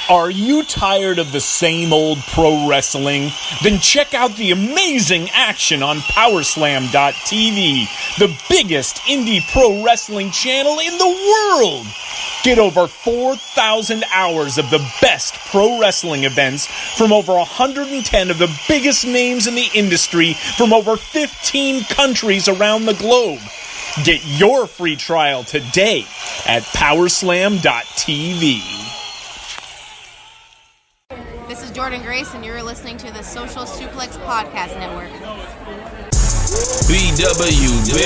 Are you tired of the same old pro wrestling? Then check out the amazing action on Powerslam.tv, the biggest indie pro wrestling channel in the world. Get over 4,000 hours of the best pro wrestling events from over 110 of the biggest names in the industry from over 15 countries around the globe. Get your free trial today at Powerslam.tv. This is Jordan Grace, and you're listening to the Social Suplex Podcast Network. BWB,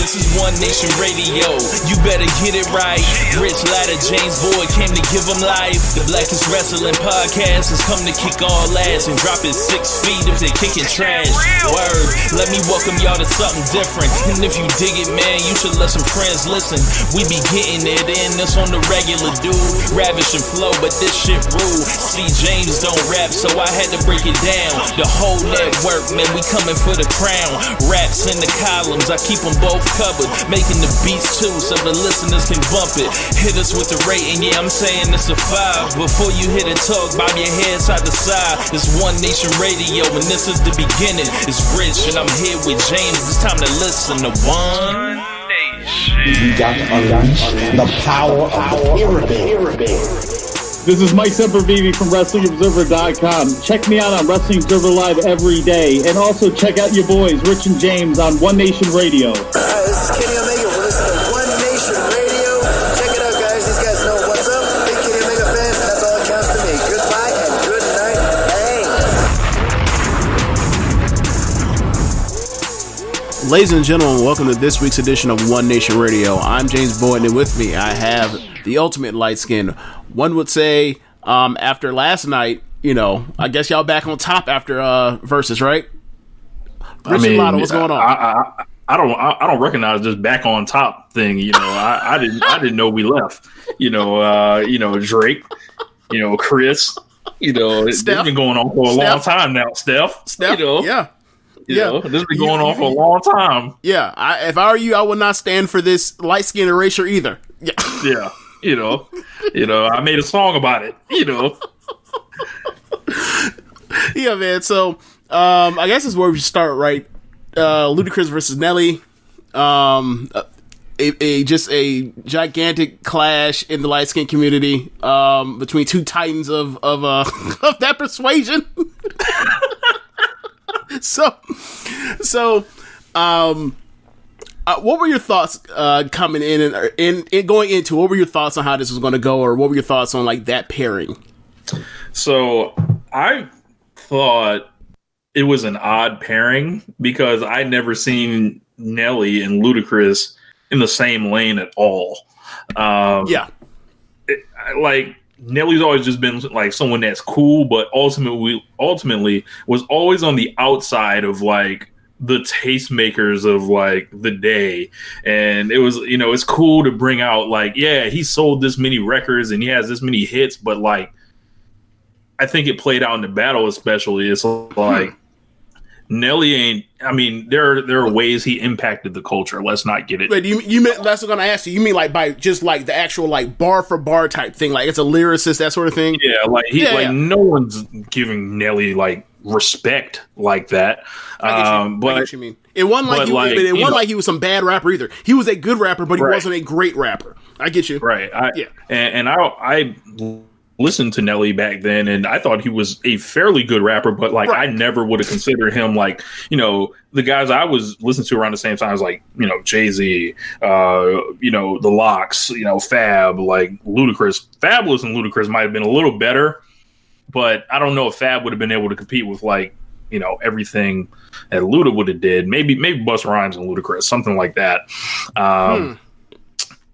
this is One Nation Radio. You better get it right. Rich Latta, James Boyd came to give them life. The Blackest Wrestling Podcast has come to kick all ass and drop it 6 feet if they're kicking trash. Word, let me welcome y'all to something different. And if you dig it, man, you should let some friends listen. We be getting it in, this on the regular, dude. Ravish and flow, but this shit rule. See, James don't rap, so I had to break it down. The whole network, man, we coming for the crown. Raps in the columns, I keep them both covered. Making the beats too, so the listeners can bump it. Hit us with the rating, yeah, I'm saying it's a 5. Before you hit it, talk, bob your head side to side. It's One Nation Radio, and this is the beginning. It's Rich, and I'm here with James. It's time to listen to One Nation. You got to unleash the power of the pyramid. This is Mike Sempervive from WrestlingObserver.com. Check me out on Wrestling Observer Live every day. And also check out your boys, Rich and James, on One Nation Radio. This is Kenny Omega. We're listening to One Nation Radio. Check it out, guys. These guys know what's up. Big Kenny Omega fans, and that's all that counts to me. Goodbye and good night. Bang. Ladies and gentlemen, welcome to this week's edition of One Nation Radio. I'm James Boyd, and with me I have the ultimate light skin. One would say, after last night, you know, I guess y'all back on top after Versus, right? Richard Lotto, what's going on? I don't recognize this back on top thing. You know, I didn't know we left. You know, Drake. You know, Chris. You know, it's been going on for a long time now. Steph. You know, yeah. You know, this has been going on for a long time. Yeah, if I were you, I would not stand for this light skin erasure either. Yeah. Yeah. You know, I made a song about it, you know. Yeah, man. So, I guess this is where we start, right? Ludacris versus Nelly. Just a gigantic clash in the light skin community between two titans of that persuasion. What were your thoughts coming in and going into? What were your thoughts on how this was going to go, or what were your thoughts on like that pairing? So I thought it was an odd pairing because I'd never seen Nelly and Ludacris in the same lane at all. Like Nelly's always just been like someone that's cool, but ultimately was always on the outside of like the tastemakers of like the day. And it was, you know, it's cool to bring out like, yeah, he sold this many records and he has this many hits, but like I think it played out in the battle especially. It's like Nelly ain't, I mean, there are ways he impacted the culture. Let's not get it. But you meant, that's what I'm gonna ask you. You mean like by just like the actual like bar for bar type thing, like it's a lyricist, that sort of thing? Yeah, like no one's giving Nelly like respect like that. I get what you mean. It wasn't like he was some bad rapper either. He was a good rapper, but he wasn't a great rapper. I get you. Right. I listened to Nelly back then, and I thought he was a fairly good rapper, but like I never would have considered him like, you know, the guys I was listening to around the same time was like, you know, Jay-Z, you know, The Lox, you know, Fab, like Ludacris. Fabulous and Ludacris might have been a little better, but I don't know if Fab would have been able to compete with like, you know, everything that Luda would have did. Maybe Busta Rhymes and Ludacris, something like that.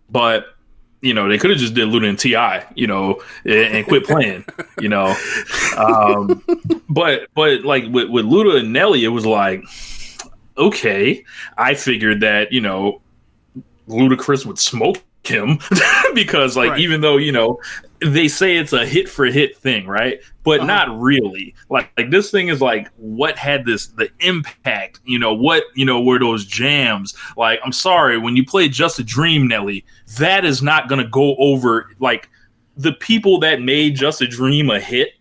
But you know, they could have just did Luda and T.I., you know, and quit playing, you know. But like with Luda and Nelly, it was like, okay, I figured that, you know, Ludacris would smoke him because like, even though, you know, they say it's a hit for hit thing, right? But not really. Like this thing is like what had the impact, you know, what, you know, were those jams. Like, I'm sorry, when you play Just a Dream, Nelly, that is not going to go over like the people that made Just a Dream a hit,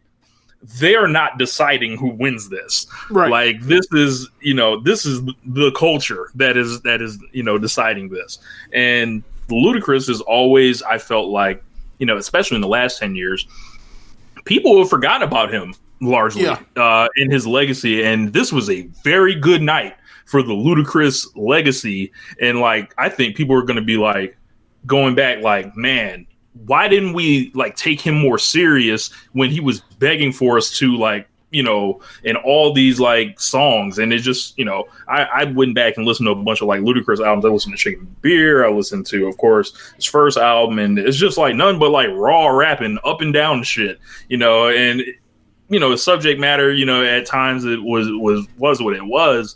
they're not deciding who wins this. Right. Like, this is the culture that is deciding this. And Ludacris is always, I felt like, especially in the last 10 years, people have forgotten about him largely in his legacy. And this was a very good night for the Ludacris legacy. And like, I think people are going to be like going back like, man, why didn't we like take him more serious when he was begging for us to like, in all these like songs? And it just, I went back and listened to a bunch of like Ludacris albums. I listened to Chicken Beer. I listened to, of course, his first album, and it's just like none but like raw rapping up and down shit, and the subject matter, at times it was what it was,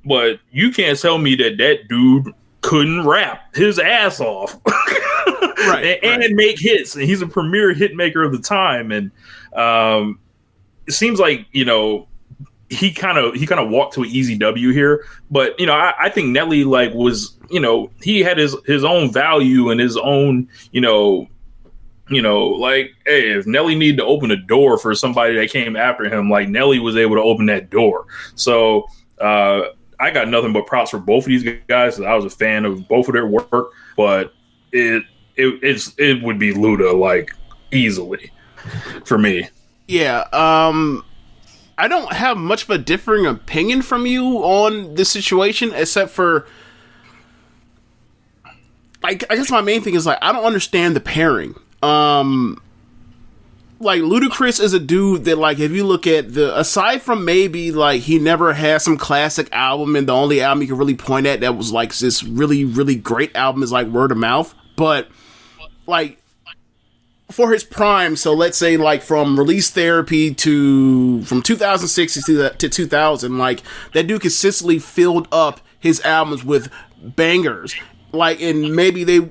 but you can't tell me that dude couldn't rap his ass off. Right, and make hits, and he's a premier hit maker of the time. And it seems like he kind of walked to an easy W here, but I think Nelly like was he had his own value and his own like, hey, if Nelly needed to open a door for somebody that came after him, like Nelly was able to open that door. So I got nothing but props for both of these guys. I was a fan of both of their work, but it would be Luda like easily for me. Yeah, I don't have much of a differing opinion from you on this situation, except for like, I guess my main thing is like, I don't understand the pairing. Like, Ludacris is a dude that, like, if you look at aside from maybe, like, he never had some classic album, and the only album you can really point at that was, like, this really, really great album is, like, Word of Mouth. But, like, for his prime, so let's say, like, from Release Therapy from 2006 to 2000, like, that dude consistently filled up his albums with bangers. Like, and maybe their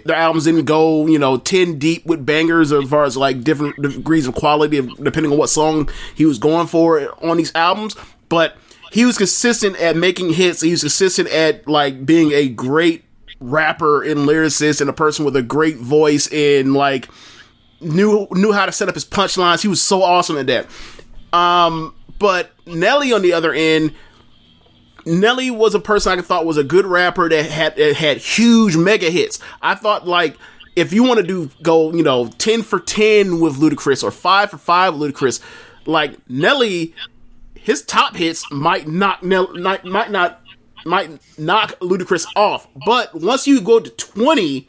albums didn't go, 10 deep with bangers as far as like different degrees of quality depending on what song he was going for on these albums. But he was consistent at making hits. He was consistent at like being a great rapper and lyricist and a person with a great voice and like knew how to set up his punchlines. He was so awesome at that. But Nelly on the other end, Nelly was a person I thought was a good rapper that had huge mega hits. I thought, like, if you want to go 10 for 10 with Ludacris or 5 for 5 with Ludacris, like, Nelly, his top hits might knock Ludacris off. But once you go to 20,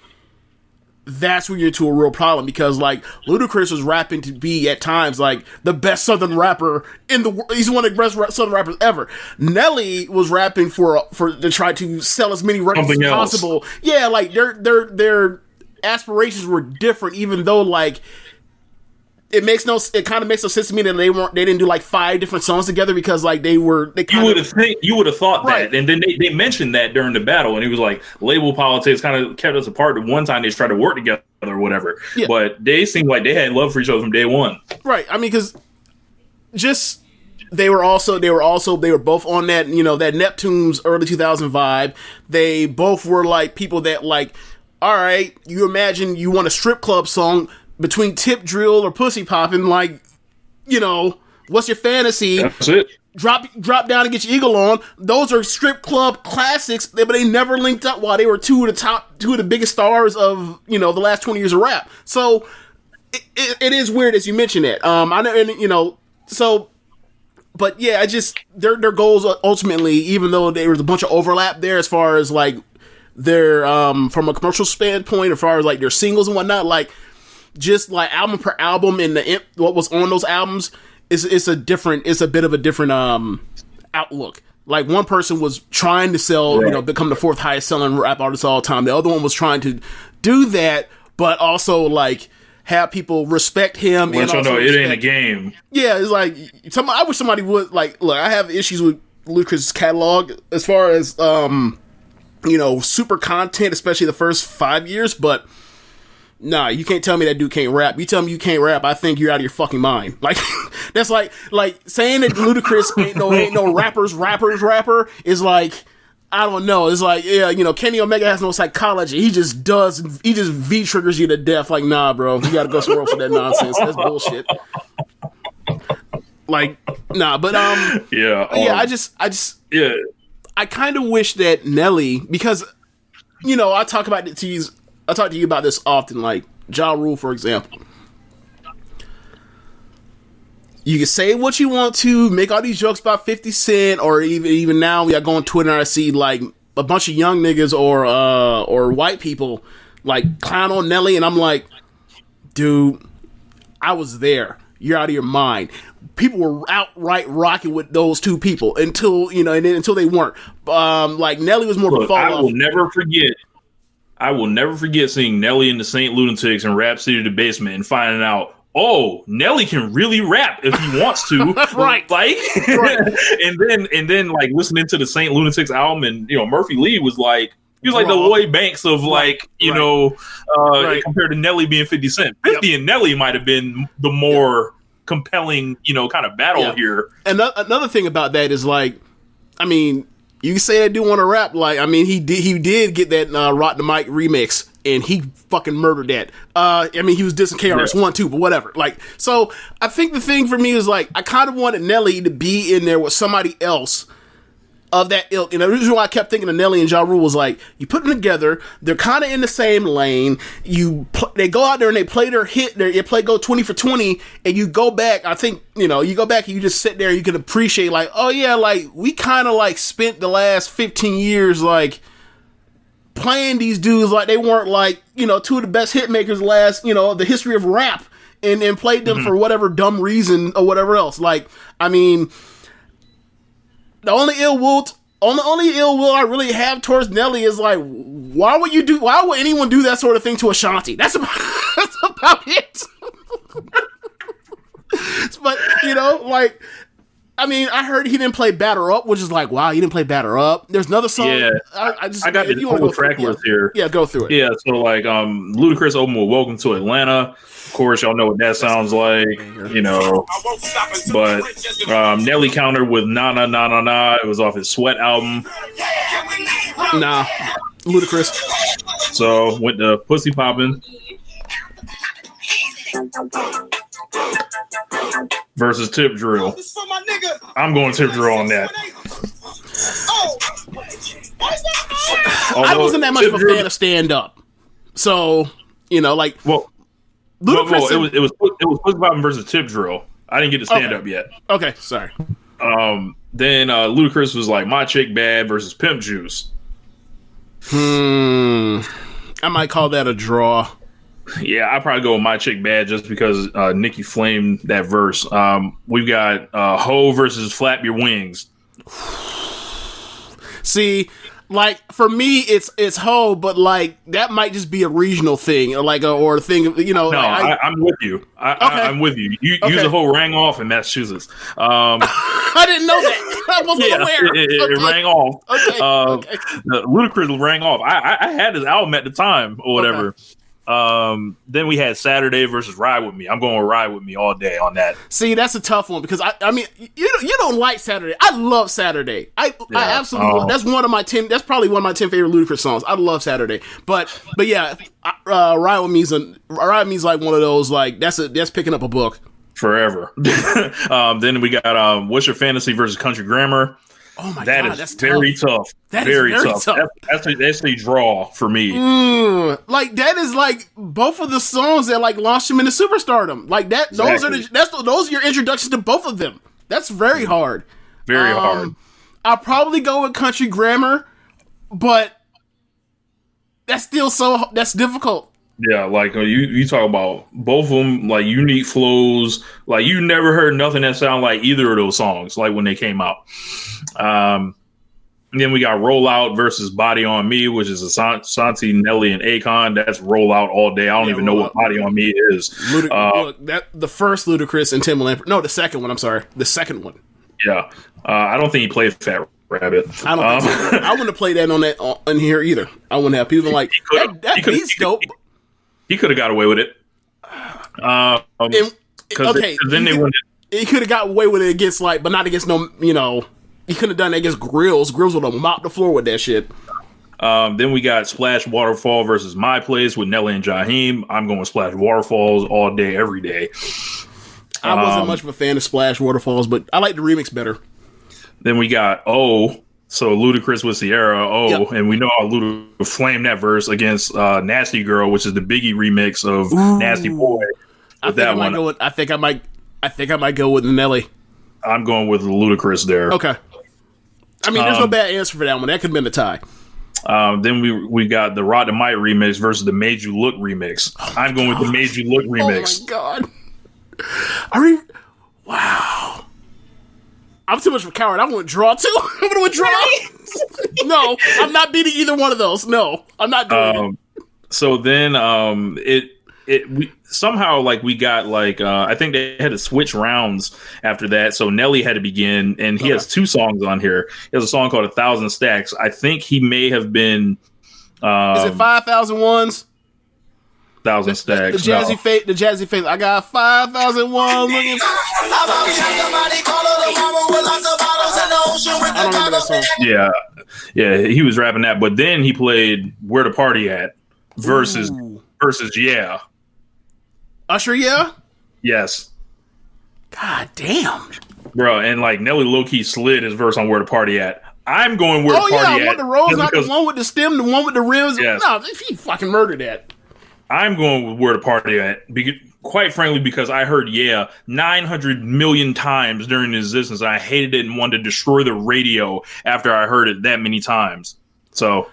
that's when you're to a real problem, because like Ludacris was rapping to be at times like the best Southern rapper in the world. He's one of the best Southern rappers ever. Nelly was rapping for to try to sell as many records as possible. Yeah, like their aspirations were different, even though like it kind of makes no sense to me that they didn't do like 5 different songs together, because like you would have thought right. That, and then they mentioned that during the battle, and he was like, label politics kind of kept us apart. At one time they tried to work together or whatever, but they seemed like they had love for each other from day one. Right. I mean, because just they were both on that that Neptune's early 2000 vibe. They both were like people that like, all right, you imagine you want a strip club song between Tip Drill or Pussy Poppin', like, what's your fantasy? That's it. Drop down and get your eagle on. Those are strip club classics, but they never linked up while they were two of the biggest stars of, the last 20 years of rap. So it is weird as you mention it. But yeah, I just, their goals ultimately, even though there was a bunch of overlap there as far as like their, from a commercial standpoint, as far as like their singles and whatnot, like, just like album per album and what was on those albums it's a bit of a different outlook. Like, one person was trying to sell, become the 4th highest selling rap artist of all time. The other one was trying to do that, but also like have people respect him. It ain't a game. Yeah, it's like I wish somebody would like look. I have issues with Ludacris' catalog as far as super content, especially the first 5 years, but. Nah, you can't tell me that dude can't rap. You tell me you can't rap, I think you're out of your fucking mind. Like, that's like saying that Ludacris ain't no rapper is like, I don't know. It's like, Kenny Omega has no psychology. He just V triggers you to death. Like, nah, bro, you gotta go somewhere for that nonsense. That's bullshit. Like, nah, but I kind of wish that Nelly, because I talk to you about this often. Like Ja Rule, for example. You can say what you want to, make all these jokes about 50 Cent, or even now I go on Twitter and I see like a bunch of young niggas or white people like clown on Nelly, and I'm like, dude, I was there. You're out of your mind. People were outright rocking with those two people until they weren't. Like Nelly was more of a fall off. I will never forget seeing Nelly and the Saint Lunatics in Rap City the Basement and finding out, oh, Nelly can really rap if he wants to. Right. Like, right. and then like listening to the Saint Lunatics album, and Murphy Lee was like, he was like the Lloyd Banks of like, compared to Nelly being 50 Cent. 50 and Nelly might have been the more compelling, kind of battle here. And another thing about that is like, I mean, you say that dude want to rap, like, I mean, he did get that Rock the Mic remix, and he fucking murdered that. I mean, he was dissing KRS-One too, but whatever. Like, so I think the thing for me is like, I kind of wanted Nelly to be in there with somebody else of that ilk. And the reason why I kept thinking of Nelly and Ja Rule was like, you put them together, they're kind of in the same lane. They go out there and they play their hit, they go 20 for 20, and you go back. I think you go back and you just sit there. You can appreciate like, oh yeah, like we kind of like spent the last 15 years like playing these dudes like they weren't like two of the best hit makers the history of rap, and played them for whatever dumb reason or whatever else. Like, I mean. The only ill will I really have towards Nelly is like, why would anyone do that sort of thing to Ashanti? That's about it. But like, I mean, I heard he didn't play Batter Up, which is like, wow, he didn't play Batter Up. There's another song. Yeah, I got the whole track list here. Yeah, go through it. Yeah, so like, Ludacris opened with "Welcome to Atlanta." Of course, y'all know what that sounds like, But Nelly countered with "Na Na Na Na Na." It was off his Sweat album. Nah, Ludacris. So went to "Pussy Poppin'" versus Tip Drill. I'm going Tip Drill on that. I wasn't that much of a fan of stand up, so like Ludacris. It was Pussy Poppin' versus Tip Drill. I didn't get to stand up yet. Okay, sorry. Then Ludacris was like "My Chick Bad" versus Pimp Juice. I might call that a draw. Yeah, I'd probably go with "My Chick Bad" just because Nicki flamed that verse. We've got Ho versus "Flap Your Wings." See, like for me, it's Ho, but like that might just be a regional thing, or like or a thing. No, like, I'm with you. I'm with you. You use a Ho rang off in Massachusetts. I didn't know that. I wasn't aware. It rang off. Okay. Ludacris rang off. I had his album at the time or whatever. Okay. Then we had Saturday versus Ride With Me. I'm going with Ride With Me all day on that. See, that's a tough one because I mean, you don't like Saturday. I love Saturday. I absolutely love. That's one of my 10. That's probably one of my 10 favorite Ludacris songs. I love Saturday, but yeah, Ride With Me is like one of those like that's picking up a book forever. Then we got What's Your Fantasy versus Country Grammar. Oh my God, that's very tough. That is very tough. That's a draw for me. Like that is like both of the songs that like launched him into superstardom. Like that, exactly. Those are your introductions to both of them. That's very hard. Very hard. I'll probably go with Country Grammar, but that's difficult. Yeah, like you talk about both of them, like unique flows. Like you never heard nothing that sound like either of those songs, like when they came out. And then we got Rollout versus Body on Me, which is Ashanti, Nelly, and Akon. That's Rollout all day. I don't even know what Body on Me is. The first Ludacris and Timbaland. No, the second one. I'm sorry, the second one. Yeah, I don't think he played Fat Rabbit. I don't think so. I wouldn't have played that on here either. I wouldn't have people like that beat's dope. He could have got away with it. Because then they wouldn't. He could have got away with it against but not against no, He couldn't have done that against Grills. Grills would have mopped the floor with that shit. Then we got Splash Waterfall versus My Place with Nelly and Jaheim. I'm going with Splash Waterfalls all day, every day. I wasn't much of a fan of Splash Waterfalls, but I like the remix better. Then we got so Ludacris with Sierra, Yep. And we know how Luda flamed that verse against Nasty Girl, which is the Biggie remix of Nasty Boy. I think I might go with Nelly. I'm going with Ludacris there. Okay. I mean, there's no bad answer for that one. That could have been a tie. Then we got the Rod the Might remix versus the Made You Look remix. I'm going with the Made You Look remix. Oh my god! Wow! I'm too much of a coward. I want to draw too. I'm going to draw. No, I'm not beating either one of those. No, I'm not doing it. So then, we somehow we got I think they had to switch rounds after that. So Nelly had to begin, and he has 2 songs on here. He has a song called 1,000 Stacks. I think he may have been. Is it 5,000 ones? 1,000 Stacks. The jazzy face. I got 5,000 ones. Looking. I don't remember that song. Yeah, he was rapping that, but then he played "Where the Party At" versus Yeah. Usher, yeah? Yes. God damn. Bro, and Nelly low-key slid his verse on Where the Party At. I'm going Where the Party At. Oh, yeah, one of the rolls, not the one with the stem, the one with the rims. Yes. No, he fucking murdered that. I'm going with Where the Party At. Quite frankly, because I heard 900 million times during his existence. I hated it and wanted to destroy the radio after I heard it that many times. So.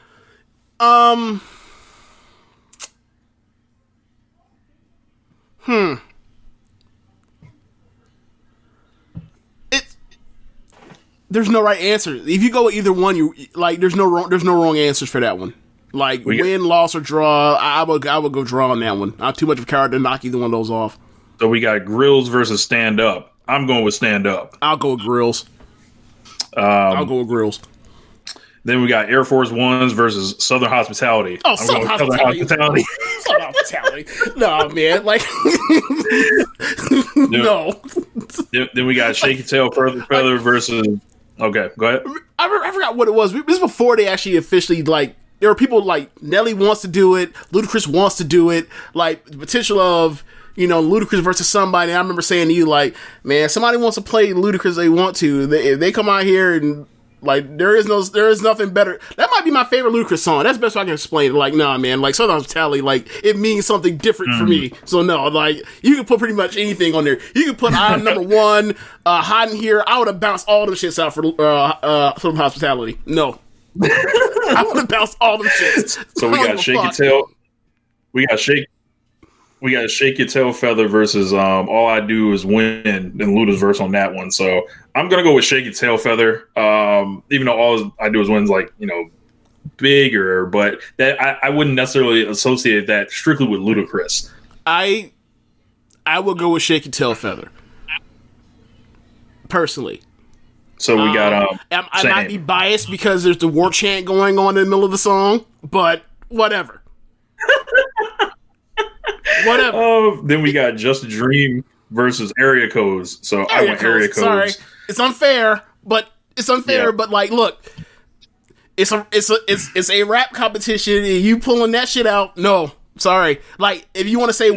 There's no right answer. If you go with either one, there's no wrong answers for that one. Win, loss, or draw, I would go draw on that one. I'm too much of a coward to knock either one of those off. So we got Grills versus Stand Up. I'm going with Stand Up. I'll go with Grills. Then we got Air Force Ones versus Southern Hospitality. Oh, Southern Hospitality. Southern Hospitality. No, man. No. Then we got Shake Your Tail Feather versus... Okay, go ahead. I forgot what it was. This was before they actually officially, there were people Nelly wants to do it, Ludacris wants to do it, the potential of, Ludacris versus somebody. I remember saying to you, man, somebody wants to play Ludacris, they want to. If they come out here and, there is nothing better. That might be my favorite Ludacris song. That's the best way I can explain it. Nah, man, Southern Hospitality, it means something different for me. So, no, you can put pretty much anything on there. You can put I'm number one, Hot in Here. I would have bounced all them shits out for Southern Hospitality. No. I would have bounced all them shits. So we got Shake Your Tail. We got Shake Your Tail Feather versus All I Do Is Win and Luda's verse on that one. So I'm gonna go with Shake Your Tail Feather. Even though All I Do Is Win's bigger, but that I wouldn't necessarily associate that strictly with Ludacris. I would go with Shake Your Tail Feather. Personally. So we got I might be biased because there's the war chant going on in the middle of the song, but whatever. Whatever. Then we got Just a Dream versus Area Codes. So I went Area Codes. Sorry, it's unfair, but look, it's a rap competition, and you pulling that shit out. No, sorry. If you want to say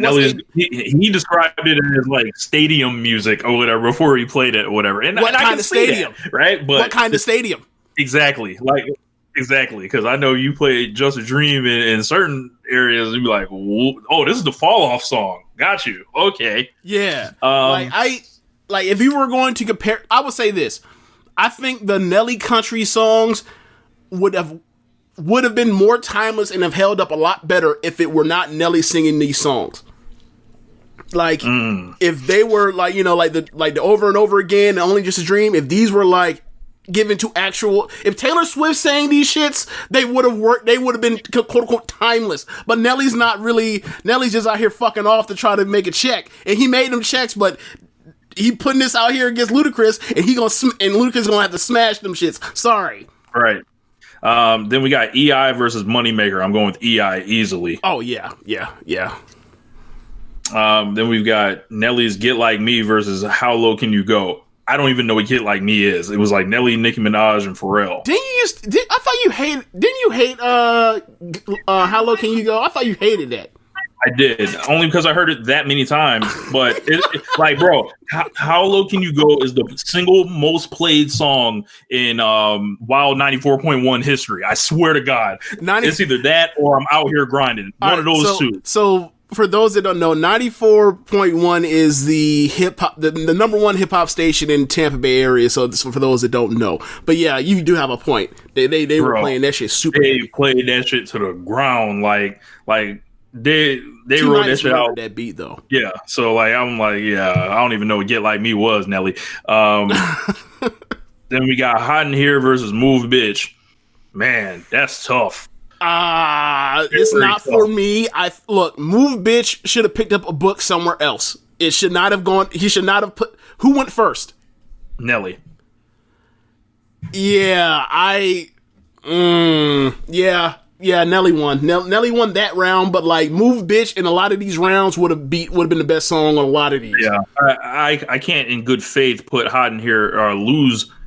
he described it as stadium music or whatever before he played it or whatever. And what kind of stadium? Right? But what kind of stadium? Exactly. Exactly, because I know you play Just a Dream in certain areas, and be like, "Oh, this is the Fall Off song." Got you. Okay. Yeah. If you were going to compare, I would say this. I think the Nelly country songs would have been more timeless and have held up a lot better if it were not Nelly singing these songs. If they were the Over and Over Again, Only Just a Dream. If these were given to if Taylor Swift sang these shits, they would have worked. They would have been quote unquote timeless. But Nelly's not really. Nelly's just out here fucking off to try to make a check, and he made them checks, but he putting this out here against Ludacris, and Ludacris gonna have to smash them shits. Sorry. Right. Then we got EI versus Moneymaker. I'm going with EI easily. Oh yeah. Then we've got Nelly's Get Like Me versus How Low Can You Go. I don't even know what Kid Like Me is. It was like Nelly, Nicki Minaj, and Pharrell. I thought you hated. Didn't you hate? How Low Can You Go? I thought you hated that. I did, only because I heard it that many times. But like, bro, how Low Can You Go is the single most played song in Wild 94.1 history. I swear to God, it's either that or I'm Out Here Grinding. One of those two. So for those that don't know, 94.1 is the hip hop, the number one hip hop station in Tampa Bay area. So for those that don't know, but yeah, you do have a point. They were playing that shit super. They heavy. played that shit to the ground, like. They wrote that shit out. That beat though. Yeah. So like I'm like, yeah, I don't even know what Get Like Me was, Nelly. Then we got Hot in Here versus Move Bitch. Man, that's tough. It's not tough for me. Look, Move Bitch should have picked up a book somewhere else. It should not have gone. He should not have put. Who went first? Nelly. Yeah, Yeah, Nelly won. Nelly won that round, but like Move Bitch in a lot of these rounds would have been the best song on a lot of these. Yeah, I can't in good faith put Hot in Here or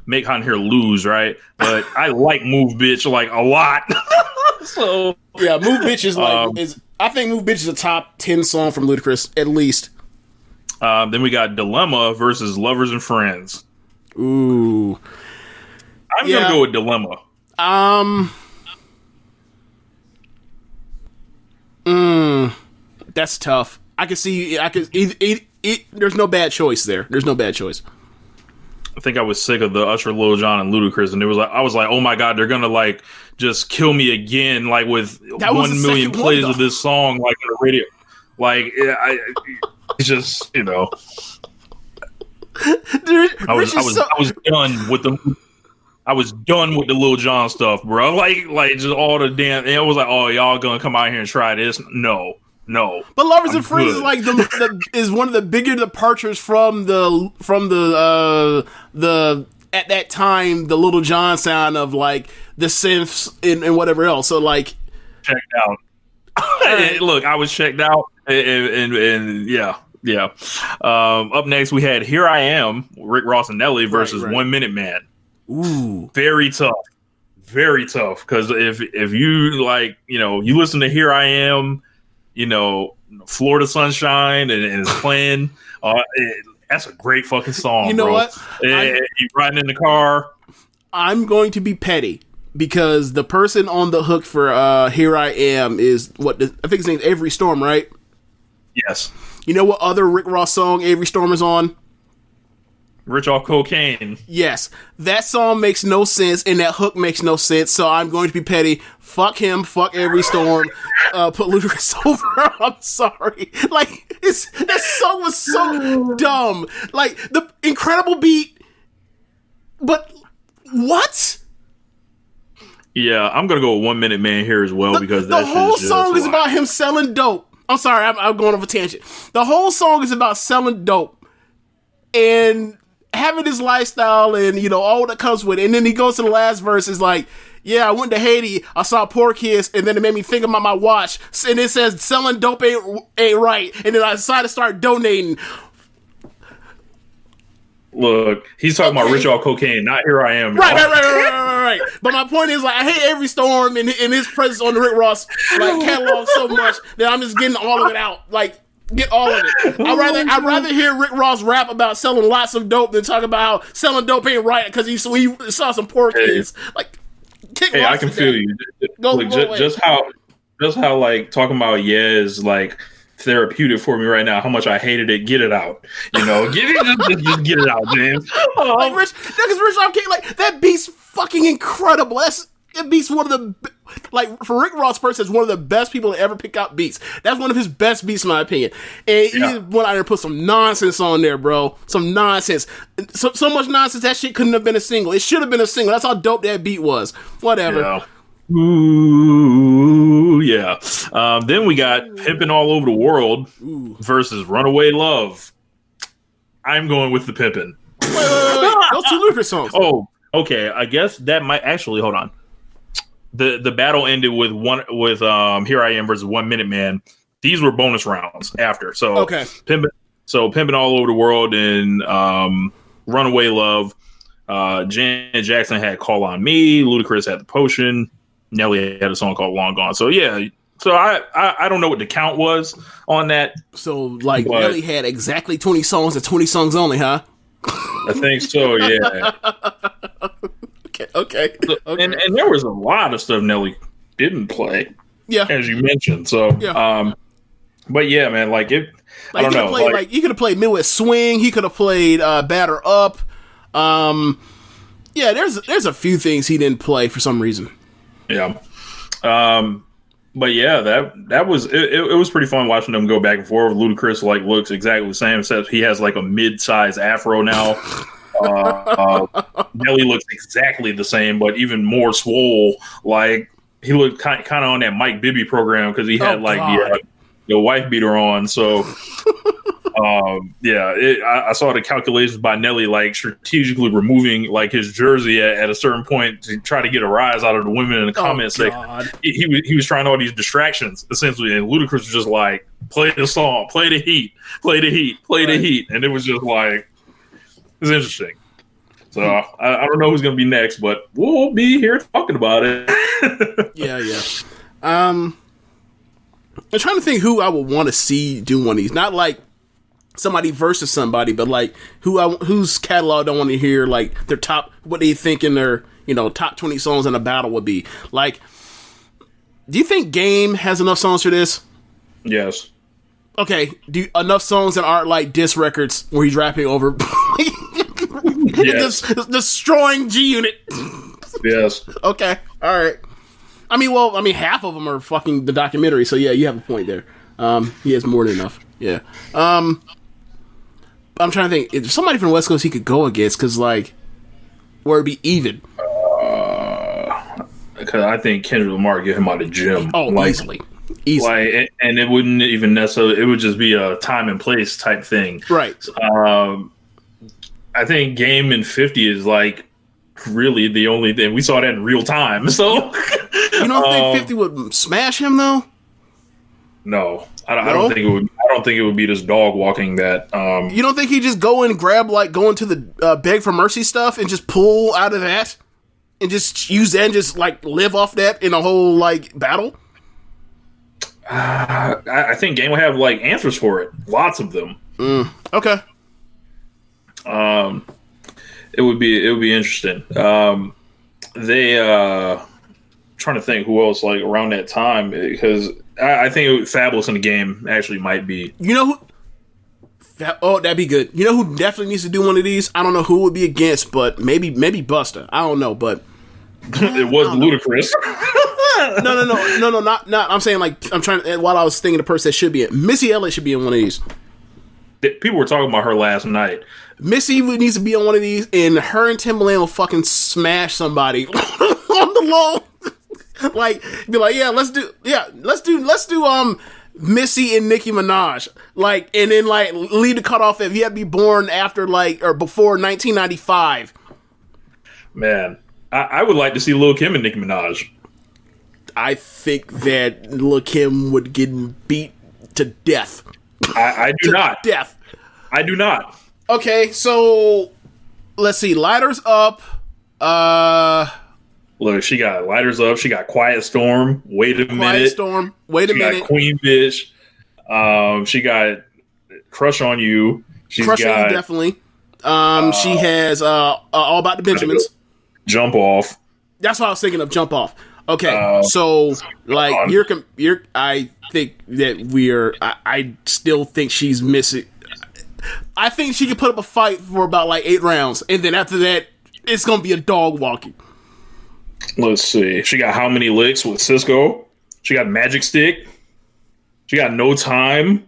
make Hot in Here lose, right? But I like Move Bitch like a lot. So yeah, Move Bitch is I think Move Bitch is a top 10 song from Ludacris at least. Then we got Dilemma versus Lovers and Friends. Ooh, I'm gonna go with Dilemma. That's tough. I can see. There's no bad choice there. There's no bad choice. I think I was sick of the Usher, Lil Jon, and Ludacris, and I was like, oh my god, they're gonna like just kill me again, like with 1 million plays of this song, like on the radio. Like, it's just I was done with the. I was done with the Lil Jon stuff, bro. Like just all the damn. And it was like, oh, y'all gonna come out here and try this? No. But Lovers and Friends is like is one of the bigger departures from the at that time the Lil Jon sound of like the synths and whatever else. So like, checked out. Right. Look, I was checked out, and yeah. Up next, we had Here I Am, Rick Ross and Nelly versus 1 Minute Man. Ooh, very tough. Because if you like, you listen to Here I Am, Florida Sunshine, and it's playing. That's a great fucking song. You know bro. What? You riding in the car. I'm going to be petty because the person on the hook for Here I Am is I think his name's Avery Storm, right? Yes. You know what other Rick Ross song Avery Storm is on? Rich Off Cocaine. Yes. That song makes no sense, and that hook makes no sense, so I'm going to be petty. Fuck him, fuck Avery Storm, put Ludacris over. I'm sorry. Like, that song was so dumb. Like, the incredible beat, but what? Yeah, I'm going to go with 1 Minute Man here as well, because the whole song is about him selling dope. I'm sorry, I'm going off a tangent. The whole song is about selling dope and having his lifestyle and, all that comes with it. And then he goes to the last verse, is like, yeah, I went to Haiti, I saw poor kids, and then it made me think about my watch. And it says, selling dope ain't right. And then I decided to start donating. Look, he's talking about Rich Off Cocaine, not Here I Am. Right. But my point is, like, I hate Avery Storm and his presence on the Rick Ross catalog so much that I'm just getting all of it out. Like, get all of it. I'd rather hear Rick Ross rap about selling lots of dope than talk about how selling dope ain't right because he saw some poor kids. Like, hey, I can feel you. Look, just how like talking about is like therapeutic for me right now. How much I hated it. Get it out. Just get it out, James. Like Rich Off King, like that beat's fucking incredible. That beat's one of the for Rick Ross person, is one of the best people to ever pick out beats. That's one of his best beats, in my opinion. And he went out there and put some nonsense on there, bro. Some nonsense. So much nonsense that shit couldn't have been a single. It should have been a single. That's how dope that beat was. Whatever. Yeah. Ooh, yeah. Then we got Pimpin' All Over the World versus Runaway Love. I'm going with the Pimpin'. Wait. Those two Ludacris songs. Oh, okay. I guess that might actually, hold on. The battle ended with Here I Am versus 1 Minute Man. These were bonus rounds after. So okay. Pimpin' All Over the World and Runaway Love. Janet Jackson had Call on Me. Ludacris had The Potion. Nelly had a song called Long Gone. So yeah. So I don't know what the count was on that. So like Nelly had exactly 20 songs and 20 songs only, huh? I think so, yeah. Okay. And there was a lot of stuff Nelly didn't play. Yeah. As you mentioned. So but yeah, man, like it I don't know. Like he could have played Midwest Swing, he could have played Batter Up. Yeah, there's a few things he didn't play for some reason. Yeah. But yeah, that was it was pretty fun watching them go back and forth. Ludacris like looks exactly the same, except he has like a mid-size afro now. Nelly looks exactly the same, but even more swole. Like he looked kind of on that Mike Bibby program because he had the wife beater on. So I saw the calculations by Nelly, like strategically removing like his jersey at a certain point to try to get a rise out of the women in the comments section. He was trying all these distractions essentially, and Ludacris was just like, play the song, play the heat, play the heat, play the heat, and it was just like, it's interesting. So I don't know who's going to be next, but we'll be here talking about it. Yeah. I'm trying to think who I would want to see do one of these. Not like somebody versus somebody, but like whose catalog I want to hear like their top, what they think in their top 20 songs in a battle would be. Like, do you think Game has enough songs for this? Yes. Okay. Enough songs that aren't like diss records where he's rapping over yes. destroying G Unit? Yes. Okay. All right. I mean, half of them are fucking the documentary, so yeah, you have a point there. He has more than enough. Yeah. I'm trying to think. If somebody from the West Coast he could go against, because like, where it'd be even. Because I think Kendrick Lamar get him out of gym. Oh, like, easily. Like, and it wouldn't even necessarily. It would just be a time and place type thing. Right. I think Game in 50 is like really the only thing we saw that in real time. So you don't think 50 would smash him though? No, I don't think it would. I don't think it would be this dog walking that. You don't think he'd just go and grab like go into the beg for mercy stuff and just pull out of that and just use that and just like live off that in a whole like battle? I think Game will have like answers for it, lots of them. Okay. It would be interesting. Trying to think who else like around that time, because I think Fabulous in the Game actually might be. You know who? That'd be good. You know who definitely needs to do one of these? I don't know who would be against, but maybe Busta. I don't know, but it was Ludacris. No, not. I'm saying like I'm trying. While I was thinking the person that should be in, Missy Elliott should be in one of these. People were talking about her last night. Missy needs to be on one of these, and her and Timbaland will fucking smash somebody on the low. Like, be like, let's do Missy and Nicki Minaj. Like, and then like leave the cutoff if he had to be born after like or before 1995. Man, I would like to see Lil' Kim and Nicki Minaj. I think that Lil' Kim would get beat to death. I do not. Death. I do not. Okay, so let's see. Lighters Up. Look, she got Lighters Up. She got Quiet Storm. Wait a minute. Wait a minute. She got Queen Bitch. She got Crush on You. She's Crush got on You, definitely. She has All About the Benjamins. Jump Off. That's what I was thinking of. Jump Off. Okay, so like I think that I still think she's missing. I think she could put up a fight for about like 8 rounds, and then after that, it's gonna be a dog walking. Let's see. She got How Many Licks with Cisco. She got Magic Stick. She got No Time.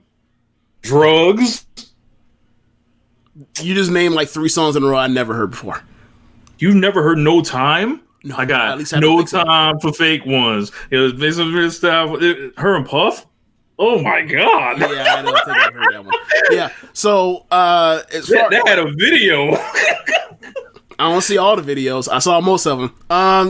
Drugs. You just named like 3 songs in a row I never heard before. You've never heard No Time? No, I got No Time for Fake Ones. It was basically stuff. Her and Puff. Oh my God! Yeah, I don't think I've heard that one. Yeah, so that had a video. I don't see all the videos. I saw most of them.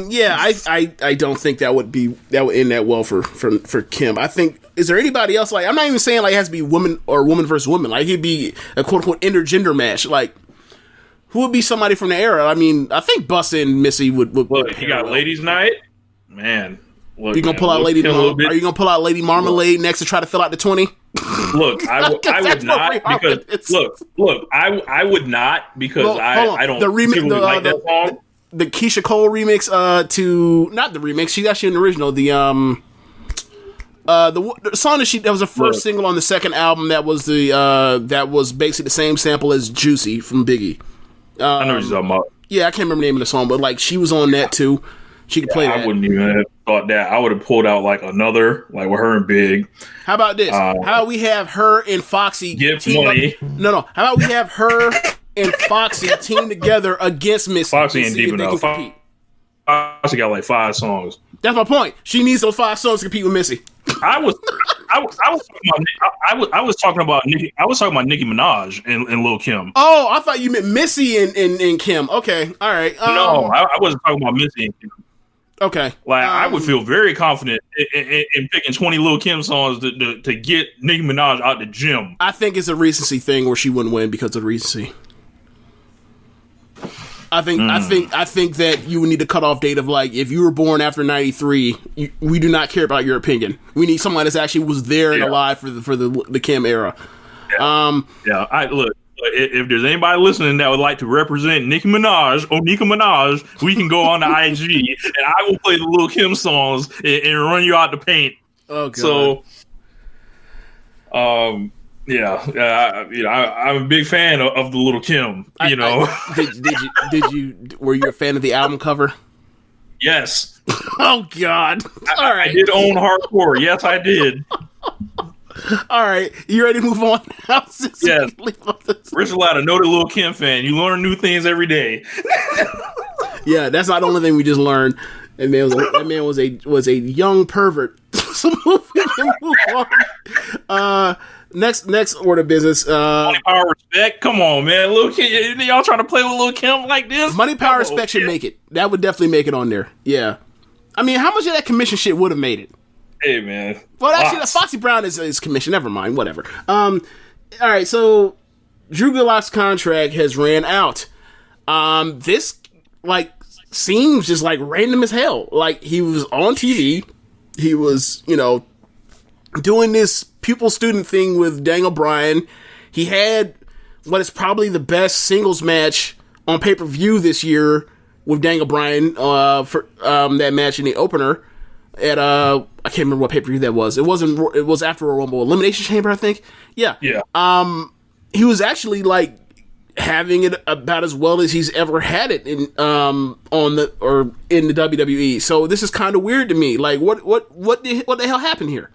Yeah, I don't think that would end that well for Kim. I think, is there anybody else? Like, I'm not even saying like it has to be woman or woman versus woman. Like, it'd be a quote unquote intergender match. Like, Who would be somebody from the era? I mean, I think Busta and Missy would Look, you got Ladies Night, man. Look, you gonna pull out Lady? Are you gonna pull out Lady Marmalade next to try to fill out the 20? Look, I would not because I would not because I don't particularly like that song. The Keisha Cole remix to not the remix. She's actually in the original. The song that was the first single on the second album. That was basically the same sample as Juicy from Biggie. I know what you're talking about. Yeah, I can't remember the name of the song, but like she was on that too. She could play that. I wouldn't even have thought that. I would have pulled out like another, like with her and Big. How about this? How about we have her and Foxy team money? No. How about we have her and Foxy team together against Missy? Foxy ain't deep enough. Foxy got like 5 songs. That's my point. She needs those 5 songs to compete with Missy. I was talking about Nicki Minaj and Lil Kim. Oh, I thought you meant Missy and Kim. Okay, all right. No, I wasn't talking about Missy and Kim. Okay. Like, I would feel very confident in picking 20 Lil Kim songs to get Nicki Minaj out the gym. I think it's a recency thing where she wouldn't win because of recency. I think that you would need a cutoff date of like, if you were born after 93, we do not care about your opinion. We need someone that actually was there and alive for the Kim era. Look. If there's anybody listening that would like to represent Nicki Minaj, we can go on to IG and I will play the Lil Kim songs and run you out the paint. Oh, God. So, I'm a big fan of the Lil Kim. Were you a fan of the album cover? Yes. Oh, God. All right. I did own hardcore. Yes, I did. All right, you ready to move on now? Yes. Rich Latta, noted Lil Kim fan. You learn new things every day. Yeah, that's not the only thing we just learned. That man was a young pervert. So move on. Next order of business. Money, power, respect. Come on, man. Lil Kim, y'all trying to play with Lil Kim like this? Money, power, respect should make it. That would definitely make it on there. Yeah. I mean, how much of that commission shit would have made it? Hey, man. Well, actually, the Foxy Brown is commission. Never mind. Whatever. All right, so Drew Gulak's contract has ran out. This, like, seems just, like, random as hell. Like, he was on TV. He was, doing this pupil-student thing with Daniel Bryan. He had what is probably the best singles match on pay-per-view this year with Daniel Bryan for that match in the opener. At I can't remember what pay-per-view that was. It was after a Rumble Elimination Chamber, I think. Yeah. He was actually like having it about as well as he's ever had it in the WWE. So this is kind of weird to me. Like, what the hell happened here?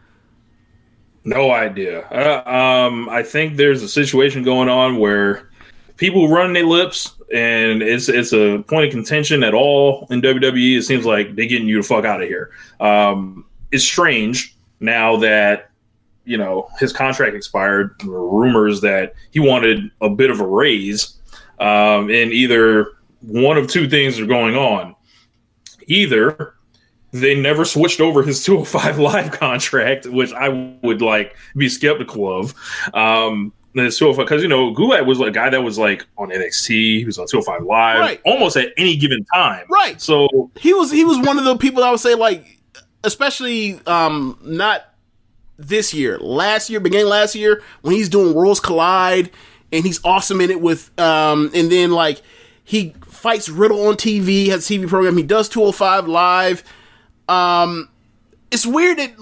No idea. I think there's a situation going on where people run their lips, and it's a point of contention at all in WWE. It seems like they're getting you the fuck out of here. It's strange now that, his contract expired. There were rumors that he wanted a bit of a raise, and either one of two things are going on. Either they never switched over his 205 Live contract, which I would be skeptical of. Because Gulak was a guy that was like on NXT, he was on 205 Live, almost at any given time. Right. So he was one of the people I would say, like, especially not this year, beginning last year, when he's doing Worlds Collide and he's awesome in it with and then like he fights Riddle on TV, has a TV program, he does 205 Live. It's weird that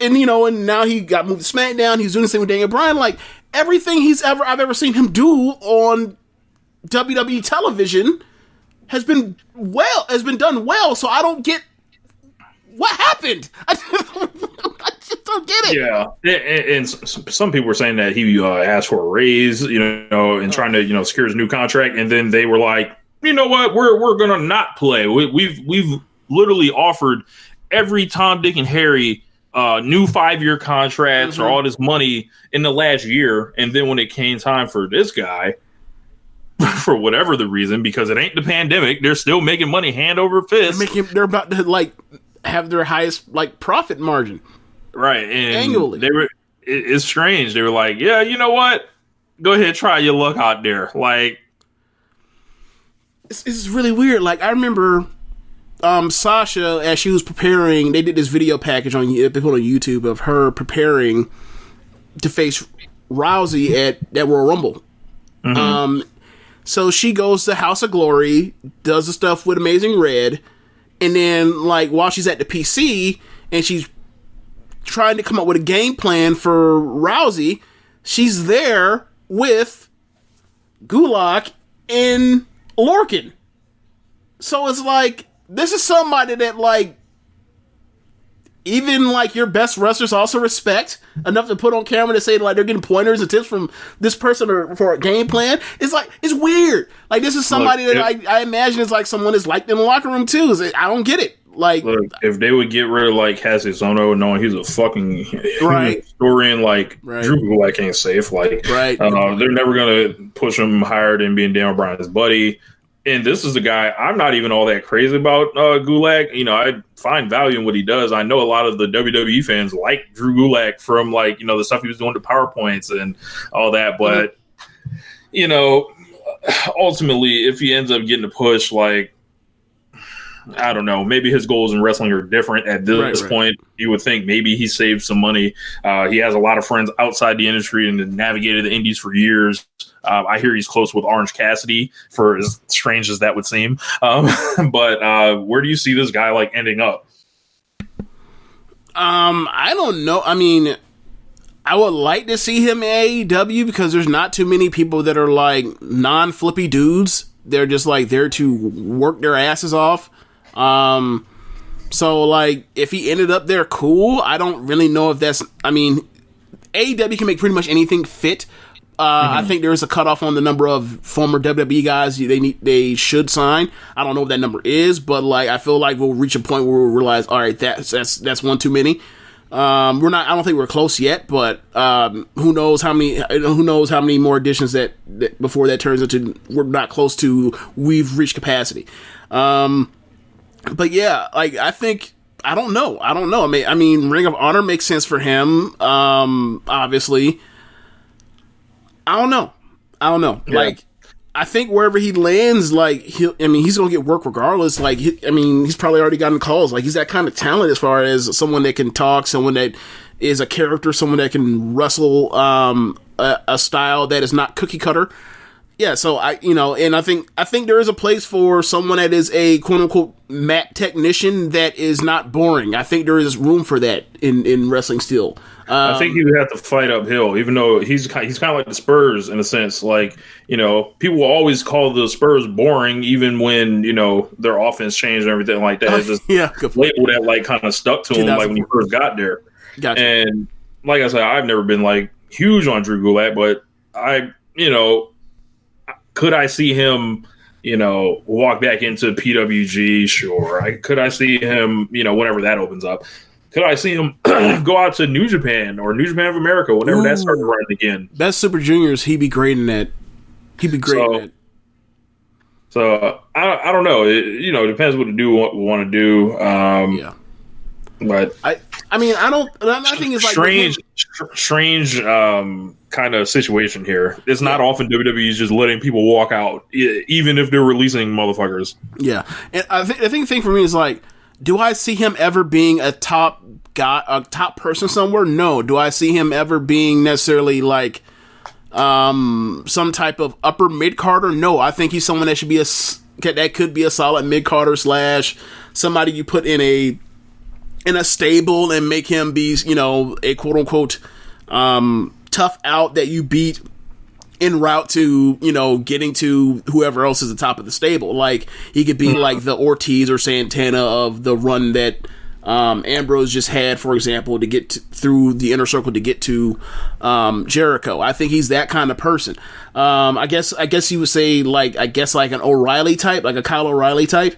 and now he got moved to SmackDown. He's doing the same with Daniel Bryan. Like, everything I've ever seen him do on WWE television has been done well. So I don't get what happened. I just don't get it. Yeah, and some people were saying that he asked for a raise, and trying to secure his new contract, and then they were like, you know what, we're gonna not play. We've literally offered every Tom, Dick, and Harry new 5-year contracts or all this money in the last year, and then when it came time for this guy, for whatever the reason, because it ain't the pandemic, they're still making money hand over fist. They're about to have their highest profit margin, right? And annually, it's strange. They were like, yeah, you know what? Go ahead, try your luck out there. Like, it's really weird. Like, I remember Sasha, as she was preparing, they did this video package they put on YouTube of her preparing to face Rousey at that Royal Rumble. So she goes to House of Glory, does the stuff with Amazing Red, and then, like, while she's at the PC and she's trying to come up with a game plan for Rousey, she's there with Gulak and Lorcan. So it's like, this is somebody that, like, even, like, your best wrestlers also respect enough to put on camera to say, like, they're getting pointers and tips from this person for a game plan. It's like, it's weird. Like, this is somebody that I imagine is, like, someone that's liked in the locker room, too. I don't get it. Like, look, if they would get rid of, like, Hasesono, knowing he's a fucking historian, like, Drew Gulak ain't safe. Like, they're never going to push him higher than being Dan O'Brien's buddy. And this is a guy I'm not even all that crazy about, Gulak. You know, I find value in what he does. I know a lot of the WWE fans like Drew Gulak from, like, you know, the stuff he was doing to PowerPoints and all that. But, you know, ultimately, if he ends up getting a push, like, I don't know, maybe his goals in wrestling are different at this point. You would think maybe he saved some money. He has a lot of friends outside the industry and navigated the indies for years. I hear he's close with Orange Cassidy, for as strange as that would seem. But where do you see this guy, like, ending up? I don't know. I mean, I would like to see him in AEW because there's not too many people that are, like, non-flippy dudes. They're just, like, there to work their asses off. So, like, if he ended up there, cool. I don't really know if that's, I mean, AEW can make pretty much anything fit. I think there is a cutoff on the number of former WWE guys they should sign. I don't know what that number is, but, like, I feel like we'll reach a point where we'll realize, all right, that's one too many. I don't think we're close yet, but who knows how many more additions that before that turns into we're not close to we've reached capacity. But yeah, like, I don't know. I mean, Ring of Honor makes sense for him. Obviously, I don't know. Yeah. Like, I think wherever he lands, like, he's gonna get work regardless. Like, he's probably already gotten calls. Like, he's that kind of talent as far as someone that can talk, someone that is a character, someone that can wrestle a style that is not cookie cutter. Yeah, so I think there is a place for someone that is a quote unquote mat technician that is not boring. I think there is room for that in wrestling still. I think he would have to fight uphill, even though he's kind of like the Spurs in a sense. Like, you know, people will always call the Spurs boring, even when, you know, their offense changed and everything like that. It's just label that, like, kind of stuck to him, like, when he first got there. Gotcha. And like I said, I've never been, like, huge on Drew Gulak, but could I see him, you know, walk back into PWG? Sure. Could I see him, you know, whenever that opens up? Could I see him go out to New Japan or New Japan of America whenever that starts running again? Best Super Juniors, he'd be great in that. So I don't know. It depends what we want to do. But I mean, I don't. I think it's like strange kind of situation here. It's not often WWE's just letting people walk out, even if they're releasing motherfuckers. Yeah, and I think the thing for me is, like, do I see him ever being a top guy, a top person somewhere? No. Do I see him ever being necessarily like some type of upper mid carder? No. I think he's someone that should be that could be a solid mid carder / somebody you put in a stable and make him be, you know, a quote unquote tough out that you beat en route to, you know, getting to whoever else is the top of the stable. Like, he could be like the Ortiz or Santana of the run that Ambrose just had, for example, to get through the inner circle to get to Jericho. I think he's that kind of person. I guess you would say, like, like an O'Reilly type, like a Kyle O'Reilly type.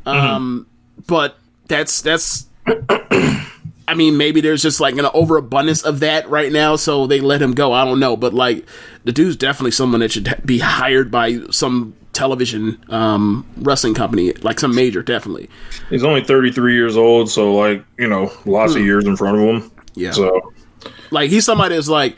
But that's I mean, maybe there's just like an overabundance of that right now, so they let him go. I don't know, but, like, the dude's definitely someone that should be hired by some television wrestling company, like some major, definitely. He's only 33 years old, so, like, you know, lots of years in front of him. Yeah. So, like, he's somebody that's, like,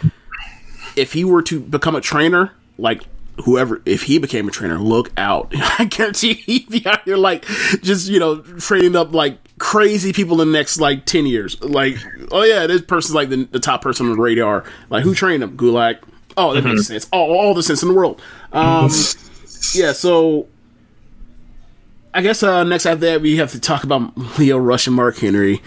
if he were to become a trainer, like, whoever, if he became a trainer, look out. I guarantee he'd be out here like just, training up like crazy people in the next like 10 years. Like, oh yeah, this person's like the top person on the radar. Like, who trained him? Gulak. Oh, that makes sense. All the sense in the world. Yeah, so I guess next after that we have to talk about Lio Rush-Mark Henry.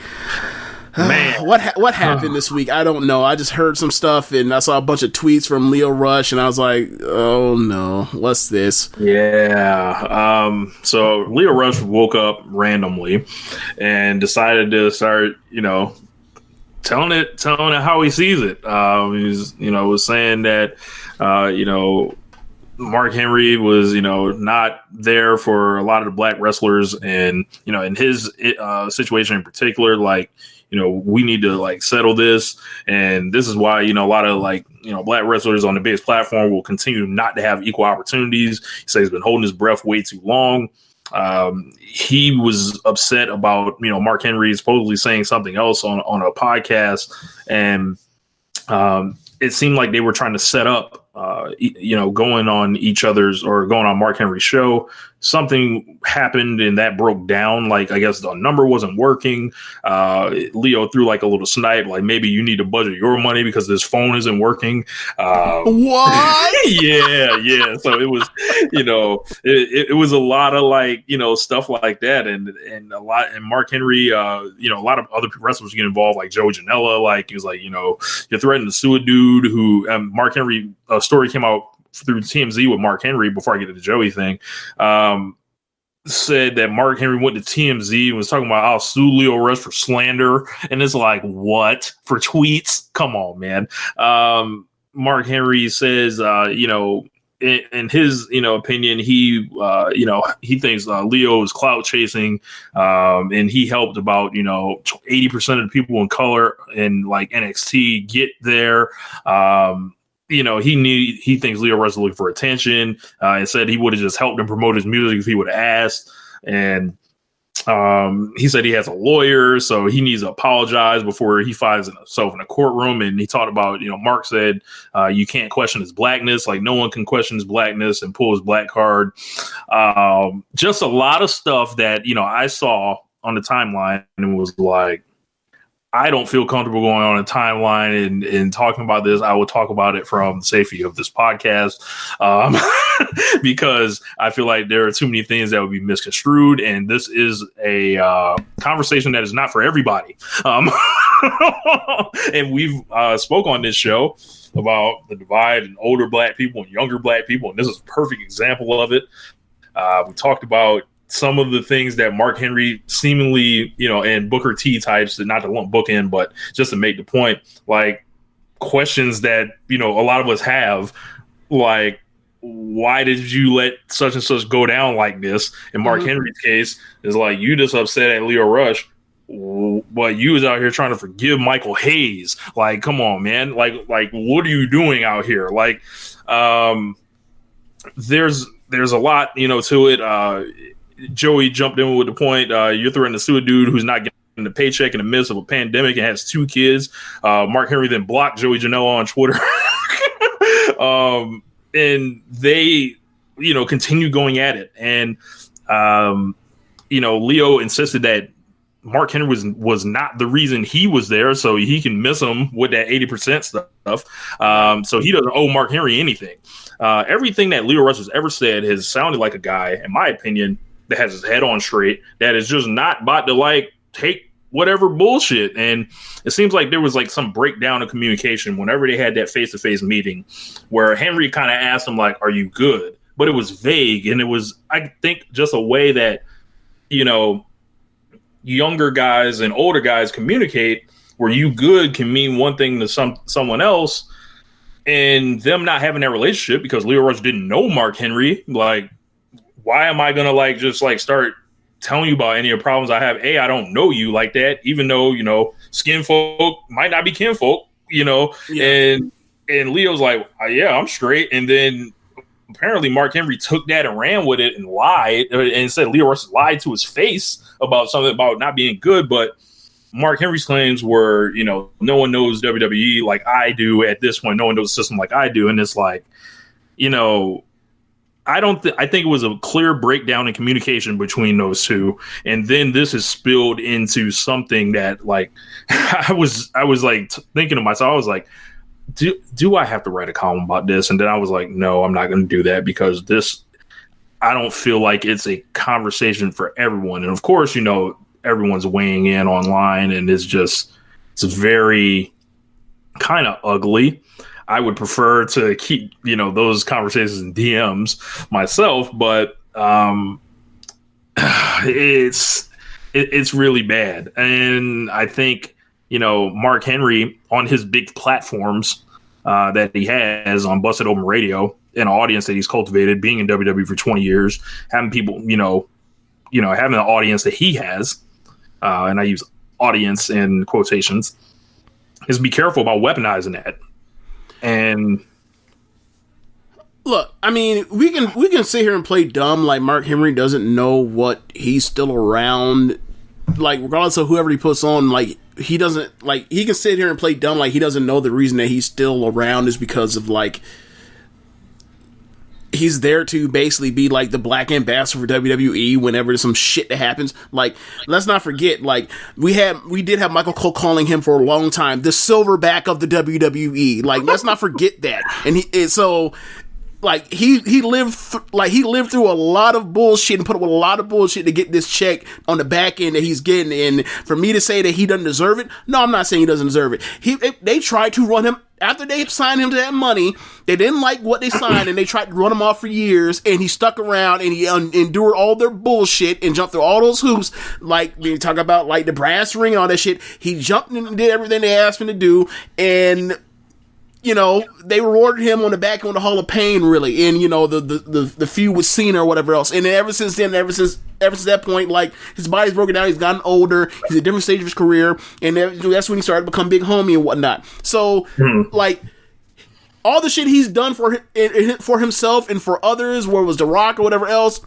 Man, what happened this week? I don't know. I just heard some stuff and I saw a bunch of tweets from Lio Rush and I was like, oh no, what's this? Yeah. So Lio Rush woke up randomly and decided to start, telling it how he sees it. Was saying that, Mark Henry was, not there for a lot of the black wrestlers, and in his situation in particular, like, we need to like settle this, and this is why a lot of like black wrestlers on the biggest platform will continue not to have equal opportunities. He says he's been holding his breath way too long. He was upset about Mark Henry supposedly saying something else on a podcast, and it seemed like they were trying to set up going on each other's or going on Mark Henry's show. Something happened and that broke down. Like, I guess the number wasn't working. Lio threw like a little snipe, like maybe you need to budget your money because this phone isn't working. What? Yeah. So it was, it was a lot of like, stuff like that. And Mark Henry, a lot of other wrestlers get involved, like Joey Janela. Like, he was like, you're threatening to sue a dude who Mark Henry, a story came out through TMZ with Mark Henry before I get to the Joey thing, said that Mark Henry went to TMZ and was talking about, I'll sue Lio Rush for slander. And it's like, what? For tweets? Come on, man. Mark Henry says, in his, opinion, he thinks Lio is clout chasing, and he helped about, 80% of the people in color in like NXT get there. He thinks Lio Rush is looking for attention, and said he would have just helped him promote his music if he would have asked. And he said he has a lawyer, so he needs to apologize before he finds himself in a courtroom. And he talked about, Mark said, you can't question his blackness. Like, no one can question his blackness and pull his black card. Just a lot of stuff that, I saw on the timeline and was like, I don't feel comfortable going on a timeline and talking about this. I will talk about it from the safety of this podcast, because I feel like there are too many things that would be misconstrued, and this is a conversation that is not for everybody. And we've spoke on this show about the divide in older black people and younger black people, and this is a perfect example of it. We talked about some of the things that Mark Henry seemingly, and Booker T types, not to lump Book in, but just to make the point, like questions that, a lot of us have, like, why did you let such and such go down like this? In Mark Henry's case, is like, you just upset at Lio Rush, but you was out here trying to forgive Michael Hayes. Like, come on, man. Like, what are you doing out here? Like, there's a lot, to it. Joey jumped in with the point, you're threatening to sue a dude who's not getting the paycheck in the midst of a pandemic and has 2 kids. Mark Henry then blocked Joey Janela on Twitter. And they, continue going at it. And, Lio insisted that Mark Henry was not the reason he was there, so he can miss him with that 80% stuff. So he doesn't owe Mark Henry anything. Everything that Lio Rush has ever said has sounded like a guy, in my opinion, that has his head on straight, that is just not about to like take whatever bullshit. And it seems like there was like some breakdown of communication whenever they had that face-to-face meeting where Henry kind of asked him like, are you good? But it was vague. And it was, I think, just a way that, younger guys and older guys communicate, where you good can mean one thing to someone else, and them not having that relationship because Lio Rush didn't know Mark Henry. Like, why am I going to like just like start telling you about any of the problems I have? I don't know you like that, even though, skin folk might not be kinfolk, Yeah. And Leo's like, yeah, I'm straight. And then apparently Mark Henry took that and ran with it and lied and said Lio Rush lied to his face about something about not being good. But Mark Henry's claims were, no one knows WWE like I do at this point. No one knows the system like I do. And it's like, I think it was a clear breakdown in communication between those two, and then this is spilled into something that, like, I was like thinking to myself, I was like, do I have to write a column about this? And then I was like, no, I'm not going to do that, because I don't feel like it's a conversation for everyone. And of course, you know, everyone's weighing in online, and it's very kind of ugly. I would prefer to keep, you know, those conversations in DMs myself, but it's really bad. And I think, you know, Mark Henry on his big platforms that he has on Busted Open Radio, an audience that he's cultivated, being in WWE for 20 years, having people, you know, having an audience that he has, and I use audience in quotations, is be careful about weaponizing that. And look, I mean, we can sit here and play dumb like Mark Henry doesn't know what he's still around, like regardless of whoever he puts on, like he doesn't, like he can sit here and play dumb like he doesn't know the reason that he's still around is because of, like, he's there to basically be like the black ambassador for WWE whenever there's some shit that happens. Like, let's not forget, like, we did have Michael Cole calling him for a long time the silverback of the WWE. Like, let's not forget that. And he lived through a lot of bullshit and put up with a lot of bullshit to get this check on the back end that he's getting. And for me to say that he doesn't deserve it, no, I'm not saying he doesn't deserve it. They tried to run him. After they signed him to that money, they didn't like what they signed, and they tried to run him off for years, and he stuck around, and he endured all their bullshit and jumped through all those hoops, like, we talk about, like, the brass ring and all that shit. He jumped and did everything they asked him to do, and, you know, they rewarded him on the back end of the Hall of Pain, really, and, you know, the feud with Cena or whatever else. And then ever since that point, like, his body's broken down, he's gotten older, he's at a different stage of his career, and that's when he started to become big homie and whatnot. So, like, all the shit he's done for himself and for others, where it was The Rock or whatever else,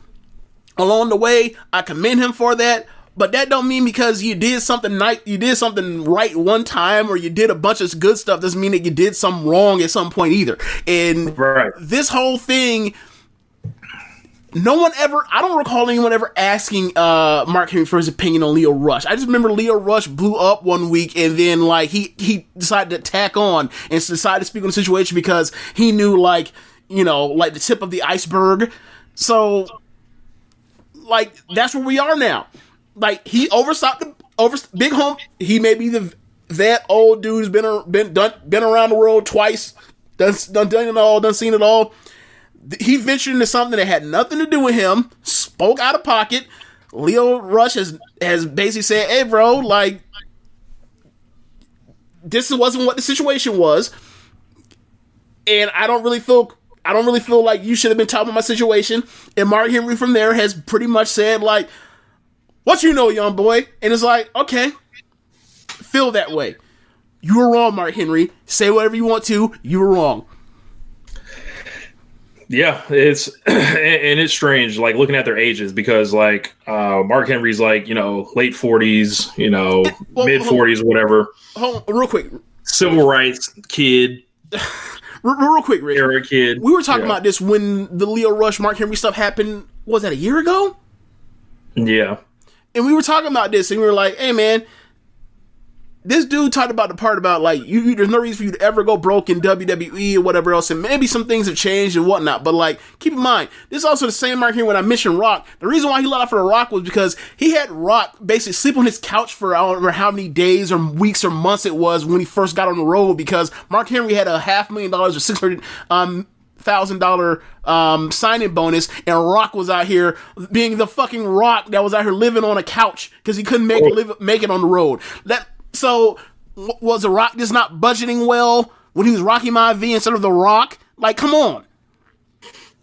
along the way, I commend him for that. But that don't mean because you did something right one time, or you did a bunch of good stuff, doesn't mean that you did something wrong at some point either. And this whole thing, I don't recall anyone ever asking Mark Henry for his opinion on Lio Rush. I just remember Lio Rush blew up one week, and then, like, he decided to tack on and decided to speak on the situation because he knew, like, you know, like the tip of the iceberg. So, like, that's where we are now. Like, he big home. He may be that old dude who's been around the world twice, done it all, done seen it all. He ventured into something that had nothing to do with him, spoke out of pocket. Lio Rush has basically said, "Hey, bro, like, this wasn't what the situation was, and I don't really feel like you should have been talking about my situation." And Mark Henry from there has pretty much said, like, "What you know, young boy?" And it's like, okay, feel that way. You were wrong, Mark Henry. Say whatever you want to. You were wrong. Yeah, it's strange, like, looking at their ages, because, like, Mark Henry's, like, you know, late 40s, you know, mid 40s, whatever. Hold on, real quick. Civil rights kid. Real quick, Rick. Era kid. We were talking about this when the Lio Rush Mark Henry stuff happened. Was that a year ago? Yeah. And we were talking about this, and we were like, hey, man, this dude talked about the part about, like, there's no reason for you to ever go broke in WWE or whatever else, and maybe some things have changed and whatnot, but, like, keep in mind, this is also the same Mark here when I mentioned Rock. The reason why he let out for The Rock was because he had Rock basically sleep on his couch for I don't remember how many days or weeks or months it was when he first got on the road, because Mark Henry had a $500,000 or $600,000 signing bonus, and Rock was out here being the fucking Rock that was out here living on a couch because he couldn't make it on the road. So was The Rock just not budgeting well when he was Rocky Maivia instead of The Rock? Like, come on.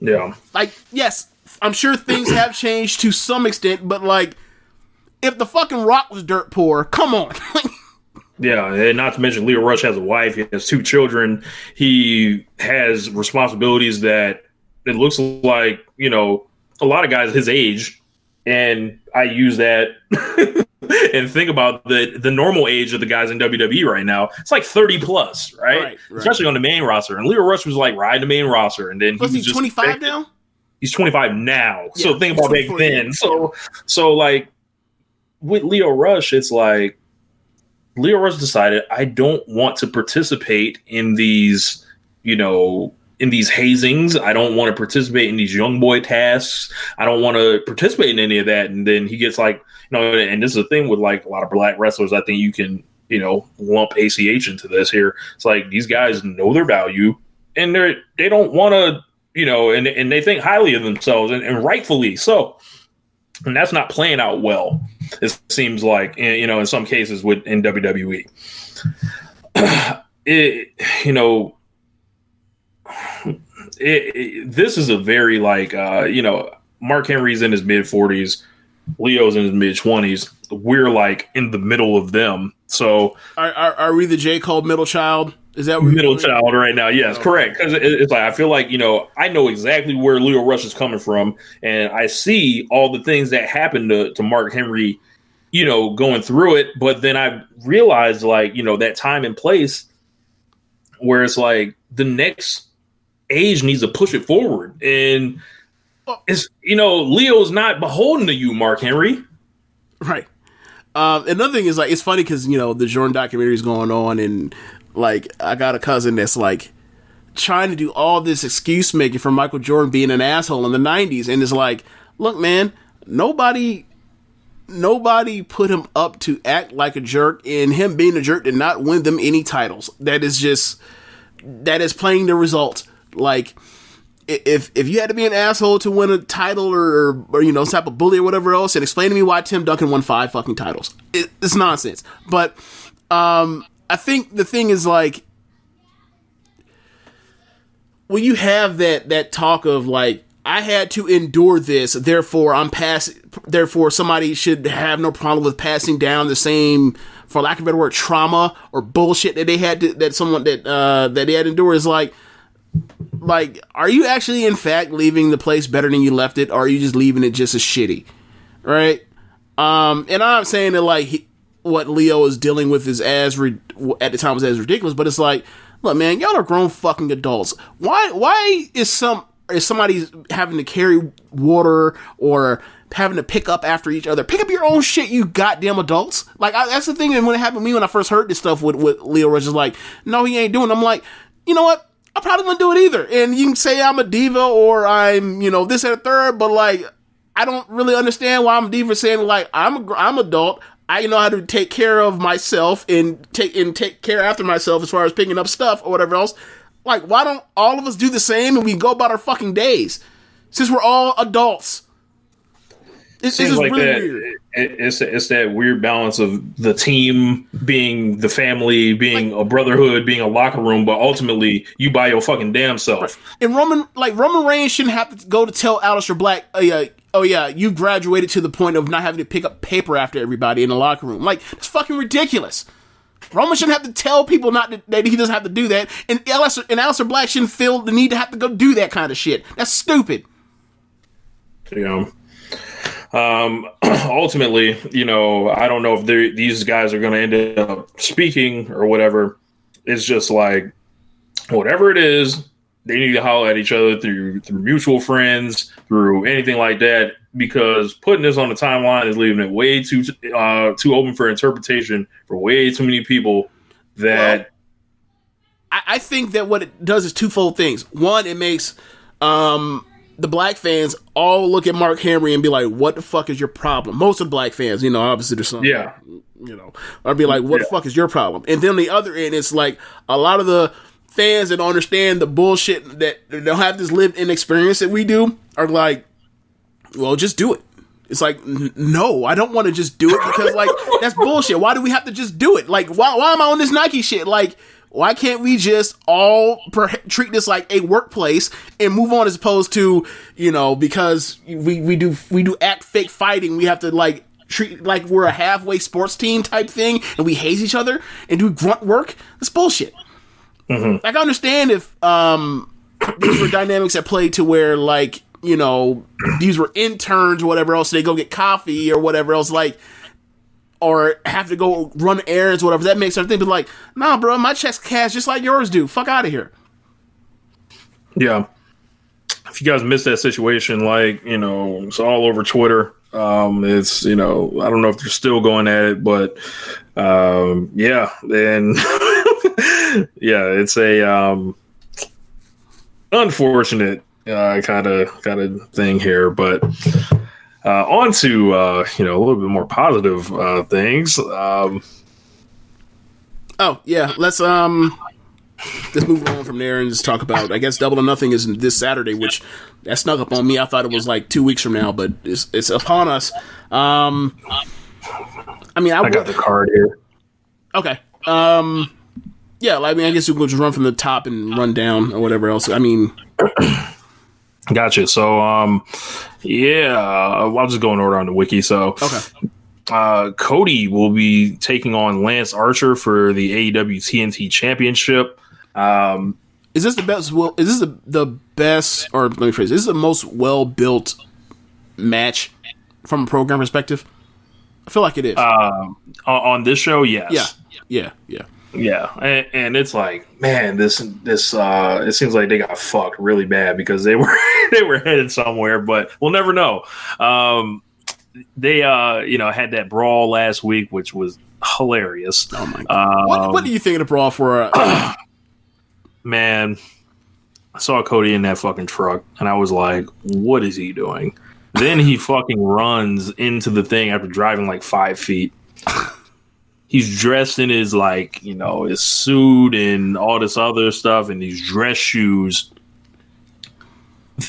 Yeah. Like, yes, I'm sure things have changed to some extent, but, like, if the fucking Rock was dirt poor, come on. Yeah, and not to mention Lio Rush has a wife, he has 2 children, he has responsibilities that it looks like, you know, a lot of guys his age, and I use that and think about the normal age of the guys in WWE right now. It's like 30 plus, right? Especially on the main roster. And Lio Rush was like riding the main roster, and then was he 25 now? He's 25 now. Yeah, So think about back then. So like with Lio Rush, it's like Lio Rush decided I don't want to participate in these, in these hazings. I don't want to participate in these young boy tasks. I don't want to participate in any of that. And then he gets like, and this is the thing with like a lot of black wrestlers. I think you can, lump ACH into this here. It's like these guys know their value and they don't want to, and they think highly of themselves and rightfully so. And that's not playing out well. It seems like, in some cases in WWE, this is a very like, Mark Henry's in his mid 40s, Leo's in his mid 20s. We're like in the middle of them. So are we the J. Cole middle child? Is that what middle child right now? Yes, correct. Because it's like I feel like I know exactly where Lio Rush is coming from, and I see all the things that happened to Mark Henry, going through it. But then I realized like that time and place where it's like the next age needs to push it forward, and it's Leo's not beholden to you, Mark Henry. Right. Another thing is like it's funny because the Jordan documentary is going on and. Like, I got a cousin that's, like, trying to do all this excuse making for Michael Jordan being an asshole in the 90s. And it's like, look, man, nobody put him up to act like a jerk. And him being a jerk did not win them any titles. That is playing the result. Like, if you had to be an asshole to win a title or some type of bully or whatever else, and explain to me why Tim Duncan won 5 fucking titles. It's nonsense. But, I think the thing is like when you have that talk of like I had to endure this, therefore somebody should have no problem with passing down the same, for lack of a better word, trauma or bullshit that they had to, that they had to endure is like are you actually in fact leaving the place better than you left it, or are you just leaving it just as shitty, right? And I'm not saying that like what Lio is dealing with is at the time was as ridiculous, but it's like, look, man, y'all are grown fucking adults. Why is somebody having to carry water or having to pick up after each other? Pick up your own shit, you goddamn adults. Like that's the thing. And when it happened to me when I first heard this stuff with Lio Rush, is like, no, he ain't doing it. I'm like, you know what? I probably wouldn't do it either. And you can say I'm a diva or I'm this and a third, but like I don't really understand why I'm a diva saying like I'm adult. I know how to take care of myself and take care after myself as far as picking up stuff or whatever else. Like, why don't all of us do the same and we go about our fucking days? Since we're all adults. It's like really that. Weird. It's that weird balance of the team being the family, being a brotherhood, being a locker room, but ultimately you by your fucking damn self. And Roman Reigns shouldn't have to go to tell Aleister Black, oh yeah, you graduated to the point of not having to pick up paper after everybody in the locker room. Like, it's fucking ridiculous. Roman shouldn't have to tell people that he doesn't have to do that, and Aleister Black shouldn't feel the need to have to go do that kind of shit. That's stupid. Yeah. Ultimately, I don't know if these guys are going to end up speaking or whatever. It's just like, whatever it is, they need to holler at each other through mutual friends, through anything like that, because putting this on the timeline is leaving it way too open for interpretation for way too many people. That I think that what it does is twofold things. One, it makes the black fans all look at Mark Henry and be like, what the fuck is your problem? Most of the black fans, obviously there's some, I'd be like, what the fuck is your problem? And then on the other end, it's like a lot of the fans that don't understand the bullshit, that don't have this lived-in experience that we do, are like, well, just do it. It's like, no, I don't want to just do it because, like, that's bullshit. Why do we have to just do it? Like, why am I on this Nike shit? Like, why can't we just all treat this like a workplace and move on, as opposed to, because we do act fake fighting, we have to like treat like we're a halfway sports team type thing and we haze each other and do grunt work? That's bullshit. Mm-hmm. Like, I understand if these were dynamics at play to where, like, these were interns or whatever else, so they go get coffee or whatever else, like, or have to go run errands or whatever. That makes everything. But like, nah, bro, my check's cash just like yours do. Fuck out of here. Yeah. if you guys missed that situation, like, you know, it's all over Twitter. It's, you know, I don't know if they're still going at it, but yeah, and yeah, it's a unfortunate kind of thing here, but on to you know, a little bit more positive things. Oh yeah, let's move on from there and just talk about, I guess, Double or Nothing is this Saturday, which that snuck up on me. I thought it was like 2 weeks from now, but it's upon us. I mean, I got the card here. Okay. Yeah, I mean, I guess we could just run from the top and run down or whatever else. I mean, gotcha. So, yeah, I'll just go in order on the wiki. So, okay. Cody will be taking on Lance Archer for the AEW TNT Championship. Is this the best? Is this the best? Or let me phrase: is this the most well built match from a program perspective? I feel like it is. On this show, yes. Yeah. And it's like, man, this it seems like they got fucked really bad because they were headed somewhere, but we'll never know. They you know, had that brawl last week, which was hilarious. Oh my god! What do you think of the brawl for? Man, I saw Cody in that fucking truck, and I was like, what is he doing? Then he fucking runs into the thing after driving like 5 feet. He's dressed in his, like, you know, his suit and all this other stuff and these dress shoes.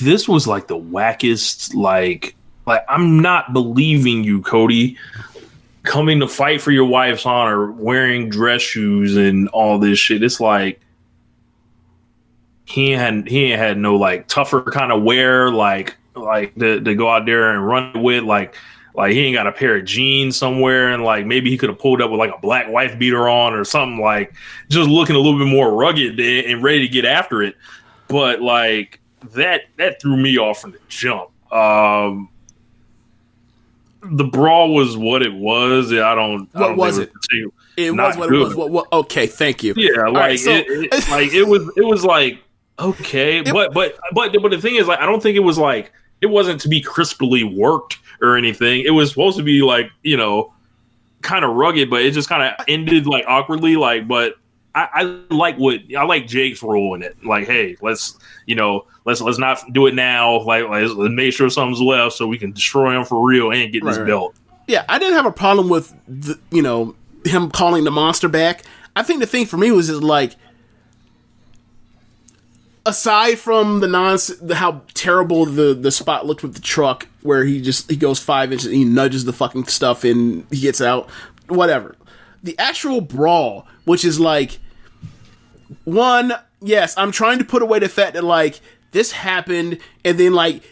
This was like the wackest, like I'm not believing you, Cody, coming to fight for your wife's honor, wearing dress shoes and all this shit. It's like he ain't had no like tougher kind of wear, like to go out there and run with, like he ain't got a pair of jeans somewhere, and like maybe he could have pulled up with like a black wife beater on or something, like just looking a little bit more rugged and ready to get after it. But like that threw me off from the jump. The brawl was what it was. What was it? It was what it was. What, okay, thank you. Yeah, like it was like okay, but the thing is, like, I don't think it was like, it wasn't to be crisply worked or anything. It was supposed to be like, you know, kind of rugged, but it just kind of ended like awkwardly. Like, but I like Jake's role in it. Like, hey, let's not do it now. Like, let's make sure something's left so we can destroy him for real and get this belt. Yeah, I didn't have a problem with him calling the monster back. I think the thing for me was just like, aside from how terrible the spot looked with the truck, where he goes 5 inches and he nudges the fucking stuff and he gets out, whatever. The actual brawl, which is like, one, yes, I'm trying to put away the fact that like this happened and then like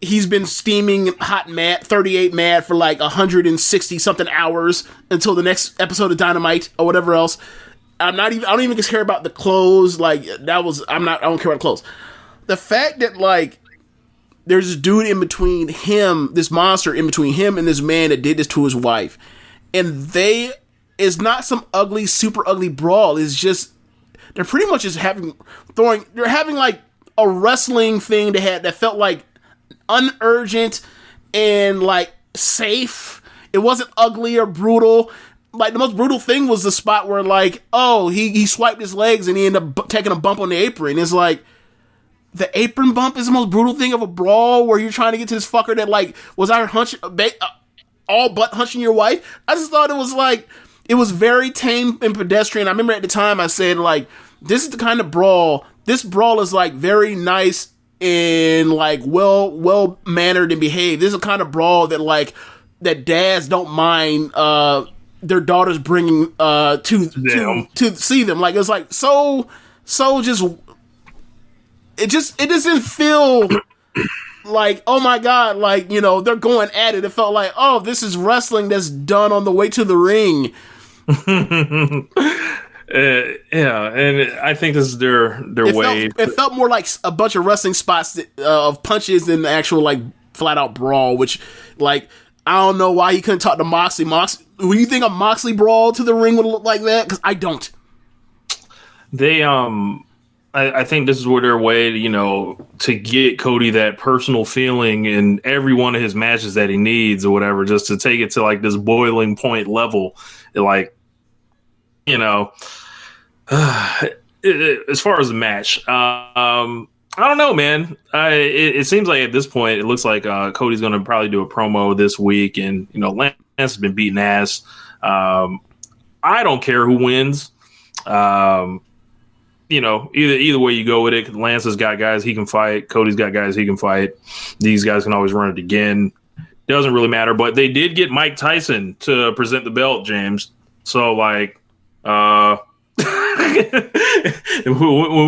he's been steaming hot mad 38 mad for like 160 something hours until the next episode of Dynamite or whatever else. I don't even care about the clothes. Like, I don't care about the clothes. The fact that, like, there's a dude in between him, this monster in between him and this man that did this to his wife. And it's not some ugly, super ugly brawl. It's just, they're pretty much just having like a wrestling thing that felt like unurgent and like safe. It wasn't ugly or brutal. Like, the most brutal thing was the spot where, like, oh, he swiped his legs and he ended up taking a bump on the apron. It's like, the apron bump is the most brutal thing of a brawl where you're trying to get to this fucker that, like, was out all but hunching your wife. I just thought it was, like, it was very tame and pedestrian. I remember at the time I said, like, this is the kind of brawl, this brawl is, like, very nice and, like, well-mannered and behaved. This is the kind of brawl that, like, that dads don't mind, their daughters bringing to see them. Like, it's like so just it doesn't feel like, oh my god, like, you know, they're going at it. It felt like, oh, this is wrestling that's done on the way to the ring. Yeah, and I think this is their way. It felt more like a bunch of wrestling spots of punches than the actual like flat out brawl, which, like, I don't know why he couldn't talk to Moxley. Would you think a Moxley brawl to the ring would look like that? Because I don't. They, I think this is where their way to get Cody that personal feeling in every one of his matches that he needs or whatever, just to take it to like this boiling point level. Like, as far as the match, I don't know, man. It seems like at this point, it looks like Cody's going to probably do a promo this week, and Lance has been beating ass. I don't care who wins. Either way you go with it. Lance has got guys he can fight. Cody's got guys he can fight. These guys can always run it again. Doesn't really matter. But they did get Mike Tyson to present the belt, James. So like, when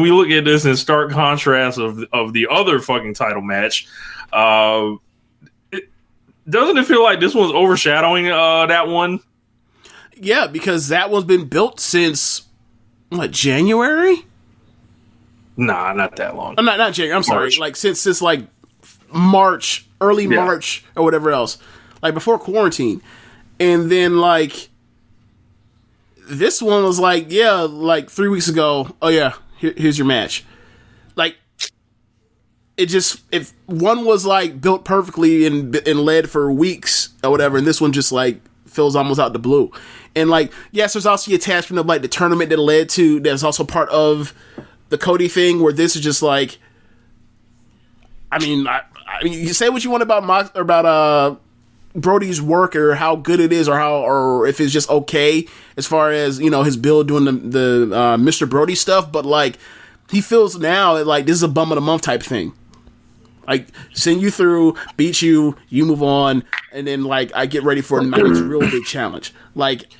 we look at this in stark contrast of the other fucking title match, doesn't it feel like this one's overshadowing that one? Yeah, because that one's been built since January? Nah, not that long. Not January. I'm sorry. Like since like March, early March or whatever else, like before quarantine, and then like this one was like 3 weeks ago. Oh yeah, here's your match. Like if one was like built perfectly and led for weeks or whatever, and this one just like feels almost out the blue. And like, yes, there's also the attachment of like the tournament that led to, that's also part of the Cody thing, where this is just like, I mean, you say what you want about Brody's work or how good it is or if it's just okay as far as, his build doing the Mr. Brody stuff, but like he feels now that like this is a bum of the month type thing. Like, send you through, beat you, you move on, and then, like, I get ready for a real big challenge. Like,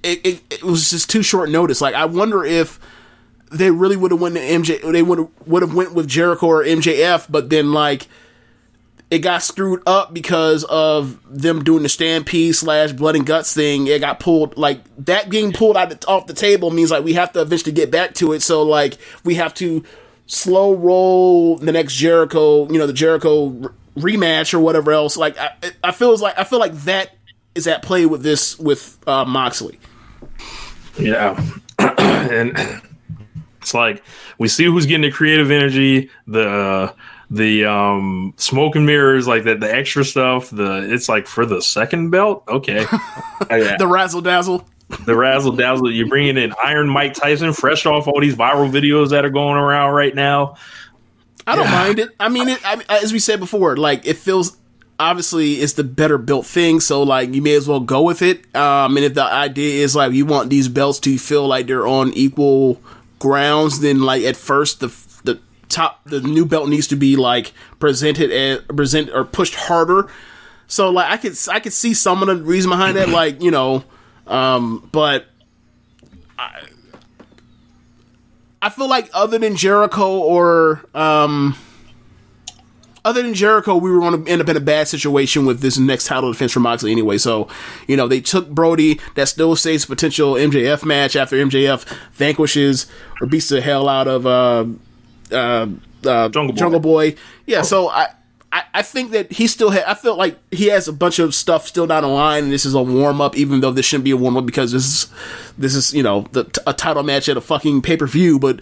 it was just too short notice. Like, I wonder if they really would have went to they would have went with Jericho or MJF, but then, like, it got screwed up because of them doing the Stampede / Blood and Guts thing. It got pulled, like, that being pulled off the table means, like, we have to eventually get back to it, so, like, we have to slow roll the next Jericho, the Jericho rematch or whatever else. Like I feel like that is at play with this with Moxley. Yeah, and it's like we see who's getting the creative energy, the smoke and mirrors, like the extra stuff. It's like for the second belt, okay, the razzle dazzle. The razzle dazzle. You're bringing in Iron Mike Tyson, fresh off all these viral videos that are going around right now. I don't mind it. I mean, as we said before, like it feels obviously it's the better built thing, so like you may as well go with it. And if the idea is like you want these belts to feel like they're on equal grounds, then like at first the new belt needs to be like present or pushed harder. So like I could see some of the reason behind that, like but I feel like other than Jericho, we were going to end up in a bad situation with this next title defense for Moxley anyway. So, they took Brody. That still saves potential MJF match after MJF vanquishes or beats the hell out of Jungle Boy. Yeah, so I think that he still I feel like he has a bunch of stuff still down the line, and this is a warm up, even though this shouldn't be a warm up because this is a title match at a fucking pay per view. But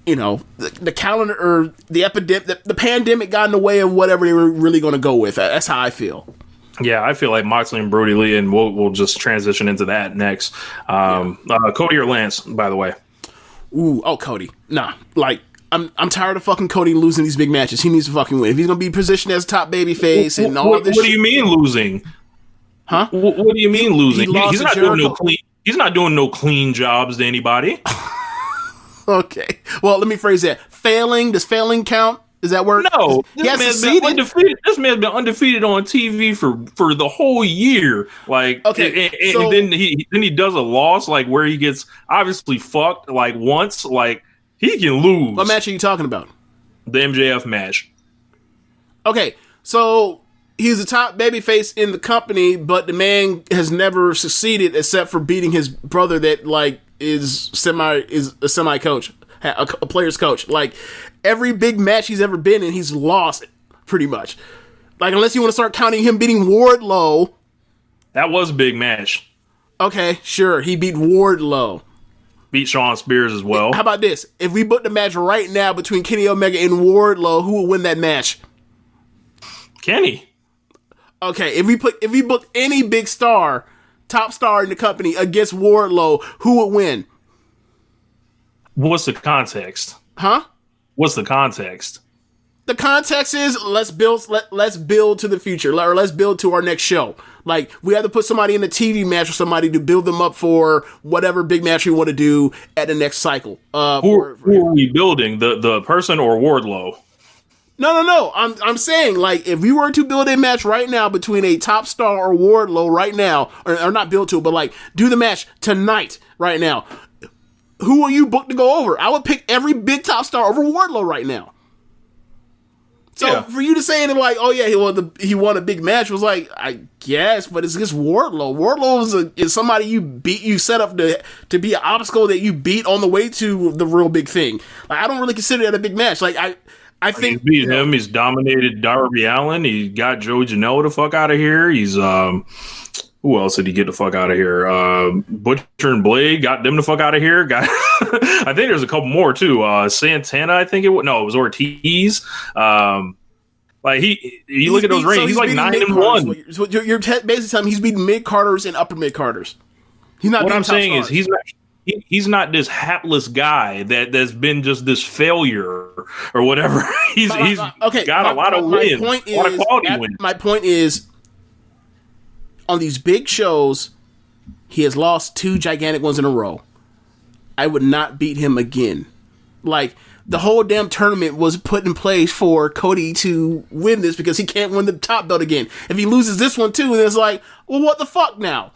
the calendar or the epidemic, the pandemic got in the way of whatever they were really going to go with. That's how I feel. Yeah, I feel like Moxley and Brody Lee, and we'll just transition into that next. Cody or Lance, by the way. Cody. Nah, like. I'm tired of fucking Cody losing these big matches. He needs to fucking win. If he's gonna be positioned as top babyface and all this, what do you mean losing? Huh? What do you mean losing? He's not doing no clean. He's not doing no clean jobs to anybody. Okay. Well, let me phrase that. Failing. Does failing count? Is that word? No. This man's been undefeated on TV for the whole year. Like, okay. And then he does a loss like where he gets obviously fucked like once like. He can lose. What match are you talking about? The MJF match. Okay, so he's the top babyface in the company, but the man has never succeeded except for beating his brother that like is a semi coach, a player's coach. Like every big match he's ever been in, he's lost pretty much. Like unless you want to start counting him beating Wardlow. That was a big match. Okay, sure, he beat Wardlow. beat Shawn Spears as well. How about this? If we booked the match right now between Kenny Omega and Wardlow, who would win that match? Kenny. Okay, if we booked any big star, top star in the company against Wardlow, who would win? What's the context? Huh? What's the context? The context is let's build to the future, or let's build to our next show. Like, we have to put somebody in a TV match or somebody to build them up for whatever big match we want to do at the next cycle. Who are we building? The person or Wardlow? No. I'm saying, like, if we were to build a match right now between a top star or Wardlow right now, or not build to it, but like do the match tonight right now, who will you book to go over? I would pick every big top star over Wardlow right now. So for you to say it like, oh yeah, he won a big match, was like, I guess, but it's just Wardlow. Wardlow is somebody you set up to be an obstacle that you beat on the way to the real big thing. Like, I don't really consider that a big match. Like, I think he's beat him. He's dominated Darby Allin. He got Joey Janela the fuck out of here. He's who else did he get the fuck out of here? Butcher and Blade got them the fuck out of here. I think there's a couple more too. Santana, I think it was Ortiz. Like you look at those rings, he's like 9-1. So you're basically telling me he's beating mid Carters and upper mid Carters. He's not. What I'm saying is he's not this hapless guy that's been just this failure or whatever. He's got a lot of wins. My point is, on these big shows, he has lost 2 gigantic ones in a row. I would not beat him again. Like, the whole damn tournament was put in place for Cody to win this because he can't win the top belt again. If he loses this one too, then it's like, well, what the fuck now?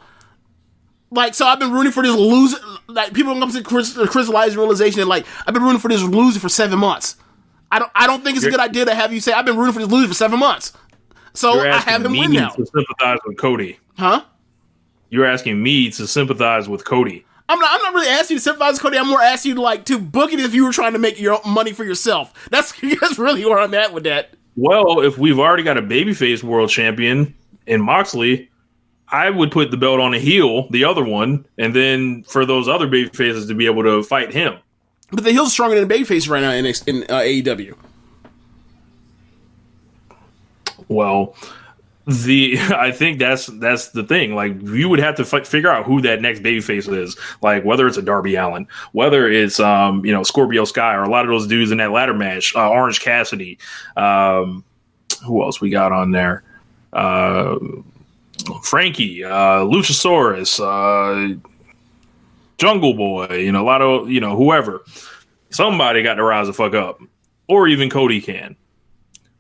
Like, so I've been rooting for this loser. Like, people come to crystallize realization that, like, I've been rooting for this loser for 7 months. I don't think it's a good idea to have you say I've been rooting for this loser for 7 months. So I have him win now. To sympathize with Cody, huh? You're asking me to sympathize with Cody. I'm not really asking you to sympathize with Cody. I'm more asking you to book it if you were trying to make your money for yourself. That's really where I'm at with that. Well, if we've already got a babyface world champion in Moxley, I would put the belt on a heel, the other one, and then for those other babyfaces to be able to fight him. But the heel's stronger than the babyface right now in AEW. Well, I think that's the thing. Like, you would have to figure out who that next babyface is. Like, whether it's a Darby Allin, whether it's Scorpio Sky, or a lot of those dudes in that ladder match, Orange Cassidy. Who else we got on there? Frankie, Luchasaurus, Jungle Boy. A lot of whoever. Somebody got to rise the fuck up, or even Cody can.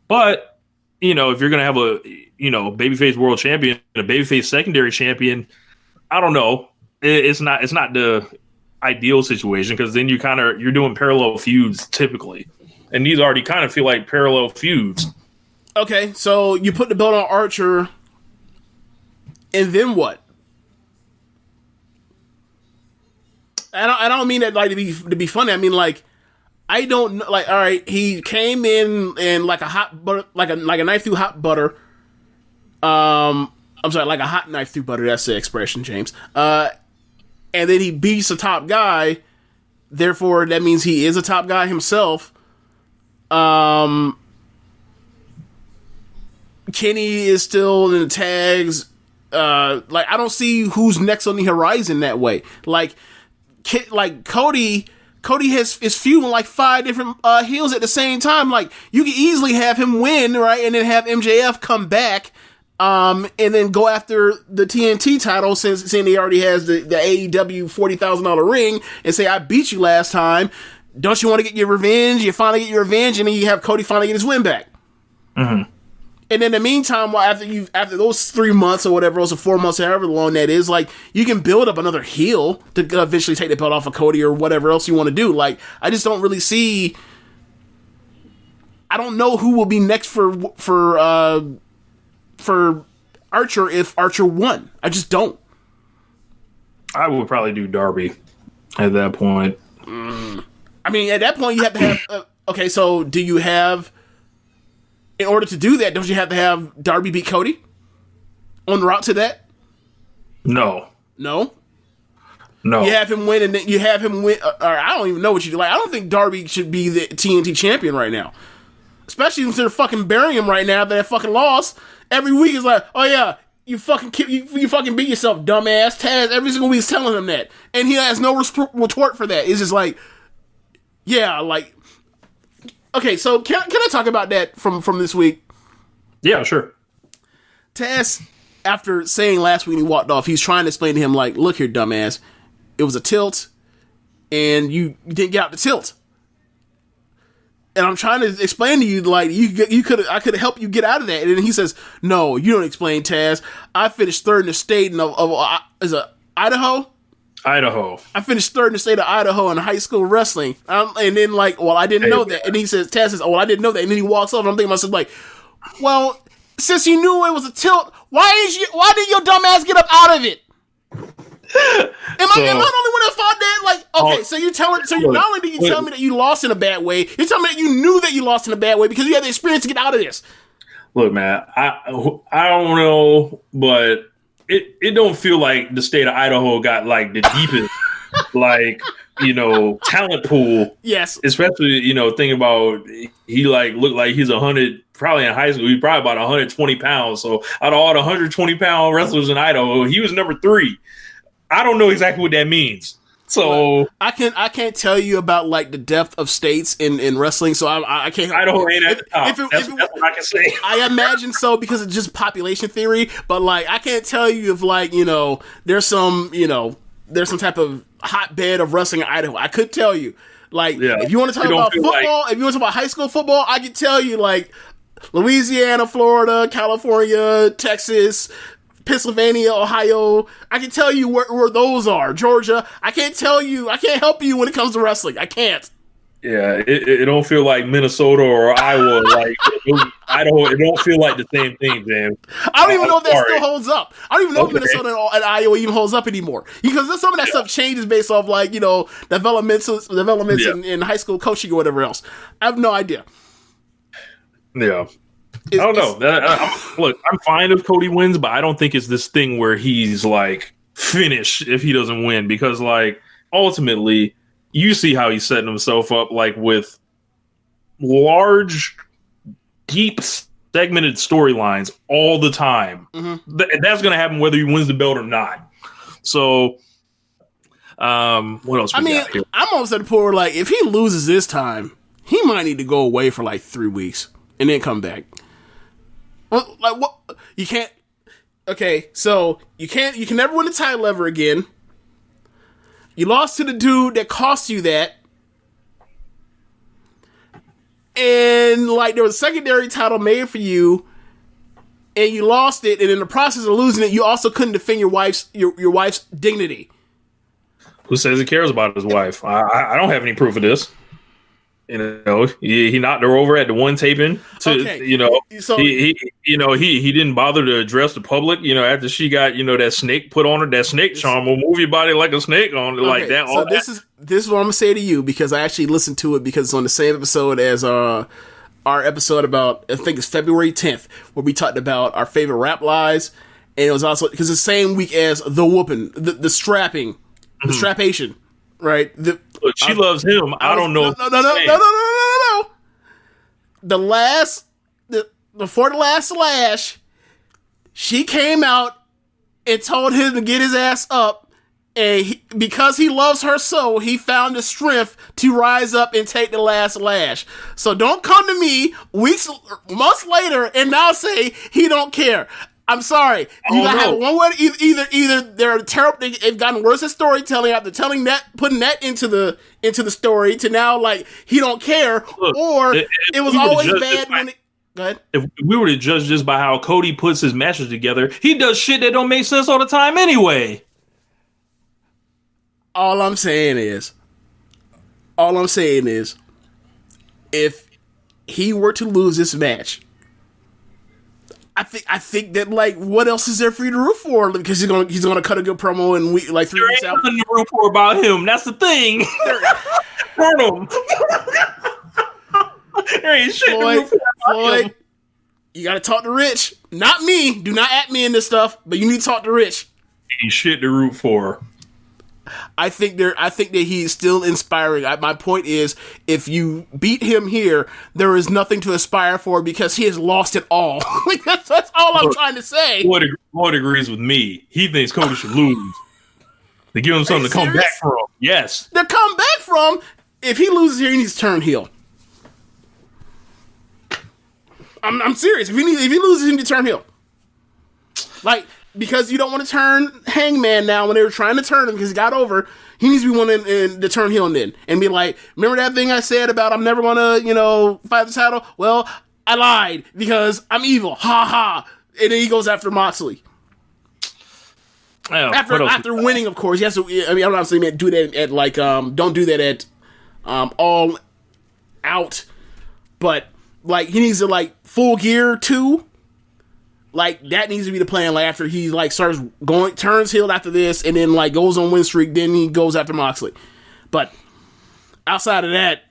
But if you're gonna have a babyface world champion and a babyface secondary champion, I don't know. It's not the ideal situation, because then you're doing parallel feuds typically, and these already kind of feel like parallel feuds. Okay, so you put the belt on Archer, and then what? I don't mean that like to be funny. I mean, like, I don't know. Like, all right, he came in like a hot butter, like a knife through hot butter. I'm sorry, like a hot knife through butter. That's the expression, James. And then he beats the top guy. Therefore, that means he is a top guy himself. Kenny is still in the tags. Like, I don't see who's next on the horizon that way. Like Cody is feuding like 5 different heels at the same time. Like, you could easily have him win, right, and then have MJF come back, and then go after the TNT title, since he already has the AEW $40,000 ring, and say, I beat you last time. Don't you want to get your revenge? You finally get your revenge, and then you have Cody finally get his win back. Mm-hmm. And in the meantime, after those 3 months or whatever, those 4 months, however long that is, like, you can build up another heel to eventually take the belt off of Cody or whatever else you want to do. Like, I just don't really see. I don't know who will be next for Archer if Archer won. I just don't. I would probably do Darby at that point. I mean, at that point, you have to have. Okay, so do you have? In order to do that, don't you have to have Darby beat Cody on the route to that? No. No. You have him win, and then you have him win. Or I don't even know what you do. Like, I don't think Darby should be the TNT champion right now. Especially since they're fucking burying him right now. That fucking loss every week is like, oh yeah, you fucking beat yourself, dumbass. Taz every single week is telling him that, and he has no retort for that. It's just like, yeah, like, okay. So can I talk about that from this week? Yeah, sure. Taz, after saying last week he walked off, he's trying to explain to him like, look here, dumbass, it was a tilt, and you didn't get out the tilt. And I'm trying to explain to you, like, I could help you get out of that. And then he says, no, you don't explain, Taz. I finished third in the state of is it Idaho? Idaho. I finished third in the state of Idaho in high school wrestling. And then, like, well, I didn't know that. And he says, Taz says, oh, well, I didn't know that. And then he walks off, and I'm thinking to myself, like, well, since you knew it was a tilt, why did your dumb ass get up out of it? Am I the only one that thought that? Like, okay, so not only did you tell me that you lost in a bad way, you're telling me that you knew that you lost in a bad way because you had the experience to get out of this. Look, man, I don't know, but it don't feel like the state of Idaho got like the deepest like, you know, talent pool. Yes. Especially, you know, thinking about he like looked like he's 100, probably in high school, he's probably about 120 pounds. So out of all the 120 pound wrestlers in Idaho, he was number 3. I don't know exactly what that means. So I can't tell you about like the depth of states in wrestling. So I can't. Idaho ain't at the top. That's what I can say. I imagine so because it's just population theory. But like I can't tell you if like there's some type of hotbed of wrestling in Idaho. I could tell you like if you want to talk about football, if you want to talk about high school football, I can tell you like Louisiana, Florida, California, Texas, Pennsylvania, Ohio. I can tell you where those are. Georgia. I can't help you when it comes to wrestling. I can't. Yeah, it don't feel like Minnesota or Iowa. Like Idaho, it don't feel like the same thing, man. I don't even know if that still holds up. I don't even know if Minnesota and Iowa even holds up anymore because some of that stuff changes based off like developments in high school coaching or whatever else. I have no idea. Yeah. I don't know. Look, I'm fine if Cody wins, but I don't think it's this thing where he's like finished if he doesn't win because like ultimately you see how he's setting himself up like with large, deep, segmented storylines all the time. Mm-hmm. That's going to happen whether he wins the belt or not. So, what else? I'm almost at the point where like if he loses this time, he might need to go away for like 3 weeks and then come back. Like what? You can't. Okay, so you can never win the title ever again. You lost to the dude that cost you that, and like there was a secondary title made for you, and you lost it. And in the process of losing it, you also couldn't defend your wife's dignity. Who says he cares about his wife? I don't have any proof of this. He knocked her over at the one taping. So he didn't bother to address the public. After she got that snake put on her, that snake charm will move your body like a snake on like that. So this is what I'm gonna say to you because I actually listened to it because it's on the same episode as our episode about I think it's February 10th where we talked about our favorite rap lies, and it was also because it's the same week as the whooping, the strapping, the strapation. Right, look, she loves him. I don't know. No. Before the last slash, she came out and told him to get his ass up, and because he loves her so, he found the strength to rise up and take the last lash. So don't come to me months later and now say he don't care. I'm sorry. You gotta have one word. Either they're terrible. They've gotten worse at storytelling after putting that into the story to now like he don't care, or it was always bad when it. Go ahead. If we were to judge this by how Cody puts his matches together, he does shit that don't make sense all the time anyway. All I'm saying is, if he were to lose this match. I think that like what else is there for you to root for? Because he's gonna cut a good promo and 3 weeks out. There ain't nothing to root for about him. That's the thing. Hurt him. There ain't shit to root for about him. You gotta talk to Rich, not me. Do not at me in this stuff, but you need to talk to Rich. Ain't shit to root for. I think that he is still inspiring. My point is, if you beat him here, there is nothing to aspire for because he has lost it all. Like that's all I'm trying to say. What agrees with me? He thinks Cody should lose. They give him something to come back from. Yes, to come back from. If he loses here, he needs to turn heel. I'm serious. If he loses, he needs to turn heel. Like, because you don't want to turn Hangman now when they were trying to turn him because he got over. He needs to be one to turn heel and be like, remember that thing I said about I'm never going to, fight the title? Well, I lied because I'm evil. Ha ha. And then he goes after Moxley. After winning, of course. He has to, I mean, I'm not saying do that at like, don't do that at All Out. But, like, he needs to, like, Full Gear 2. Like, that needs to be the plan. Like, after he, like, turns heel after this, and then, like, goes on win streak, then he goes after Moxley. But, outside of that,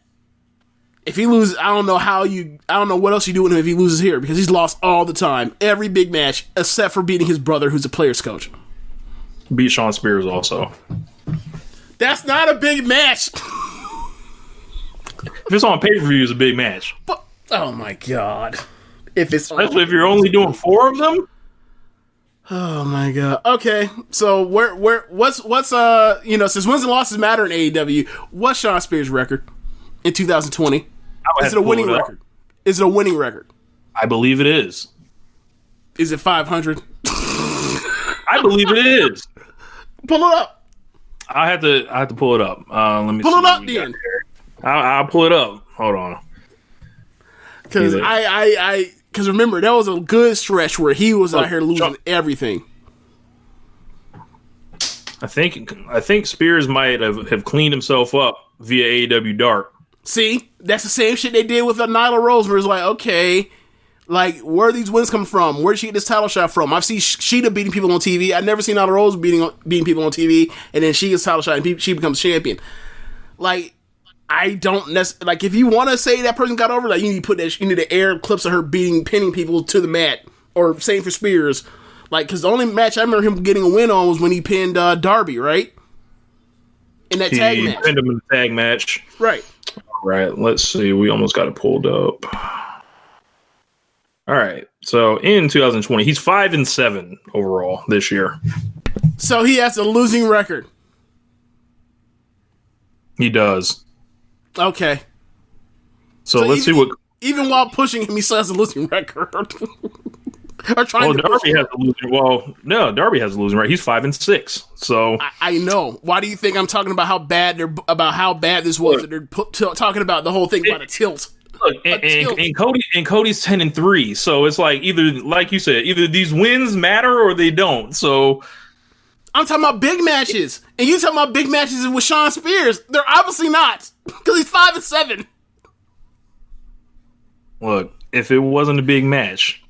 if he loses, I don't know what else you do with him if he loses here, because he's lost all the time. Every big match, except for beating his brother, who's a player's coach. Beat Shawn Spears also. That's not a big match. If it's on pay-per-view, it's a big match. But, oh my god. Especially if you're only doing 4 of them? Oh my god. Okay, so what's since wins and losses matter in AEW, what's Shawn Spears' record in 2020? Is it a winning record? Is it a winning record? I believe it is. Is it 500? I believe it is. Pull it up. I have to pull it up. Let me pull it up then. I'll pull it up. Hold on. Because because remember, that was a good stretch where he was out here losing everything. I think Spears might have cleaned himself up via AEW Dark. See, that's the same shit they did with Nyla Rose, where it's like, okay, like, where are these wins come from? Where did she get this title shot from? I've seen Sheeta beating people on TV. I've never seen Nyla Rose beating people on TV, and then she gets title shot and she becomes champion. Like, I don't necessarily, like, if you want to say that person got over, like, you need to air clips of her pinning people to the mat, or same for Spears. Like, because the only match I remember him getting a win on was when he pinned Darby, right? In that tag match. He pinned him in the tag match. Right. All right, let's see. We almost got it pulled up. All right, so in 2020, he's 5-7 overall this year. So he has a losing record. He does. Okay. So let's see what. Even while pushing him, he still has a losing record. Darby has a losing. Well, no, Darby has a losing record. He's 5-6. So I know. Why do you think I'm talking about how bad this was? Look, they're talking about the whole thing about a tilt. Look, and Cody's 10-3. So it's like either, like you said, either these wins matter or they don't. So I'm talking about big matches, and you talking about big matches with Shawn Spears. They're obviously not, because he's 5-7. Look, if it wasn't a big match,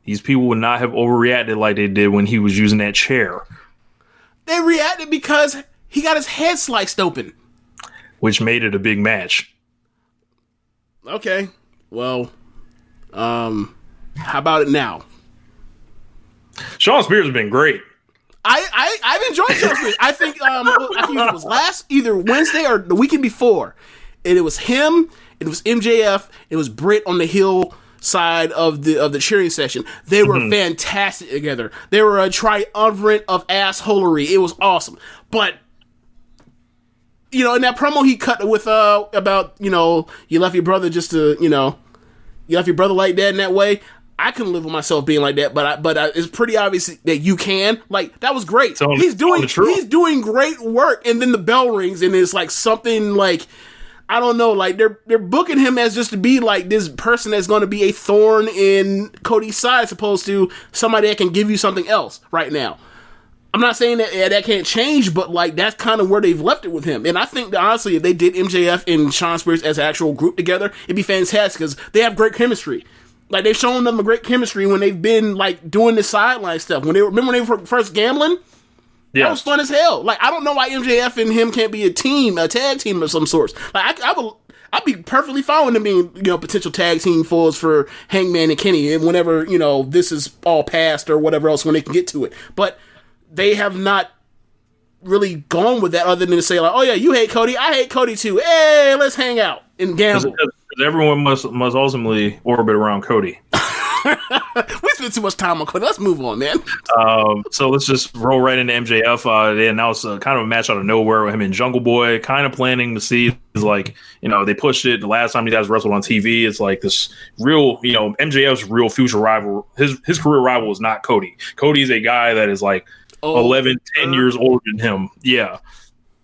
these people would not have overreacted like they did when he was using that chair. They reacted because he got his head sliced open, which made it a big match. Okay, well, how about it now? Shawn Spears has been great. I've enjoyed Shawn Spears. I think it was either Wednesday or the weekend before, and it was him. It was MJF. It was Britt on the heel side of the cheering session. They were fantastic together. They were a triumvirate of assholery. It was awesome. But in that promo he cut with about you left your brother just to you left your brother like that in that way. I couldn't live with myself being like that, but it's pretty obvious that you can. Like, that was great. He's doing great work, and then the bell rings, and it's like something like, I don't know, like they're booking him as just to be like this person that's going to be a thorn in Cody's side, as opposed to somebody that can give you something else right now. I'm not saying that can't change, but like that's kind of where they've left it with him. And I think that honestly, if they did MJF and Shawn Spears as an actual group together, it'd be fantastic because they have great chemistry. Like, they've shown them a great chemistry when they've been like doing the sideline stuff. Remember when they were first gambling? Yes. That was fun as hell. Like, I don't know why MJF and him can't be a tag team of some sorts. Like, I'd be perfectly fine with them being, potential tag team foils for Hangman and Kenny, and whenever, this is all past or whatever else when they can get to it. But they have not really gone with that other than to say like, oh yeah, you hate Cody, I hate Cody too. Hey, let's hang out and gamble. Because everyone must ultimately orbit around Cody. We spent too much time on Cody. Let's move on, man. So let's just roll right into MJF. They announced kind of a match out of nowhere with him and Jungle Boy, kind of planning to see, is like, they pushed it the last time you guys wrestled on TV. It's like this real, MJF's real future rival. His career rival is not Cody. Cody's a guy that is like 11, 10 years older than him. Yeah.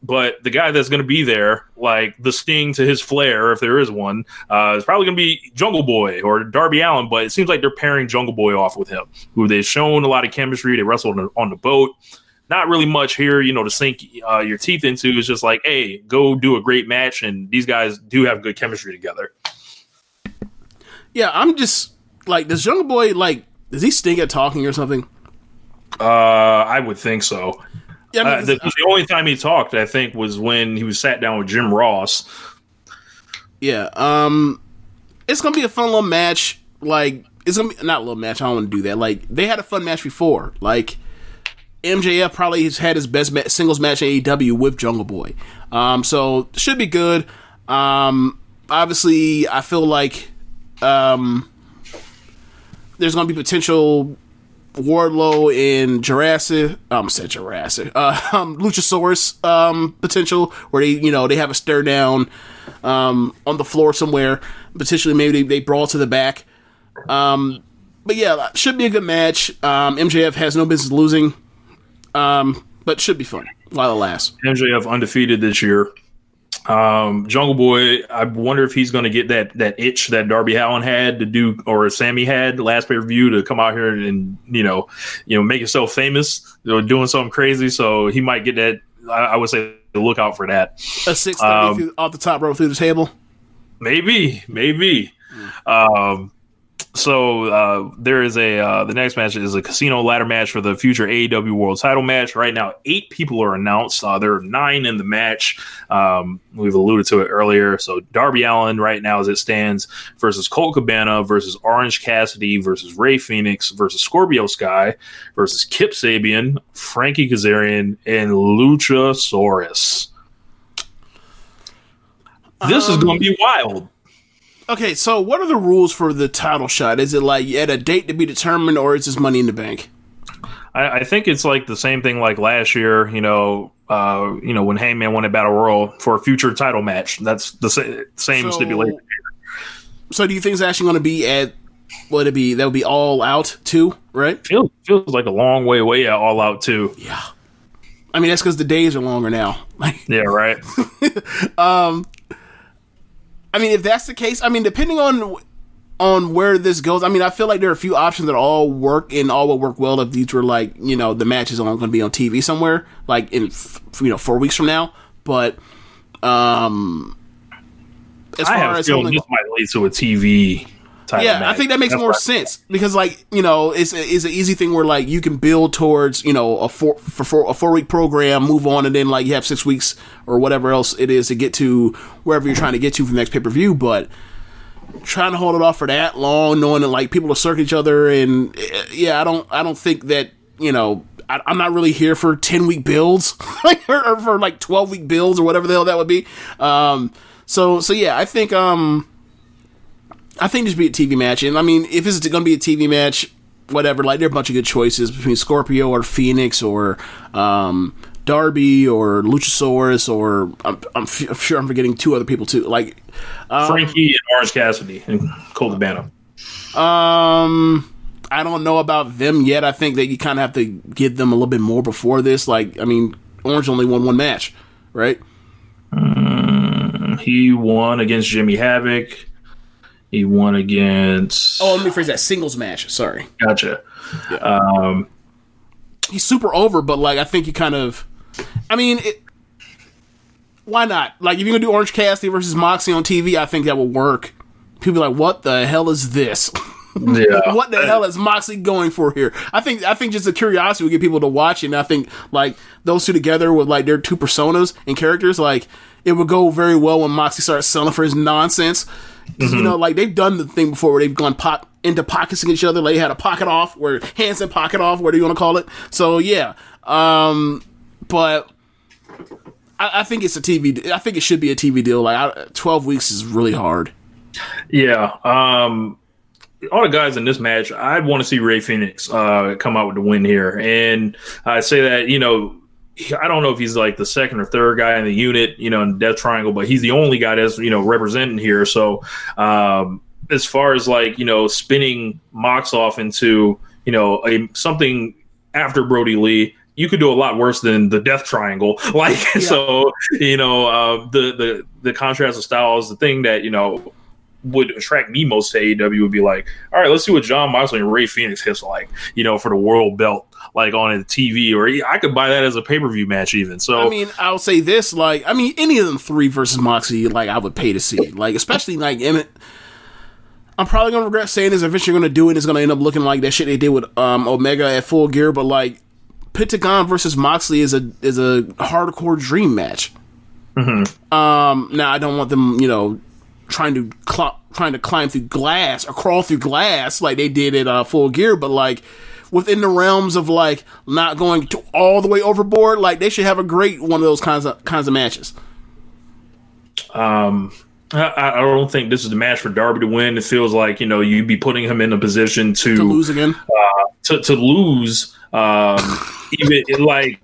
But the guy that's going to be there, like the Sting to his Flair, if there is one, is probably going to be Jungle Boy or Darby Allin. But it seems like they're pairing Jungle Boy off with him, who they've shown a lot of chemistry. They wrestled on the boat. Not really much here, to sink your teeth into. It's just like, hey, go do a great match. And these guys do have good chemistry together. Yeah, I'm just like, does Jungle Boy, does he stink at talking or something? I would think so. Yeah, the only time he talked, I think, was when he was sat down with Jim Ross. Yeah, it's gonna be a fun little match. Like, it's gonna be not a little match. I don't want to do that. Like, they had a fun match before. Like, MJF probably has had his best singles match in AEW with Jungle Boy. So should be good. Obviously, I feel like there's gonna be potential Wardlow and Luchasaurus potential where they have a stare down on the floor somewhere. Potentially maybe they brawl to the back. But yeah, should be a good match. MJF has no business losing, but should be fun while it lasts. MJF undefeated this year. Jungle Boy, I wonder if he's going to get that itch that Darby Allin had to do, or Sammy had last pay-per-view, to come out here and make himself famous, doing something crazy. So he might get that. I would say look out for that. A 630 off the top rope through the table. Maybe. So there is the next match is a casino ladder match for the future AEW World Title match. Right now, 8 people are announced. There are 9 in the match. We've alluded to it earlier. So Darby Allin right now, as it stands, versus Colt Cabana versus Orange Cassidy versus Rey Fenix versus Scorpio Sky versus Kip Sabian, Frankie Kazarian, and Luchasaurus. This is going to be wild. Okay, so what are the rules for the title shot? Is it like at a date to be determined, or is this Money in the Bank? I think it's like the same thing like last year, when Hangman won at Battle Royal for a future title match. That's the same stipulation. So do you think it's actually going to be at, what it be? That would be All Out 2, right? Feels like a long way away at All Out 2. Yeah. I mean, that's because the days are longer now. Yeah, right. I mean, if that's the case, depending on where this goes, I feel like there are a few options that all work and all will work well if these were the match is only going to be on TV somewhere, like in 4 weeks from now. But as far as this might lead to a TV title match. I think that makes more sense because it's an easy thing where you can build towards a 4-week program, move on, and then you have 6 weeks or whatever else it is to get to wherever you're trying to get to for the next pay-per-view. But trying to hold it off for that long, knowing that people will circle each other, and I don't think that I'm not really here for 10-week builds or for 12-week builds or whatever the hell that would be. So yeah, I think this would be a TV match, and if it's going to be a TV match, whatever, there are a bunch of good choices between Scorpio or Phoenix or Darby or Luchasaurus, or I'm sure I'm forgetting 2 other people too, Frankie and Orange Cassidy and Colt Cabana. I don't know about them yet. I think that you kind of have to give them a little bit more before this. Orange only won 1 match, right? He won against Jimmy Havoc. He won against... Oh, let me phrase that. Singles match. Sorry. Gotcha. Yeah. He's super over, but, I think he kind of... why not? If you're going to do Orange Cassidy versus Moxie on TV, I think that will work. People are like, what the hell is this? Yeah. What the hell is Moxie going for here? I think just the curiosity will get people to watch it, and I think, those two together with, their 2 personas and characters, it would go very well when Moxie starts selling for his nonsense. Because, they've done the thing before where they've gone into pockets against each other. They had a pocket off, hands in pocket off, whatever you want to call it. So, yeah. But I think it's a TV. I think it should be a TV deal. 12 weeks is really hard. Yeah. All the guys in this match, I'd want to see Rey Fenix come out with the win here. And I say that, I don't know if he's like the second or third guy in the unit, in the Death Triangle, but he's the only guy that's, representing here. So as far as spinning Mox off into, something after Brody Lee, you could do a lot worse than the Death Triangle. So, the contrast of styles, the thing that, would attract me most to AEW would be like, all right, let's see what Jon Moxley and Rey Fenix hits like, for the world belt, like on the TV, or I could buy that as a pay-per-view match even. So, I mean, I'll say this, any of them three versus Moxley, I would pay to see, especially Emmett. I'm probably going to regret saying this, eventually going to do it, it's going to end up looking like that shit they did with Omega at Full Gear, but Pentagon versus Moxley is a hardcore dream match. Mm-hmm. Now I don't want them, trying to climb through glass or crawl through glass like they did at Full Gear, but within the realms of not going all the way overboard, they should have a great one of those kinds of matches. I don't think this is the match for Darby to win. It feels like you'd be putting him in a position to lose again, to lose. Even in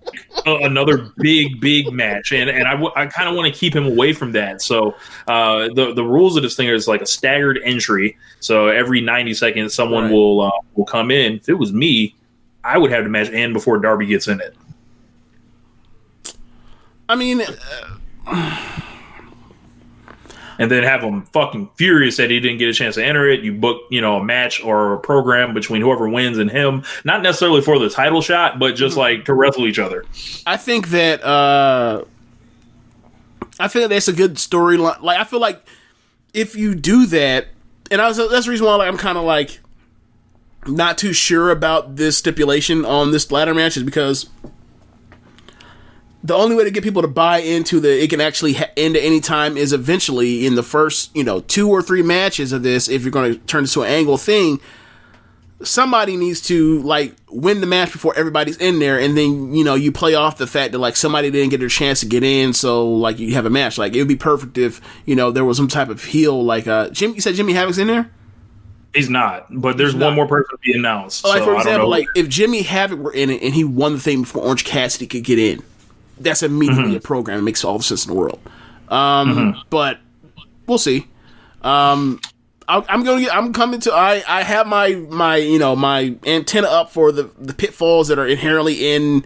another big match, and I kind of want to keep him away from that. So the rules of this thing is a staggered entry. So every 90 seconds, someone will come in. If it was me, I would have the match end before Darby gets in it. I mean. And then have him fucking furious that he didn't get a chance to enter it. You book, a match or a program between whoever wins and him. Not necessarily for the title shot, but just to wrestle each other. I think that that's a good storyline. I feel like if you do that, and that's the reason why I'm kind of not too sure about this stipulation on this ladder match is because the only way to get people to buy into it can actually end at any time is eventually in the first, 2 or 3 matches of this. If you're going to turn this to an angle thing, somebody needs to win the match before everybody's in there, and then you play off the fact that somebody didn't get their chance to get in, so you have a match. It would be perfect if there was some type of heel Jim. You said Jimmy Havoc's in there. He's not, but there's one more person to be announced. For example, if Jimmy Havoc were in it and he won the thing before Orange Cassidy could get in. That's immediately a program. It makes all the sense in the world. But we'll see. I have my antenna up for the pitfalls that are inherently in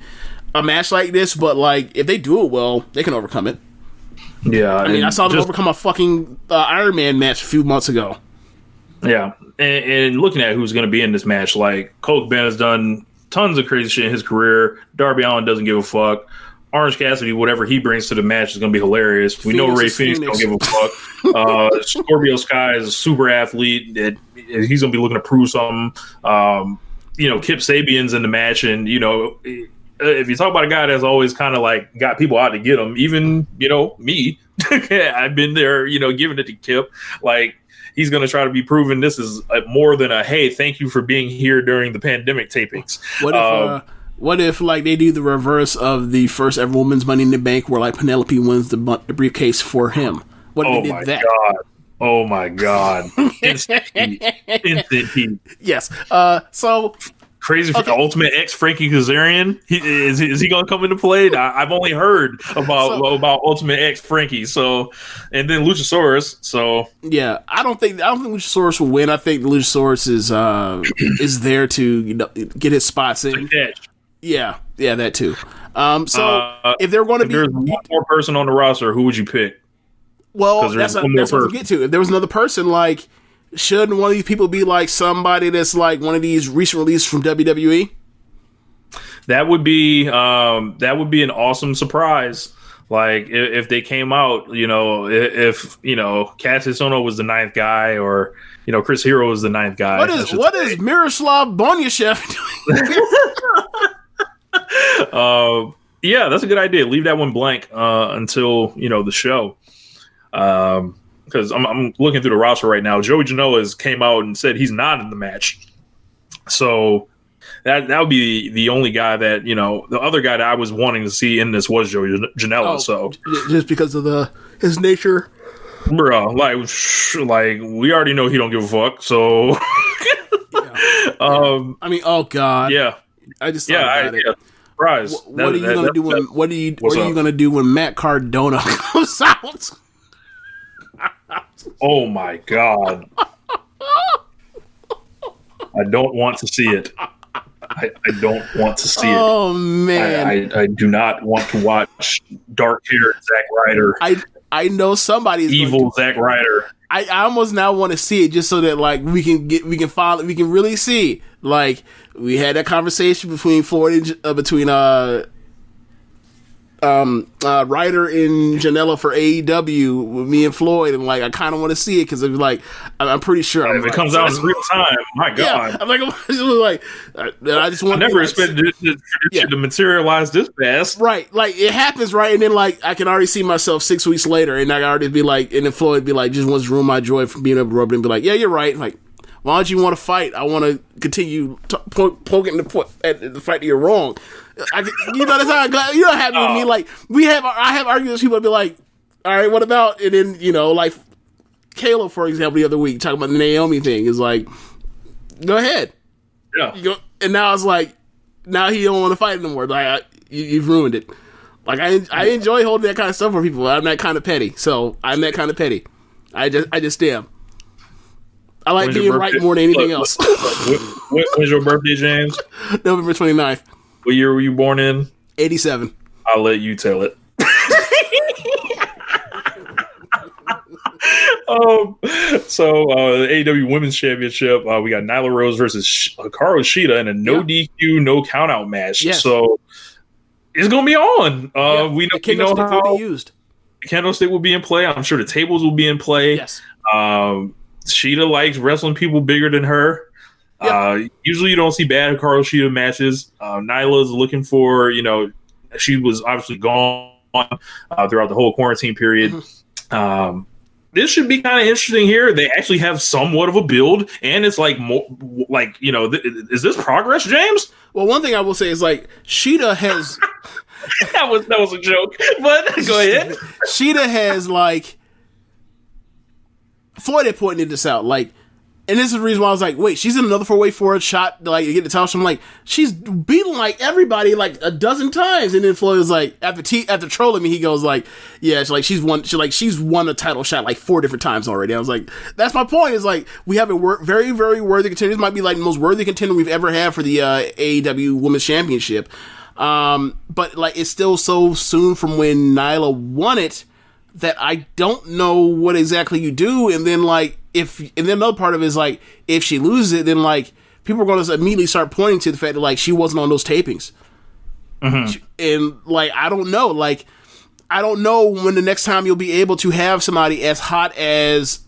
a match like this. But if they do it well, they can overcome it. Yeah, I saw them overcome a fucking Iron Man match a few months ago. Yeah, and looking at who's going to be in this match, Colt Ben has done tons of crazy shit in his career. Darby Allin doesn't give a fuck. Orange Cassidy, whatever he brings to the match is going to be hilarious. We know Rey Fenix don't give a fuck. Scorpio Sky is a super athlete. He's going to be looking to prove something. Kip Sabian's in the match. And, if you talk about a guy that's always kind of got people out to get him, even, me, I've been there, giving it to Kip. He's going to try to be proven this is more than a, hey, thank you for being here during the pandemic tapings. What if they do the reverse of the first ever Women's Money in the Bank, where Penelope wins the briefcase for him? What if they did that? Oh my god! Instant heat. Yes. So crazy for the Ultimate X Frankie Kazarian. Is he going to come into play? I've only heard about Ultimate X Frankie. So, and then Luchasaurus. So yeah, I don't think Luchasaurus will win. I think Luchasaurus is there to get his spots in. Yeah, that too. If they're going to be, there's one more person on the roster, who would you pick? Well, that's what we'll get to. If there was another person, shouldn't one of these people be somebody that's one of these recent releases from WWE? That would be an awesome surprise. If they came out, if Cassius Ohno was the 9th guy, or Chris Hero was the 9th guy. What is Miroslav Bonyachev doing? Yeah, that's a good idea. Leave that one blank until the show. Because I'm looking through the roster right now. Joey Janela came out and said he's not in the match. So that would be the only guy that, you know, the other guy that I was wanting to see in this was Joey Janela. So just because of his nature, bro, like we already know he don't give a fuck. So, I mean, oh god, yeah, I just thought about it. Yeah. Surprise. What are you gonna do when? What are you gonna do when Matt Cardona comes out? Oh my god. I don't want to see it. I don't want to see it. Oh man, I do not want to watch dark-haired Zack Ryder. I know somebody's evil Zack Ryder. I almost now want to see it just so that like we can really see, like, we had that conversation between Floyd Ryder and Janela for AEW with me and Floyd, and like I kind of want to see it because it's like I'm pretty sure if it comes out in real time, my god, I'm like I just want. I never expected it to materialize this fast. Right, like it happens, right, and then like I can already see myself 6 weeks later, and I can already be like, and then Floyd be like, just wants to ruin my joy from being able to rub it and be like, yeah, you're right, like. Why don't you want to fight? I want to continue poking the fight that you're wrong. You know, that's how you're not happy with me. Like I have arguments. People be like, "All right, what about?" And then like Kayla, for example, the other week talking about the Naomi thing is like, go ahead, yeah. And now it's like, now he don't want to fight anymore. Like you've ruined it. Like I enjoy holding that kind of stuff for people. I'm that kind of petty, so I'm that kind of petty. I just am. I like being right more than anything else. When's your birthday, James? November 29th. What year were you born in? 87. I'll let you tell it. The AEW Women's Championship, we got Nyla Rose versus Hikaru Shida in a no DQ, no countout match. Yes. So it's going to be on. We know how will be used. The candlestick will be in play. I'm sure the tables will be in play. Yes. Shida likes wrestling people bigger than her. Yep. Usually you don't see bad Hikaru Shida matches. Nyla's looking for, she was obviously gone throughout the whole quarantine period. Mm-hmm. This should be kind of interesting here. They actually have somewhat of a build, and it's like more like, is this progress, James? Well, one thing I will say is like Shida has that was a joke, but go ahead. Shida has like Floyd had pointed this out, like, and this is the reason why I was like, wait, she's in another 4-way forward shot to get the title. So I'm like, she's beaten like everybody like a dozen times, and then Floyd was like, after trolling me, he goes like, yeah, she's won a title shot like 4 different times already. I was like, that's my point. Is like we have a very, very worthy contender. This might be like the most worthy contender we've ever had for the AEW Women's Championship. But like it's still so soon from when Nyla won it that I don't know what exactly you do. And then like then another part of it is like if she loses it, then like people are going to immediately start pointing to the fact that like she wasn't on those tapings. Mm-hmm. And like I don't know when the next time you'll be able to have somebody as hot as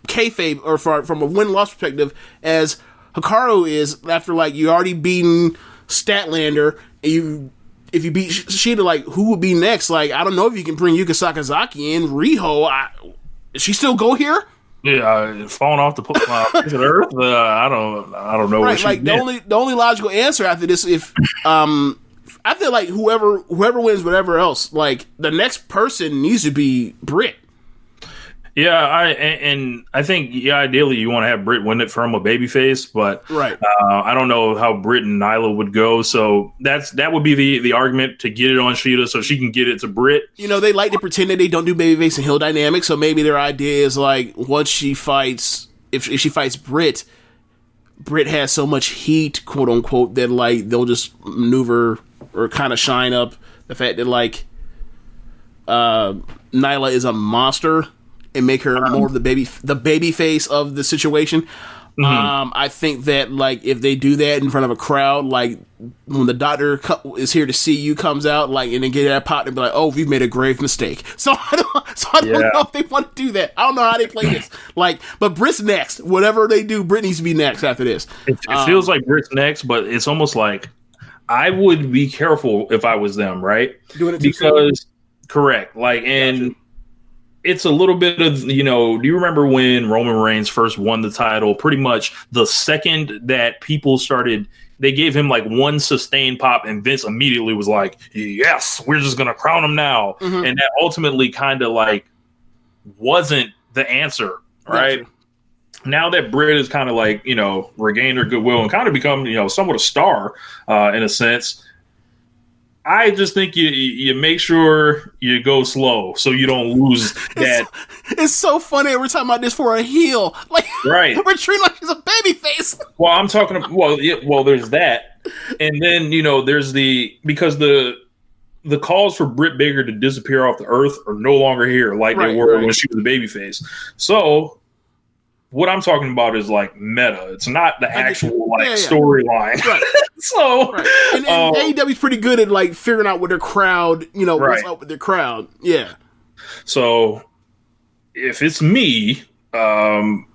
kayfabe or from a win-loss perspective as Hikaru is after like you already beaten Statlander and if you beat Shida, like, who would be next? Like, I don't know if you can bring Yuka Sakazaki in. Riho, does she still go here? Yeah, falling off the planet Earth. I don't know. Right, like the only logical answer after this, if I feel like whoever wins whatever else, like the next person needs to be Britt. Yeah, I think ideally you want to have Britt win it from a babyface, but right. I don't know how Britt and Nyla would go, so that would be the argument to get it on Shida so she can get it to Britt. They like to pretend that they don't do babyface and heel dynamics, so maybe their idea is like once she fights, if she fights Britt has so much heat, quote unquote, that like they'll just maneuver or kind of shine up the fact that like Nyla is a monster. And make her more of the baby face of the situation. Mm-hmm. I think that like if they do that in front of a crowd, like when the doctor is here to see you comes out, like and then get that pot and be like, "Oh, we've made a grave mistake." So I don't know if they want to do that. I don't know how they play this. Like, but Britt's next. Whatever they do, Britt needs to be next after this. It feels like Britt's next, but it's almost like I would be careful if I was them, right? Doing it because correct, like and. Gotcha. It's a little bit of, do you remember when Roman Reigns first won the title? Pretty much the second that people started they gave him like one sustained pop, and Vince immediately was like, yes, we're just going to crown him now. Mm-hmm. And that ultimately kind of like wasn't the answer, right? Gotcha. Now that Britt is kind of like, you know, regained her goodwill and kind of become, you know, somewhat a star in a sense, I just think you make sure you go slow so you don't lose that. It's so funny. We're talking about this for a heel. Like, right. We're treating like she's a baby face. Well, I'm talking about, well, there's that. And then, you know, there's because the calls for Britt Baker to disappear off the earth are no longer here like they were when she was a babyface. So what I'm talking about is like meta. It's not the actual storyline. Right. So and AEW's pretty good at like figuring out with their crowd, you know, what's up with their crowd. Yeah. So if it's me, I'm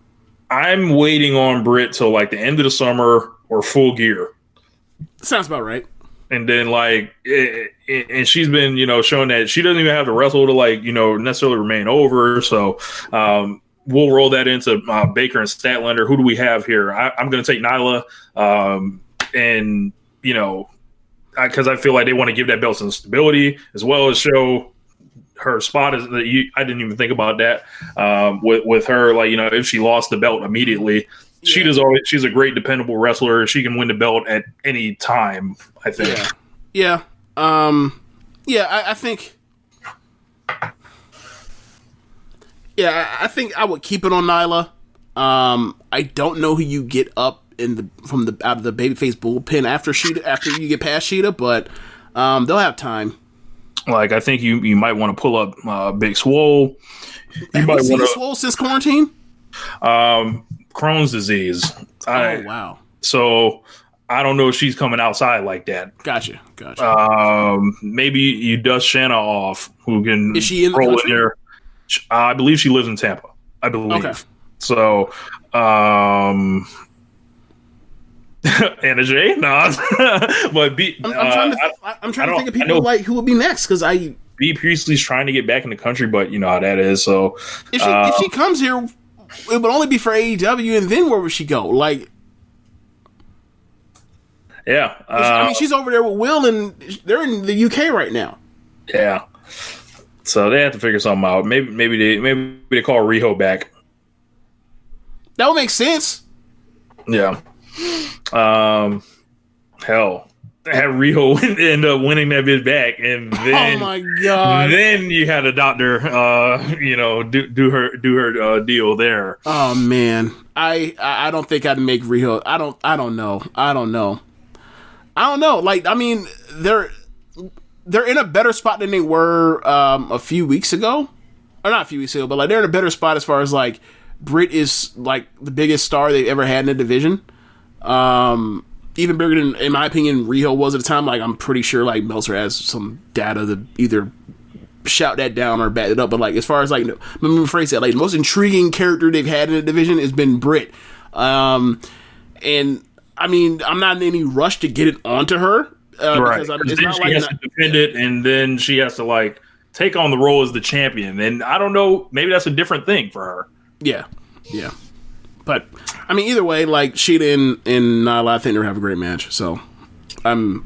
waiting on Britt till like the end of the summer or Full Gear. Sounds about right. And then like, and she's been, you know, showing that she doesn't even have to wrestle to like, you know, necessarily remain over. So, we'll roll that into Baker and Statlander. Who do we have here? I'm going to take Nyla. And, you know, because I feel like they want to give that belt some stability as well as show her spot. I didn't even think about that with her. Like, you know, if she lost the belt immediately, she's a great, dependable wrestler. She can win the belt at any time, I think. Yeah. I think... Yeah, I think I would keep it on Nyla. I don't know who you get up out of the babyface bullpen after you get past Sheeta, but they'll have time. Like, I think you might want to pull up Big Swole. You might want Swole since quarantine. Crohn's disease. Wow. So I don't know if she's coming outside like that. Gotcha. Maybe you dust Shanna off, who can is she in roll the country? in there. I believe she lives in Tampa. I believe. Okay. So, Anna Jay? Nah. But I'm trying to think of people like who would be next, because B. Priestley's trying to get back in the country, but you know how that is. So if she comes here, it would only be for AEW, and then where would she go? Like, yeah. I mean, she's over there with Will, and they're in the UK right now. Yeah. So they have to figure something out. Maybe they call Riho back. That would make sense. Yeah. Hell, have Riho end up winning that bitch back, and then oh my god, then you had a doctor, you know, do her deal there. Oh man, I don't think I'd make Riho. I don't know. Like, I mean, they're in a better spot than they were a few weeks ago. Or not a few weeks ago, but like they're in a better spot as far as like Britt is like the biggest star they've ever had in the division. Even bigger than, in my opinion, Riho was at the time. Like, I'm pretty sure like Meltzer has some data to either shout that down or back it up. But like, as far as like, let me rephrase that, like the most intriguing character they've had in the division has been Britt. And I mean, I'm not in any rush to get it onto her. Right, because then she has to defend it, and then she has to like take on the role as the champion. And I don't know, maybe that's a different thing for her. Yeah. But I mean, either way, like Sheeta and Nyla, I think they're have a great match. So I'm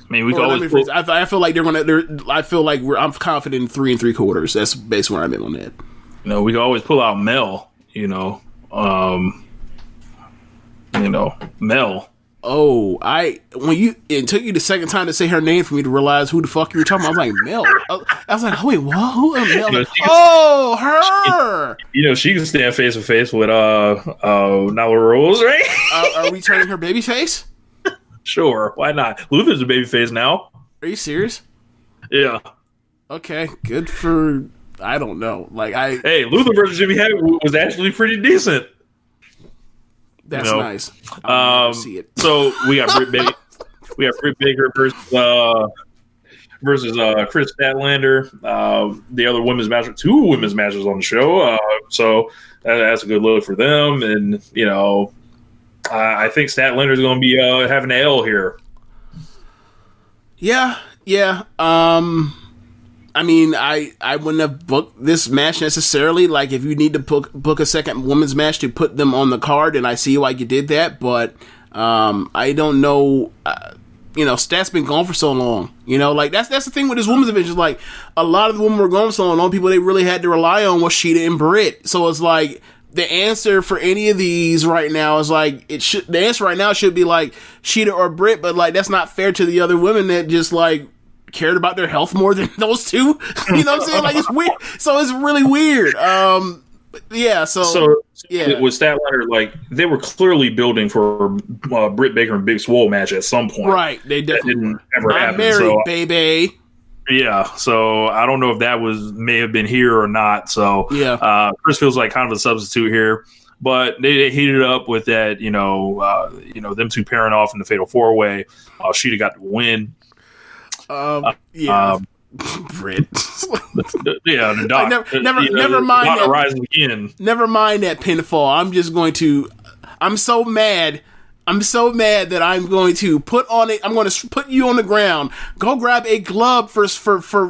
we can always. I feel like they're gonna. I'm confident in 3 3/4. That's basically where I'm in on that. You know, we can always pull out Mel. Mel. Oh, it took you the second time to say her name for me to realize who the fuck you were talking about. I was like, Mel. I was like, wait, what? Who is Mel? Her. You know, she can stand face to face with Nyla Rose, right? Are we turning her baby face? Sure, why not? Luther's a baby face now. Are you serious? Yeah. Okay, good for. I don't know. Hey, Luther versus Jimmy Havoc was actually pretty decent. That's nice. See it. So we got Britt Baker. We got Britt Baker versus Chris Statlander. The other women's match, 2 women's matches on the show. So that's a good look for them. And you know, I think Statlander is going to be having an L here. Yeah. I mean, I wouldn't have booked this match necessarily. Like, if you need to book a second women's match to put them on the card, and I see why you did that. But I don't know. Stat's been gone for so long. Like that's the thing with this women's division. Like a lot of the women were gone for so long. The only people they really had to rely on was Sheeta and Britt. So it's like the answer for any of these right now is like the answer right now should be like Sheeta or Britt, but like that's not fair to the other women that just like cared about their health more than those two. You know what I'm saying? Like it's weird. So it's really weird. Yeah. So with Statlander, like they were clearly building for Britt Baker and Big Swole match at some point. Right. They definitely didn't ever happen. I'm married, baby. Yeah, so I don't know if that may have been here or not. So yeah, Chris feels like kind of a substitute here, but they heated it up with that. Them two pairing off in the Fatal 4-Way. She'd got the win. Yeah, Britt. Yeah, the doc. Never mind that. Rises again. Never mind that pinfall. I'm so mad. I'm so mad that I'm going to I'm going to put you on the ground, go grab a glove for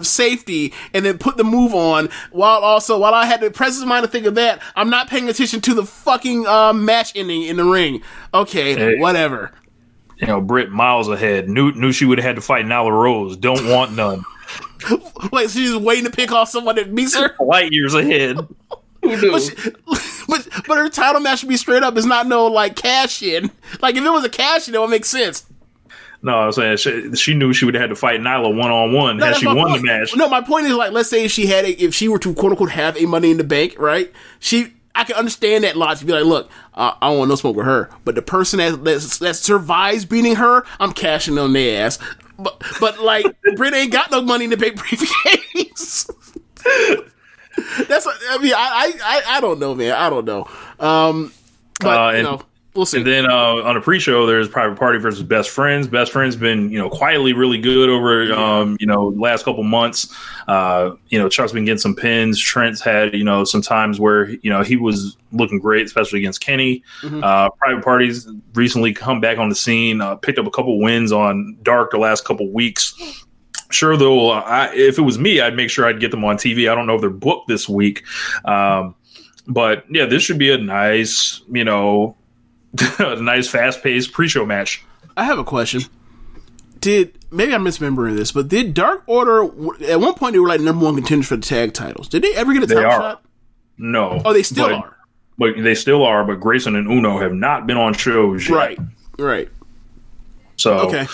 safety, and then put the move on, while I had the presence of mind to think of that, I'm not paying attention to the fucking match ending in the ring. Okay, hey, whatever. Britt miles ahead. Knew she would have had to fight Nyla Rose. Don't want none. Wait, so she's waiting to pick off someone that beats her? Light years ahead. But her title match should be straight up. It's not no like cash in. Like if it was a cash in, it would make sense. No, I'm saying she knew she would have had to fight Nyla 1-on-1 had she won the match. No, my point is like, let's say if she were to quote unquote have a Money in the Bank, right? I can understand that logic. Be like, look, I don't want no smoke with her, but the person that survives beating her, I'm cashing on their ass. But like Britt ain't got no Money in the Bank briefcase. That's what I mean. I don't know, man. I don't know. We'll see. And then on the pre-show, there's Private Party versus Best Friends. Best Friends been quietly really good over last couple months. Chuck's been getting some pins. Trent's had some times where he was looking great, especially against Kenny. Mm-hmm. Private Party's recently come back on the scene. Picked up a couple wins on Dark the last couple weeks. Sure, though, if it was me, I'd make sure I'd get them on TV. I don't know if they're booked this week. But, yeah, this should be a nice, a nice fast-paced pre-show match. I have a question. Maybe I'm misremembering this, but did Dark Order, at one point they were like number one contenders for the tag titles. Did they ever get a title shot? No. Oh, they still are? But they still are, but Grayson and Uno have not been on shows yet. Right. So, okay.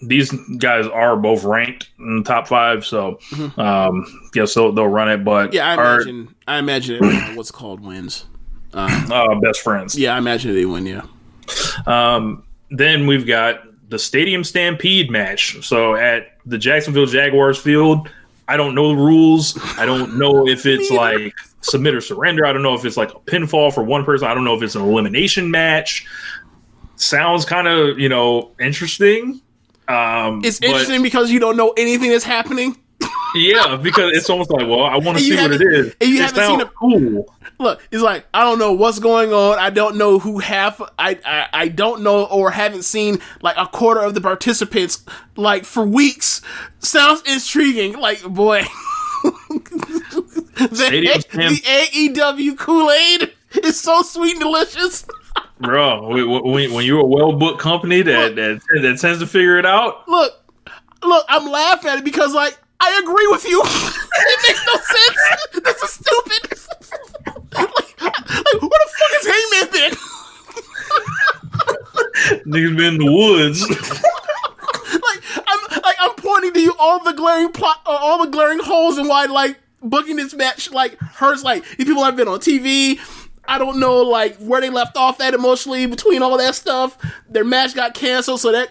These guys are both ranked in the top 5, so so they'll run it. But yeah, I imagine it, what's called wins. Best Friends. Yeah, I imagine they win. Yeah. Then we've got the Stadium Stampede match. So at the Jacksonville Jaguars field, I don't know the rules. I don't know if it's like submit or surrender. I don't know if it's like a pinfall for one person. I don't know if it's an elimination match. Sounds kind of interesting. It's interesting because you don't know anything that's happening. Yeah, because it's almost like, well, I want to see what it is. And you haven't seen it. Cool. Look, it's like I don't know what's going on. I don't know who I don't know or haven't seen like a quarter of the participants like for weeks. Sounds intriguing. Like boy, the AEW Kool-Aid is so sweet and delicious. Bro, when you're a well-booked company that tends to figure it out. Look, I'm laughing at it because, like, I agree with you. It makes no sense. This is stupid. like, where the fuck has Heyman been? Niggas been in the woods. I'm pointing to you all the glaring holes in why, like, booking this match, like, hurts. Like, these people have been on TV. I don't know, like, where they left off at emotionally between all that stuff. Their match got canceled, so that,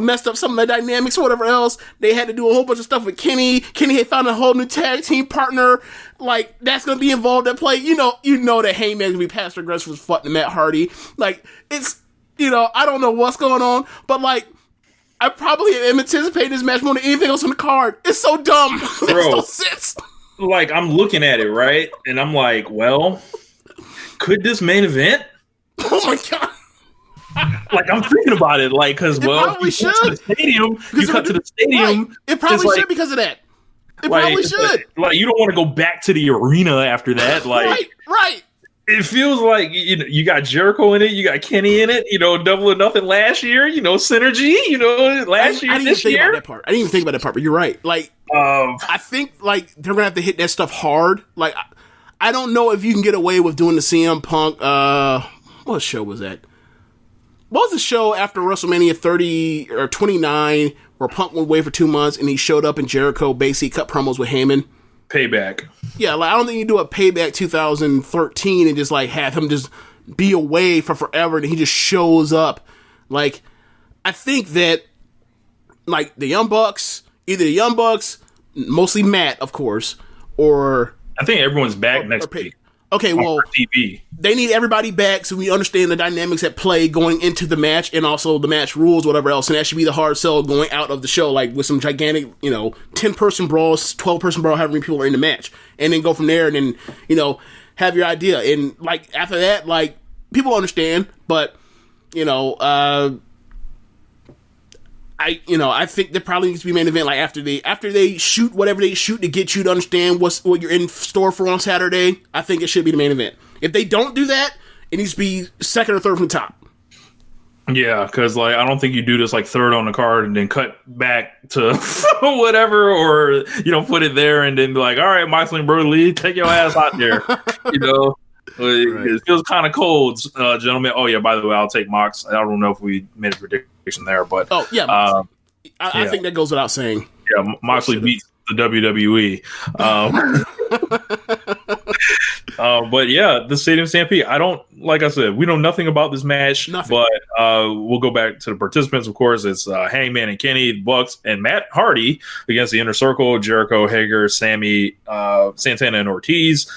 messed up some of the dynamics or whatever else. They had to do a whole bunch of stuff with Kenny. Kenny had found a whole new tag team partner. Like, that's going to be involved at play. You know that Heyman's going to be passive aggressive as fuck to Matt Hardy. Like, it's, I don't know what's going on, but, like, I probably am anticipating this match more than anything else on the card. It's so dumb. It makes no sense. Like, I'm looking at it, right? And I'm like, well, could this main event? Oh my god! Like I'm thinking about it, like because you cut to the stadium. It probably should because of that. It probably should. Like you don't want to go back to the arena after that. Like right. It feels like you got Jericho in it, you got Kenny in it, Double or Nothing last year, synergy, last year, this year. I didn't even think about that part, but you're right. Like, I think like they're gonna have to hit that stuff hard. Like, I don't know if you can get away with doing the CM Punk. What show was that? What was the show after WrestleMania 30 or 29 where Punk went away for 2 months and he showed up and Jericho basically cut promos with Heyman? Payback. Yeah, like I don't think you do a Payback 2013 and just like have him just be away for forever and he just shows up. Like, I think that like the Young Bucks, either the Young Bucks, mostly Matt, of course, or I think everyone's back next week. Okay, well, TV. They need everybody back so we understand the dynamics at play going into the match and also the match rules, whatever else. And that should be the hard sell going out of the show, like with some gigantic, 10-person brawls, 12-person brawl, however many people are in the match. And then go from there and then, have your idea. And, like, after that, like, people understand, but, I think there probably needs to be main event like after they shoot whatever they shoot to get you to understand what you're in store for on Saturday. I think it should be the main event. If they don't do that, it needs to be second or third from the top. Yeah, because like I don't think you do this like third on the card and then cut back to whatever, or put it there and then be like, all right, Moxley and Brody Lee, take your ass out there. It feels kind of cold, gentlemen. Oh yeah, by the way, I'll take Mox. I don't know if we made a prediction there, but I think that goes without saying. Yeah, Moxley beats the WWE. But yeah, the Stadium Stampede. Like I said, we know nothing about this match. Nothing. But we'll go back to the participants. Of course, it's Hangman and Kenny, the Bucks, and Matt Hardy against the Inner Circle: Jericho, Hager, Sammy, Santana, and Ortiz.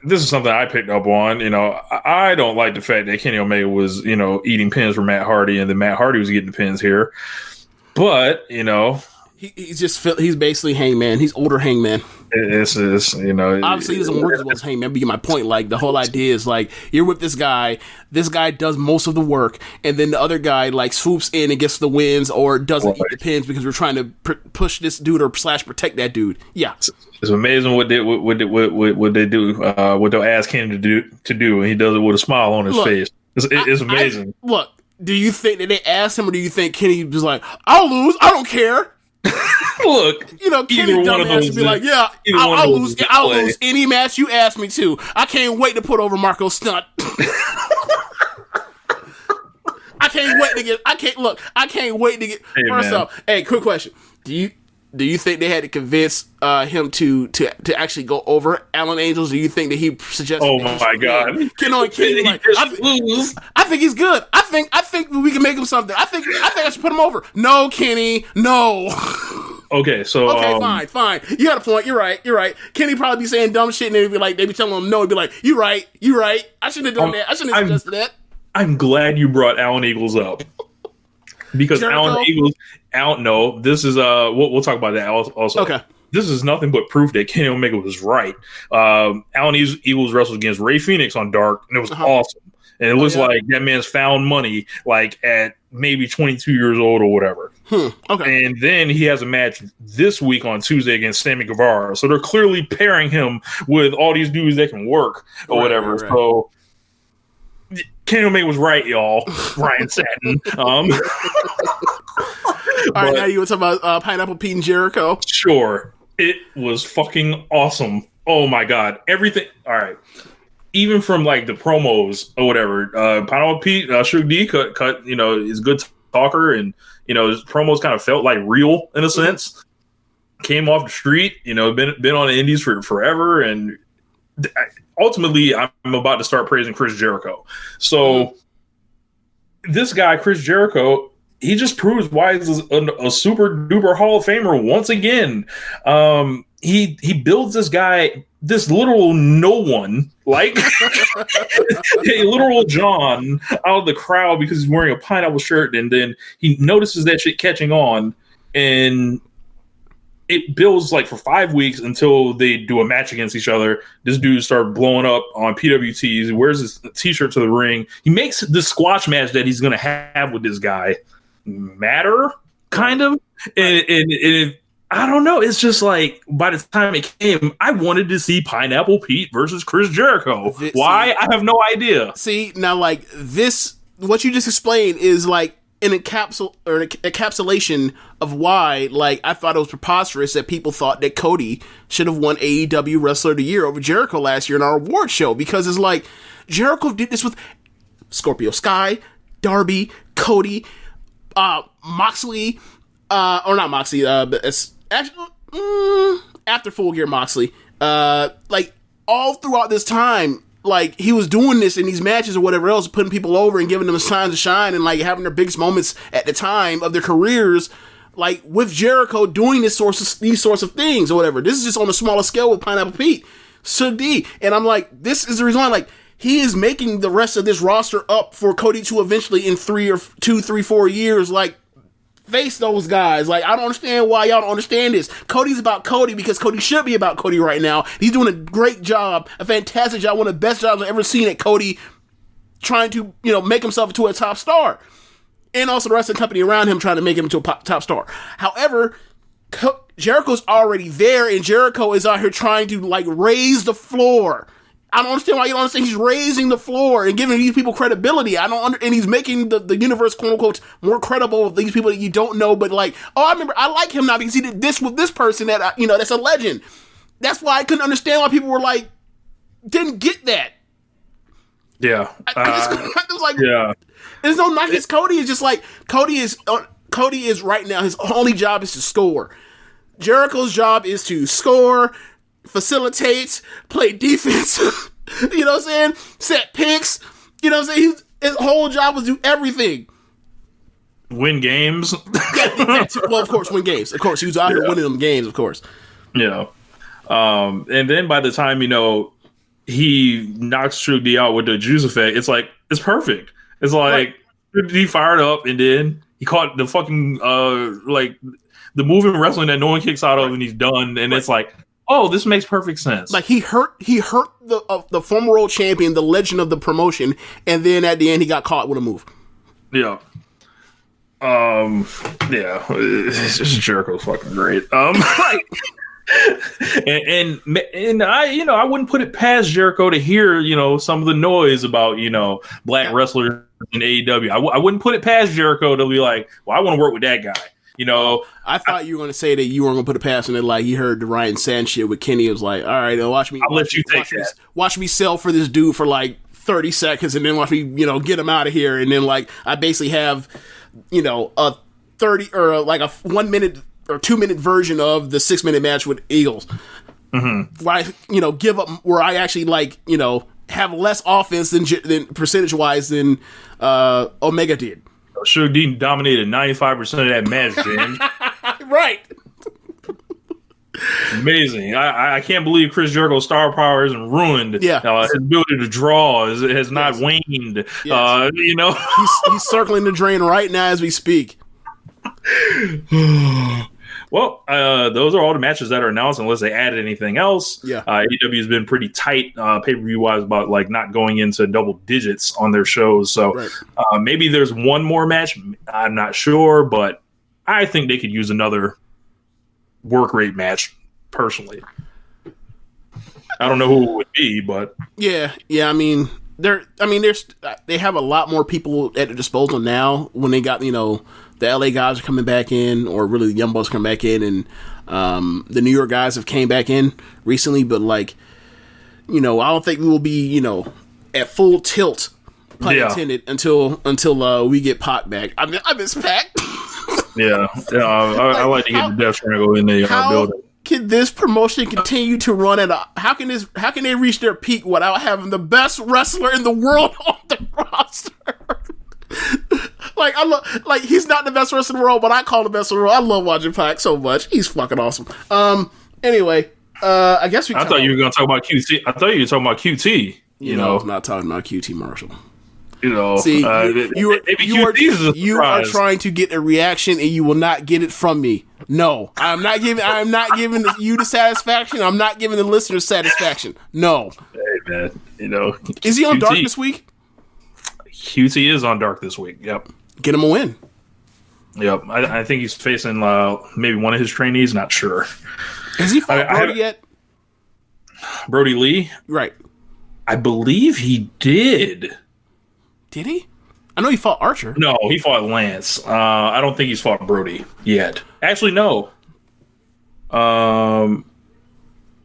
This is something I picked up on. I don't like the fact that Kenny Omega was, eating pins for Matt Hardy, and then Matt Hardy was getting the pins here. But he's basically Hangman. He's older Hangman. Obviously he doesn't work as well as Hangman. But you get my point. Like the whole idea is like you're with this guy. This guy does most of the work, and then the other guy like swoops in and gets the wins or doesn't eat the pins because we're trying to push this dude or protect that dude. Yeah, it's amazing what they do. What they'll ask him to do, and he does it with a smile on his face. It's amazing. Look, do you think that they asked him, or do you think Kenny was like, "I'll lose. I don't care." Look, Kenny dumbass would be like, "Yeah, I'll lose. I'll lose any match you ask me to. I can't wait to put over Marco Stunt. I can't wait to get. I can't wait to get. Hey, first off, quick question: Do you think they had to convince him to actually go over Alan Angels? Do you think that he suggested? Oh my God! I think he's good. I think we can make him something. I think I should put him over. No, Kenny, no. Okay, so fine. You got a point. You're right. Kenny probably be saying dumb shit, and they'd be telling him no. He'd be like, "You're right. I shouldn't have done that. I shouldn't have suggested that." I'm glad you brought Alan Eagles up because Alan Eagles. No, this is we'll talk about that also. Okay, this is nothing but proof that Kenny Omega was right. Alan Eagles wrestled against Ray Phoenix on Dark, and it was awesome. And it looks like that man's found money, like at maybe 22 years old or whatever. Okay, and then he has a match this week on Tuesday against Sammy Guevara. So they're clearly pairing him with all these dudes that can work or whatever. Right. So Kenny Omega was right, y'all. Ryan Satin. All right, now you want to talk about Pineapple Pete and Jericho? Sure. It was fucking awesome. Oh my God. Everything. All right. Even from like the promos or whatever, Pineapple Pete, Suge D cut, is a good talker, and, his promos kind of felt like real in a sense. Came off the street, been on the indies for forever, and ultimately I'm about to start praising Chris Jericho. So this guy, Chris Jericho, he just proves why he's a super duper Hall of Famer once again. He builds this guy, this literal no one, like a literal John, out of the crowd because he's wearing a pineapple shirt, and then he notices that shit catching on, and it builds like for 5 weeks until they do a match against each other. This dude started blowing up on PWTs. He wears his t-shirt to the ring. He makes the squash match that he's going to have with this guy matter, kind of. And I don't know. It's just like by the time it came, I wanted to see Pineapple Pete versus Chris Jericho. Why? I have no idea. See, now like this, what you just explained is like an encapsulation of why, like, I thought it was preposterous that people thought that Cody should have won AEW Wrestler of the Year over Jericho last year in our award show, because it's like Jericho did this with Scorpio Sky, Darby, Cody, Moxley, or not Moxley, but it's actually after Full Gear Moxley, like all throughout this time. Like, he was doing this in these matches or whatever else, putting people over and giving them time to shine and, like, having their biggest moments at the time of their careers, like, with Jericho doing these sorts of things or whatever. This is just on a smaller scale with Pineapple Pete. So D. And I'm like, this is the reason why, like, he is making the rest of this roster up for Cody to eventually in 4 years, like, face those guys. Like, I don't understand why y'all don't understand this. Cody's about Cody because Cody should be about Cody right now. He's doing a great job, a fantastic job, one of the best jobs I've ever seen at Cody, trying to, you know, make himself into a top star. And also the rest of the company around him trying to make him into a top star. However, Jericho's already there, and Jericho is out here trying to, like, raise the floor. I don't understand why you don't understand. He's raising the floor and giving these people credibility. And he's making the universe, quote unquote, more credible with these people that you don't know. But like, oh, I remember, I like him now because he did this with this person that, you know, that's a legend. That's why I couldn't understand why people were like, didn't get that. Yeah. It was like, yeah. There's no knock against Cody. It's just like, Cody is right now, his only job is to score. Jericho's job is to score, facilitate, play defense, you know what I'm saying? Set picks, you know what I'm saying? His whole job was do everything. Win games. Well, of course, win games. Of course, he was out here winning them games, of course. Yeah. And then by the time, you know, he knocks True D out with the juice effect, it's like, it's perfect. It's like, True D fired up, and then he caught the fucking, like, the moving wrestling that no one kicks out of, and he's done, and it's like, oh, this makes perfect sense. Like, he hurt the former world champion, the legend of the promotion, and then at the end he got caught with a move. Yeah. Yeah. It's just Jericho's fucking great. Right. and I, you know, I wouldn't put it past Jericho to hear, you know, some of the noise about, you know, black wrestlers in AEW. I wouldn't put it past Jericho to be like, well, I want to work with that guy. You know, I thought you were going to say that you weren't going to put a pass on it. Like, he heard the Ryan Sand shit with Kenny. It was like, all right, watch me. I'll let you take that. Watch me sell for this dude for like 30 seconds, and then watch me, you know, get him out of here. And then, like, I basically have, you know, a 30 or like a 1 minute or 2 minute version of the 6 minute match with Eagles. Mm-hmm. Where I, you know, give up, where I actually, like, you know, have less offense than percentage wise than Omega did. Sure, Dean dominated 95% of that match, James. Right. Amazing. I can't believe Chris Jericho's star power isn't ruined. Yeah. His ability to draw has not waned. Yes. You know, he's circling the drain right now as we speak. Well, those are all the matches that are announced, unless they added anything else. Yeah. AEW has been pretty tight pay-per-view wise about like not going into double digits on their shows. So right. Maybe there's one more match. I'm not sure, but I think they could use another work rate match personally. I don't know who it would be, but yeah. I mean, they have a lot more people at their disposal now when they got, you know, the LA guys are coming back in, or really the Young Bucks come back in, and the New York guys have came back in recently, but like, you know, I don't think we will be, you know, at full tilt, pun intended, until we get Pac back. I miss Pac. I like to get the Death Triangle in the building. Can this promotion continue to run at a? How can they reach their peak without having the best wrestler in the world on the roster? Like, he's not the best wrestler in the world, but I call him the best in the world. I love watching Pac so much. He's fucking awesome. Anyway, I guess I thought you were going to talk about QT. I thought you were talking about QT. You know, I'm not talking about QT Marshall. You know, see, you are trying to get a reaction, and you will not get it from me. No, I'm not giving you the satisfaction. I'm not giving the listeners satisfaction. No. Hey man, you know, is he on Dark this week? QT is on Dark this week. Yep. Get him a win. Yep. I think he's facing maybe one of his trainees. Not sure. Has he fought Brody yet? Brody Lee? Right. I believe he did. Did he? I know he fought Archer. No, he fought Lance. I don't think he's fought Brody yet. Actually, no. I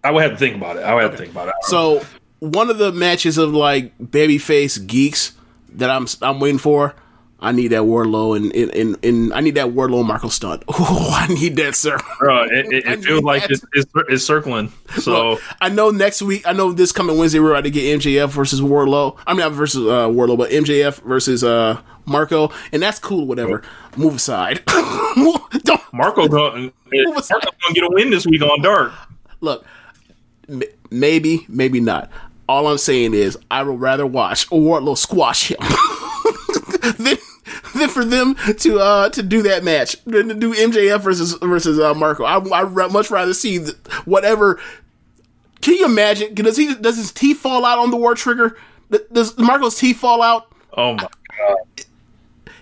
would have to think about it. So one of the matches of like babyface geeks that I'm waiting for, I need that Wardlow and I need that Wardlow Marco stunt. Oh, I need that, sir. It feels like it's circling. So look, I know next week. I know this coming Wednesday we're about to get MJF versus Wardlow. I mean not versus Wardlow, but MJF versus Marco, and that's cool. Whatever. Move aside. Marco's gonna get a win this week on Dark. Look, maybe not. All I'm saying is I would rather watch Wardlow squash him than for them to do that match, than to do MJF versus Marco. I'd much rather see whatever. Can you imagine? Does his teeth fall out on the War Trigger? Does Marco's teeth fall out? Oh my god!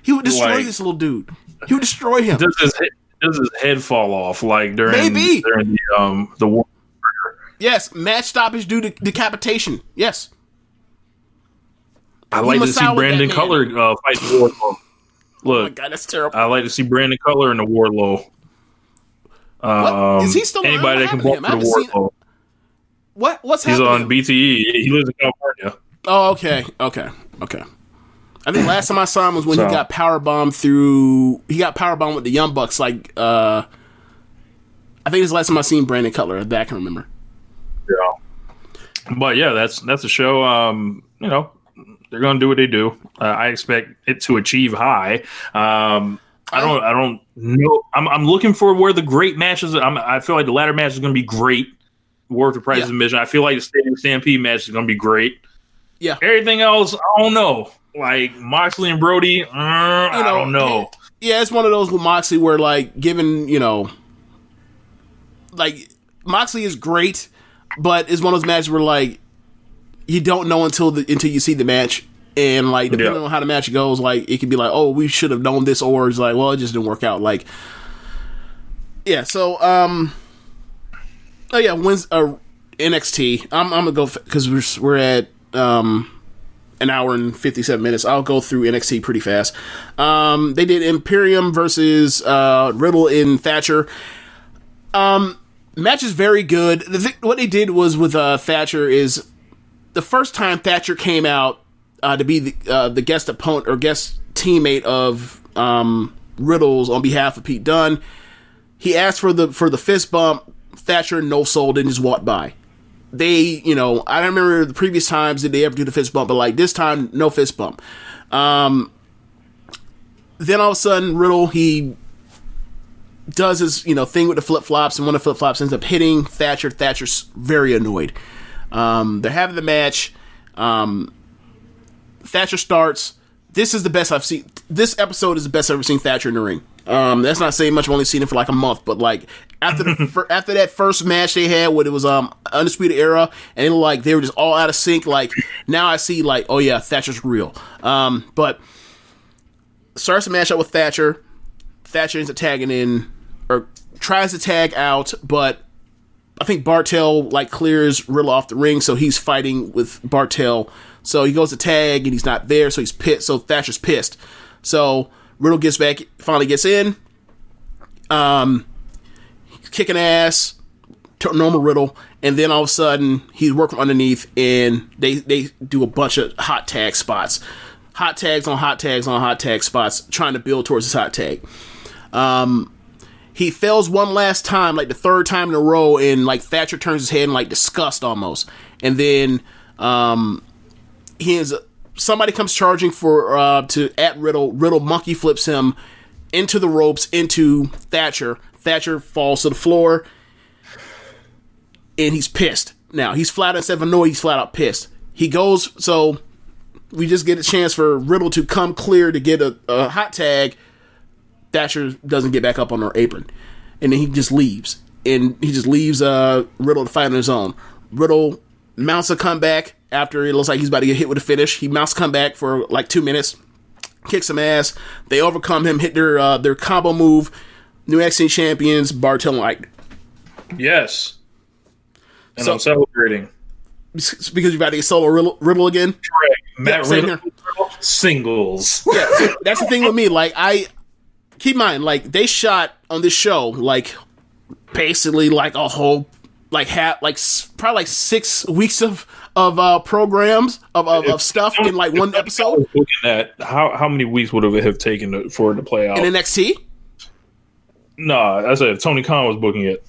He would destroy this little dude. He would destroy him. Does his head fall off like during the War Trigger? Yes, match stoppage due to decapitation. Yes. I like to see Brandon Cutler fight Wardlow. Look, oh my god, that's terrible. I like to see Brandon Cutler in the Wardlow. Is he still anybody that can walk for the Wardlow? What's He's happening? on BTE. He lives in California. Oh, okay. I think last time I saw him was when he got powerbombed through. He got powerbombed with the Young Bucks. Like, I think it's the last time I seen Brandon Cutler that I can remember. Yeah, but yeah, that's a show. You know, they're gonna do what they do. I expect it to achieve high. I don't know. I'm looking for where the great matches. I feel like the ladder match is gonna be great. War to Prize Division. I feel like the Stadium Stampede match is gonna be great. Yeah. Everything else, I don't know. Like Moxley and Brody, I don't know. Yeah, it's one of those with Moxley where, like, given, you know, like, Moxley is great, but it's one of those matches where, like, you don't know until you see the match, and, like, depending on how the match goes, like, it could be like, oh, we should have known this, or it's like, well, it just didn't work out. Like, yeah, so, NXT. I'm gonna go because we're at an hour and 57 minutes. I'll go through NXT pretty fast. They did Imperium versus Riddle and Thatcher. Match is very good. What they did was with Thatcher is the first time Thatcher came out to be the guest opponent or guest teammate of Riddle's on behalf of Pete Dunne. He asked for the fist bump. Thatcher no soul didn't just walk by. They, you know, I don't remember the previous times did they ever do the fist bump, but like this time, no fist bump. Then all of a sudden, Riddle, he does his, you know, thing with the flip flops, and one of the flip flops ends up hitting Thatcher. Thatcher's very annoyed. They're having the match. Thatcher starts. This is the best I've seen. This episode is the best I've ever seen Thatcher in the ring. That's not saying much. I've only seen it for like a month, but like after after that first match they had, when it was Undisputed Era, and it looked like they were just all out of sync. Like now I see like, oh yeah, Thatcher's real. But starts the match up with Thatcher. Thatcher ends up tagging in, or tries to tag out, but I think Bartel like clears Riddle off the ring, so he's fighting with Bartel. So he goes to tag and he's not there, so he's pissed. So Thatcher's pissed. So Riddle gets back, finally gets in. He's kicking ass, normal Riddle, and then all of a sudden he's working underneath, and they do a bunch of hot tag spots, hot tags on hot tags on hot tag spots, trying to build towards his hot tag. He fails one last time, like the third time in a row, and like Thatcher turns his head in like disgust almost, and then somebody comes charging at Riddle. Riddle monkey flips him into the ropes into Thatcher. Thatcher falls to the floor, and he's pissed. Now he's flat out, instead of annoyed, he's flat out pissed. He goes, so we just get a chance for Riddle to come clear to get a hot tag. Thatcher doesn't get back up on her apron, and then he just leaves. And he just leaves Riddle to fight on his own. Riddle mounts a comeback after it looks like he's about to get hit with a finish. He mounts a comeback for like 2 minutes, kick some ass. They overcome him, hit their combo move. New X champions, Bartel and Eichner. Yes. And I'm celebrating. Because you've got to get Solo Riddle again? Correct. Matt Riddle, singles. Yeah, that's the thing with me. Like, keep in mind, like, they shot on this show, like, basically, like, a whole, like, probably, like, 6 weeks of programs, of stuff in, like, one episode. Looking at how many weeks would it have taken for it to play out? In NXT? No, I said if Tony Khan was booking it.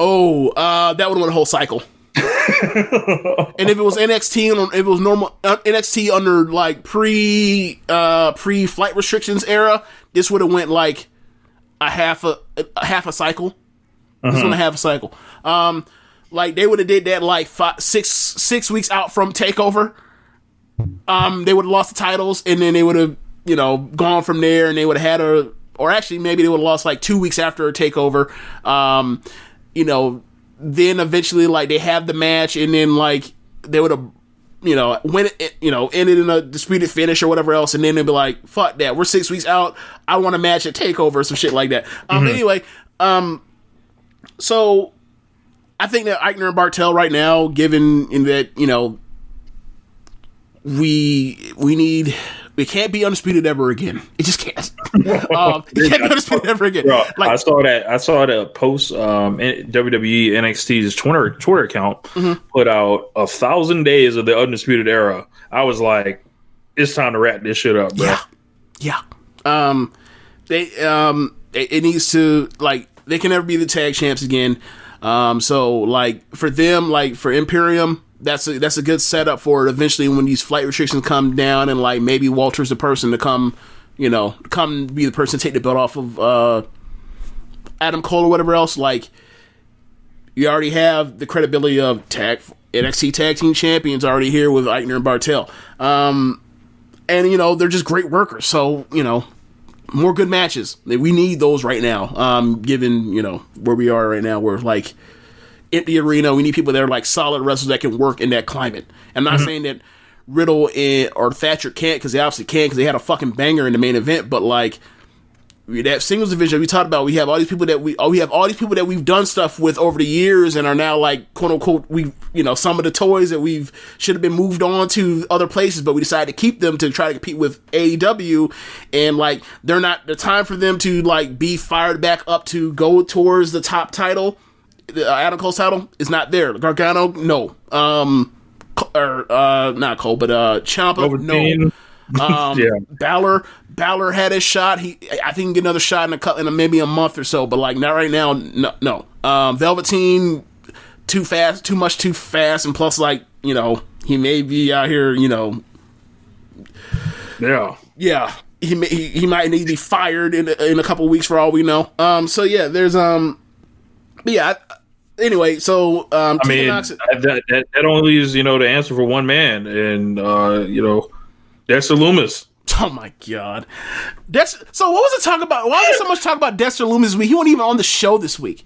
Oh, that would have went a whole cycle. And if it was NXT, if it was normal NXT under like pre flight restrictions era, this would have went like a half a cycle. This one a half a cycle. Like they would have did that like 6 weeks out from Takeover. They would have lost the titles, and then they would have gone from there, and they would have had or actually maybe they would have lost like 2 weeks after a Takeover. Then eventually, like, they have the match, and then, like, they would have, ended in a disputed finish or whatever else, and then they'd be like, fuck that, we're 6 weeks out, I want a match at TakeOver or some shit like that. Anyway, so, I think that Eichner and Bartel right now, given in that, we can't be undisputed ever again. It just can't. It can't be undisputed ever again. Bro, like, I saw that post. WWE NXT's Twitter account put out 1,000 days of the undisputed era. I was like, it's time to wrap this shit up, bro. Yeah. It needs to, like, they can never be the tag champs again. So like for them, like for Imperium, that's a good setup for it eventually when these flight restrictions come down, and like maybe Walter's the person to come be the person to take the belt off of Adam Cole or whatever else. Like, you already have the credibility of NXT Tag Team Champions already here with Eichner and Bartel. And they're just great workers. So, more good matches. We need those right now. Given, where we are right now, we're like empty arena. We need people that are like solid wrestlers that can work in that climate. I'm not saying that Riddle or Thatcher can't, because they obviously can, because they had a fucking banger in the main event. But like that singles division we talked about, we have all these people that we've done stuff with over the years and are now like quote unquote some of the toys that we've should have been moved on to other places, but we decided to keep them to try to compete with AEW, and like they're not the time for them to like be fired back up to go towards the top title. The Adam Cole's title is not there. Gargano, no. Not Cole, but Ciampa, no. Yeah. Balor had his shot. I think he can get another shot in maybe a month or so, but like not right now. No. Velveteen, too fast, and plus like he may be out here. Yeah. He might need to be fired in a couple of weeks for all we know. So yeah, there's Anyway, so I mean that only leaves the answer for one man, and Dexter Lumis. Oh my god, so what was the talk about? Why was there so much talk about Dexter Lumis this week? He wasn't even on the show this week.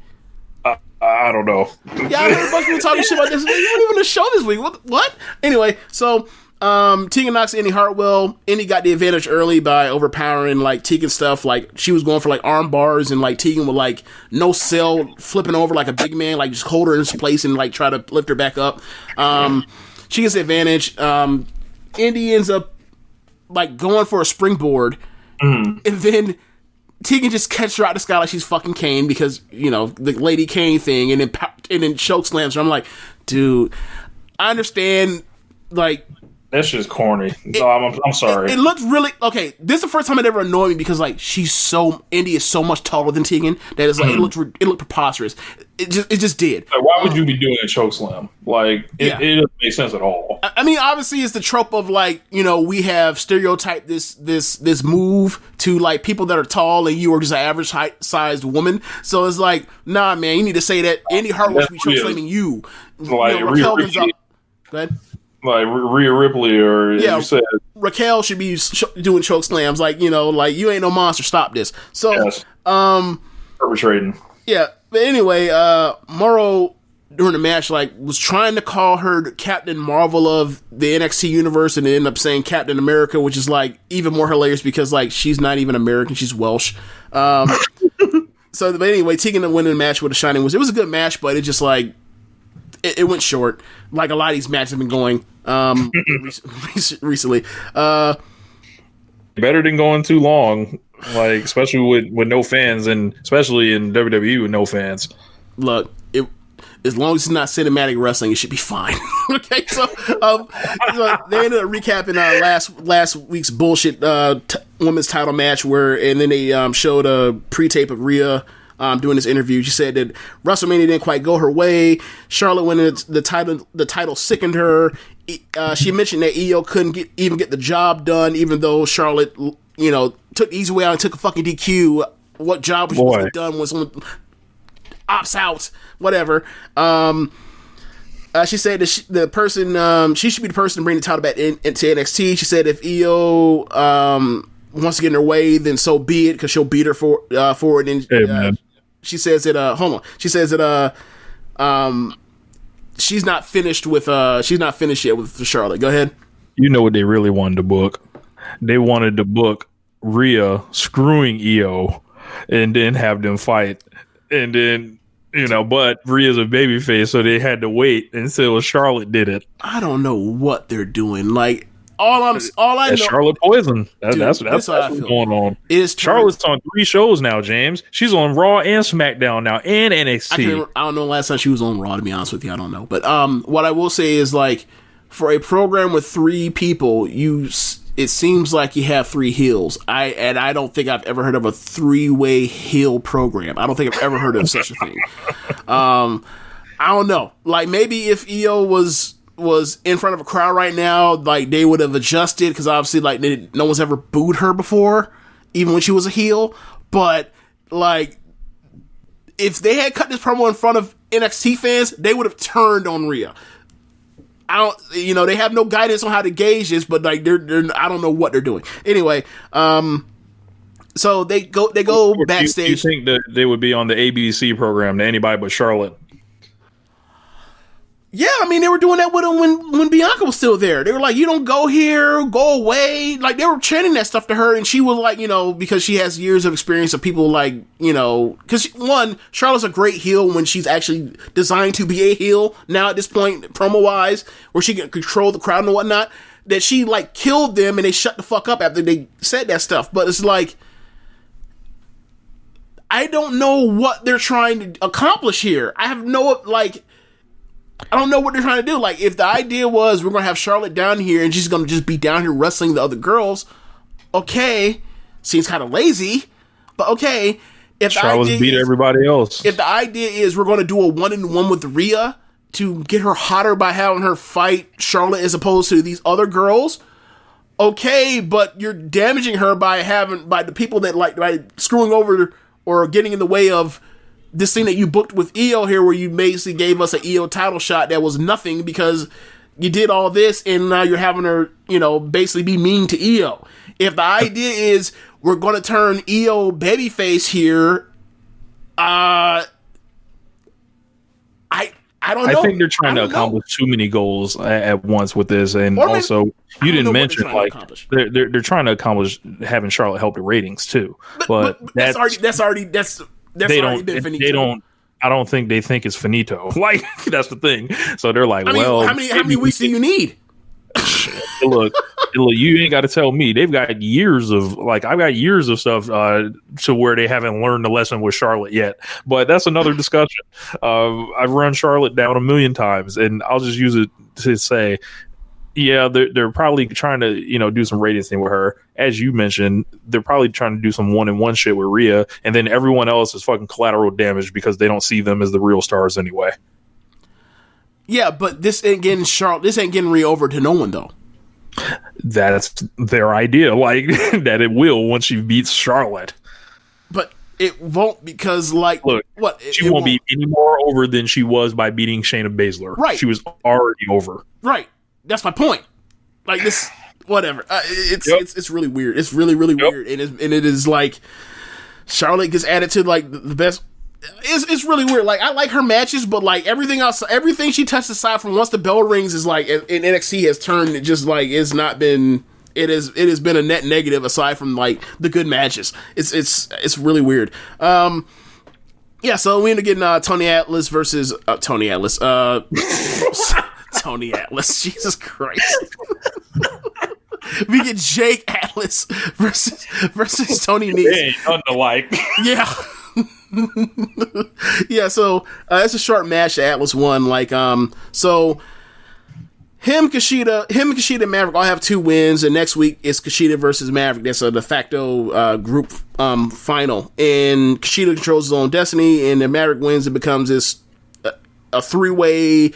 I don't know. Yeah, I heard a bunch of people talking shit about this. He wasn't even on the show this week. What? Anyway, so Tegan Nox and Indy Hartwell. Indy got the advantage early by overpowering like Tegan's stuff. Like she was going for like arm bars, and like Tegan would like no sell, flipping over like a big man, like just hold her in place and like try to lift her back up. She gets the advantage. Indy ends up like going for a springboard, and then Tegan just catches her out of the sky like she's fucking Kane, because the Lady Kane thing, and then choke slams her. I'm like, dude, I understand like. That's just corny. I'm sorry. It looked really okay. This is the first time it ever annoyed me, because like Indy is so much taller than Tegan that it's like it looked preposterous. It just did. Like, why would you be doing a choke slam? Like it doesn't make sense at all. I mean, obviously it's the trope of like we have stereotyped this move to like people that are tall, and you are just an average height sized woman. So it's like, nah, man, you need to say that Indy Hartwell should be choke slamming you. Like Raquel comes up. Go ahead. Like Rhea Ripley, or you said Raquel should be doing choke slams. Like like you ain't no monster. Stop this. So perpetrating. Yeah, but anyway, Morrow during the match, like, was trying to call her Captain Marvel of the NXT universe, and ended up saying Captain America, which is like even more hilarious because like she's not even American, she's Welsh. So, but anyway, Tegan winning the match with a shining was, it was a good match, but it just like it went short, like a lot of these matches have been going recently. Better than going too long, like especially with no fans, and especially in WWE with no fans. Look, as long as it's not cinematic wrestling, it should be fine. Okay, so they ended up recapping last week's bullshit women's title match, and then they showed a pre-tape of Rhea doing this interview. She said that WrestleMania didn't quite go her way. Charlotte winning the title sickened her. She mentioned that EO couldn't even get the job done, even though Charlotte, took the easy way out and took a fucking DQ. What job was supposed to be done was opts out, whatever. She said that she should be the person to bring the title back into NXT. She said if EO wants to get in her way, then so be it, because she'll beat her for it. And she says that hold on. She says that she's not finished yet with Charlotte. Go ahead. You know what they really wanted to book? They wanted to book Rhea screwing EO and then have them fight. And then, but Rhea's a babyface, so they had to wait until Charlotte did it. I don't know what they're doing. Like, all I know, Charlotte poison. That's what's going on. Charlotte's on 3 shows now, James. She's on Raw and SmackDown now, and NXT. I don't know last time she was on Raw, to be honest with you. I don't know. But what I will say is, like, for a program with 3 people, it seems like you have 3 heels. I don't think I've ever heard of a 3-way heel program. I don't think I've ever heard of such a thing. I don't know. Like, maybe if EO was in front of a crowd right now, like, they would have adjusted, because obviously, like, no one's ever booed her before, even when she was a heel. But, like, if they had cut this promo in front of NXT fans, they would have turned on Rhea. They have no guidance on how to gauge this, but like they're I don't know what they're doing. Anyway, so they go backstage. Do you think that they would be on the ABC program to anybody but Charlotte? Yeah, I mean, they were doing that with them when Bianca was still there. They were like, you don't go here, go away. Like, they were chanting that stuff to her, and she was like, because she has years of experience of people like, because one, Charlotte's a great heel when she's actually designed to be a heel now at this point, promo-wise, where she can control the crowd and whatnot, that she, like, killed them and they shut the fuck up after they said that stuff. But it's like, I don't know what they're trying to accomplish here. I don't know what they're trying to do. Like, if the idea was we're going to have Charlotte down here and she's going to just be down here wrestling the other girls, okay. Seems kind of lazy, but okay. If Charlotte's beat everybody else. If the idea is we're going to do a 1-on-1 with Rhea to get her hotter by having her fight Charlotte as opposed to these other girls, okay, but you're damaging her by the people that by screwing over or getting in the way of this thing that you booked with EO here, where you basically gave us an EO title shot that was nothing because you did all this and now you're having her, basically be mean to EO. If the idea is we're going to turn EO babyface here, I don't know. I think they're trying to accomplish too many goals at once with this, and also you didn't mention like they're trying to accomplish having Charlotte help the ratings too. But that's already been. I don't think they think it's finito. Like, that's the thing. So they're like, how many weeks do you need? Look, you ain't got to tell me. They've got years of I've got years of stuff to where they haven't learned the lesson with Charlotte yet. But that's another discussion. I've run Charlotte down 1,000,000 times, and I'll just use it to say, yeah, they're probably trying to do some ratings thing with her. As you mentioned, they're probably trying to do some 1-on-1 shit with Rhea, and then everyone else is fucking collateral damage because they don't see them as the real stars anyway. Yeah, but this ain't getting Charlotte. This ain't getting Rhea over to no one though. That's their idea, like that it will once she beats Charlotte. But it won't, because look, she won't be any more over than she was by beating Shayna Baszler. Right, she was already over. Right, that's my point. Like this, whatever. It's really weird. It's really weird, and it is like Charlotte gets added to like the best it's really weird. Like, I like her matches, but like everything else, everything she touched aside from once the bell rings is like in NXT has turned. It just like it's not been. It has been a net negative aside from like the good matches. It's really weird. Yeah, so we end up getting Tony Atlas versus Tony Atlas. Tony Atlas. Jesus Christ. We get Jake Atlas versus Tony Nese. Hey, unlike. Yeah. Yeah, so it's a short match. Atlas won. Like, so him, Kushida, and Maverick all have 2 wins, and next week it's Kushida versus Maverick. That's a de facto group final, and Kushida controls his own destiny, and then Maverick wins. It becomes this a 3-way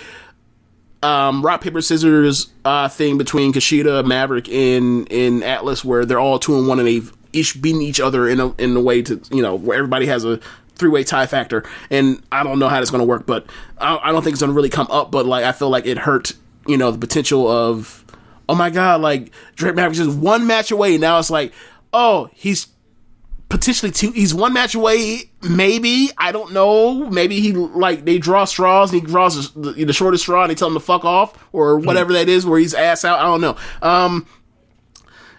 rock paper scissors thing between Kushida, Maverick, and Atlas, where they're all 2-1, and they've each beaten each other in a way to, you know, where everybody has a 3-way tie factor. And I don't know how that's going to work, but I don't think it's going to really come up. But like, I feel like it hurt, you know, the potential of, oh my god, like Drake Maverick is 1 match away. Now it's like, oh, he's potentially 2. He's 1 match away. Maybe, I don't know. Maybe he, like, they draw straws and he draws the shortest straw and they tell him to fuck off or whatever that is, where he's ass out. I don't know.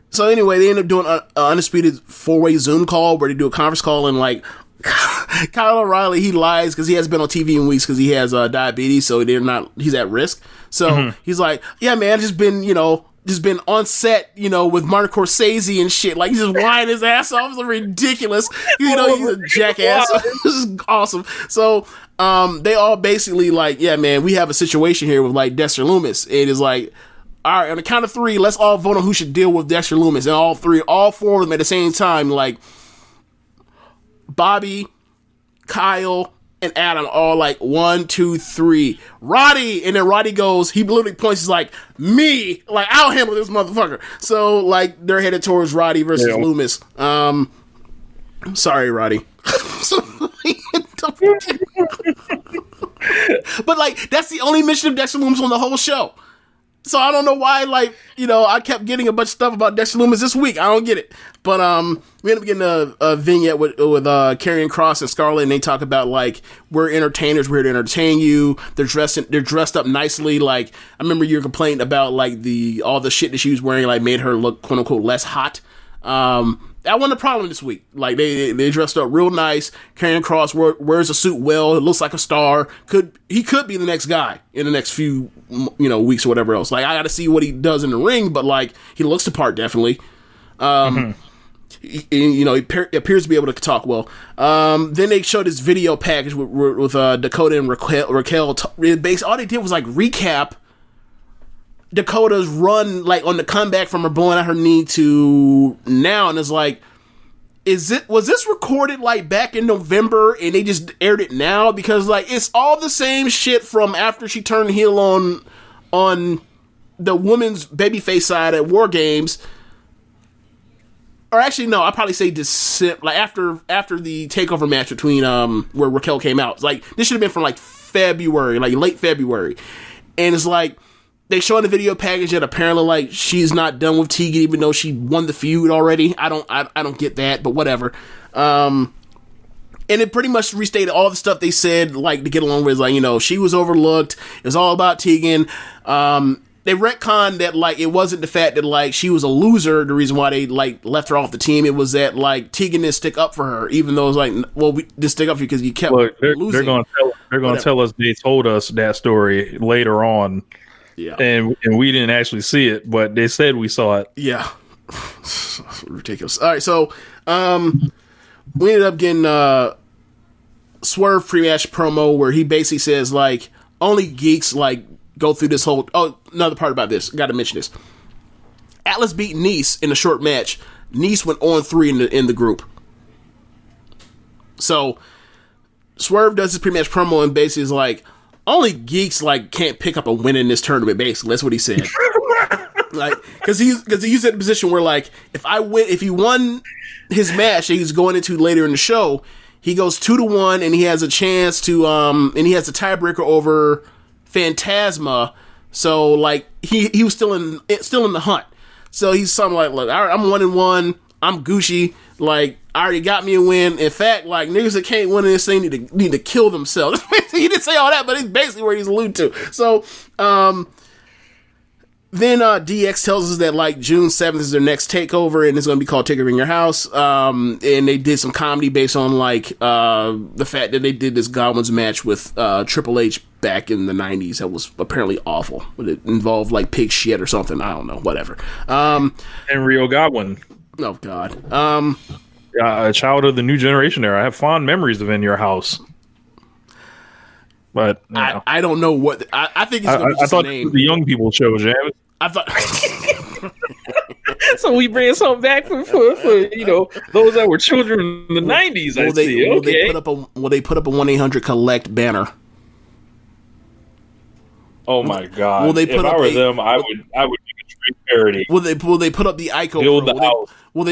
So anyway, they end up doing an undisputed 4-way Zoom call where they do a conference call, and like Kyle O'Reilly, he lies because he hasn't been on TV in weeks because he has diabetes, so he's at risk. So he's like, yeah, man, just been on set, you know, with Martin Scorsese and shit. Like, he's just lying his ass off. It's ridiculous. You know, he's a jackass. This is awesome. So they all basically like, yeah, man, we have a situation here with like Dexter Lumis. It is like, all right, on the count of 3, let's all vote on who should deal with Dexter Lumis. And all 4 of them at the same time, like Bobby, Kyle, and Adam all like 1, 2, 3. Roddy, and then Roddy goes, he literally points, he's like, me, like, I'll handle this motherfucker. So like they're headed towards Roddy versus Lumis. Sorry, Roddy. But like, that's the only mention of Dexter Lumis on the whole show. So I don't know why, like, you know, I kept getting a bunch of stuff about Dexter Lumis this week. I don't get it. But we ended up getting a vignette with Karrion Kross and Scarlett, and they talk about, like, we're entertainers, we're here to entertain you. They're dressed up nicely. Like, I remember you were complaining about, like, all the shit that she was wearing, like, made her look, quote unquote, less hot. That wasn't a problem this week. Like, they dressed up real nice. Karrion Kross wears a suit well. It looks like a star. He could be the next guy in the next few, you know, weeks or whatever else. Like, I got to see what he does in the ring, but like, he looks the part definitely. You know, he appears to be able to talk well. Then they showed this video package with Dakota and Raquel. All they did was like recap Dakota's run, like, on the comeback from her blowing out her knee to now, and it's like, was this recorded like back in November and they just aired it now? Because like, it's all the same shit from after she turned heel on the women's babyface side at War Games. Or actually, no, I'd probably say like after the takeover match between where Raquel came out. It's like, this should have been from like February, like late February, and it's like, they show in the video package that apparently, like, she's not done with Tegan, even though she won the feud already. I don't get that, but whatever. And it pretty much restated all the stuff they said, like, to get along with, like, you know, she was overlooked. It was all about Tegan. They retconned that, like, it wasn't the fact that, like, she was a loser, the reason why they, like, left her off the team. It was that, like, Tegan didn't stick up for her, even though it was like, well, we didn't stick up for you because you kept losing. They're going to tell us they told us that story later on. Yeah, and we didn't actually see it, but they said we saw it. Yeah, ridiculous. All right, so we ended up getting Swerve pre-match promo where he basically says, like, only geeks like go through this whole. Oh, another part about this. Got to mention this. Atlas beat Nese in a short match. Nese went 0-3 in the group. So Swerve does his pre-match promo and basically is like, only geeks like can't pick up a win in this tournament. Basically, that's what he said. Like, because he's in a position where, like, if he won his match that he's going into later in the show, he goes 2-1 and he has a chance to and he has a tiebreaker over Phantasma. So like he was still in the hunt. So he's something like, look, all right, I'm 1-1. I'm Gucci. Like, I already got me a win. In fact, like, niggas that can't win in this thing need to kill themselves. He didn't say all that, but it's basically where he's alluding to. So, then DX tells us that, like, June 7th is their next takeover, and it's going to be called Takeover in Your House. And they did some comedy based on, like, the fact that they did this Godwin's match with Triple H back in the 90s that was apparently awful. It involved, like, pig shit or something. I don't know. Whatever. And Rio Godwin. Oh, God. A child of the new generation there. I have fond memories of In Your House. But I don't know what I think it's going to be just I thought a name. The young people show, James. I thought so we bring something back for those that were children in the 90s. Will they put up a 1-800-COLLECT banner? Oh my God! If I were them, I would make a street parody. Will they put up the Ico? Build the house. Well,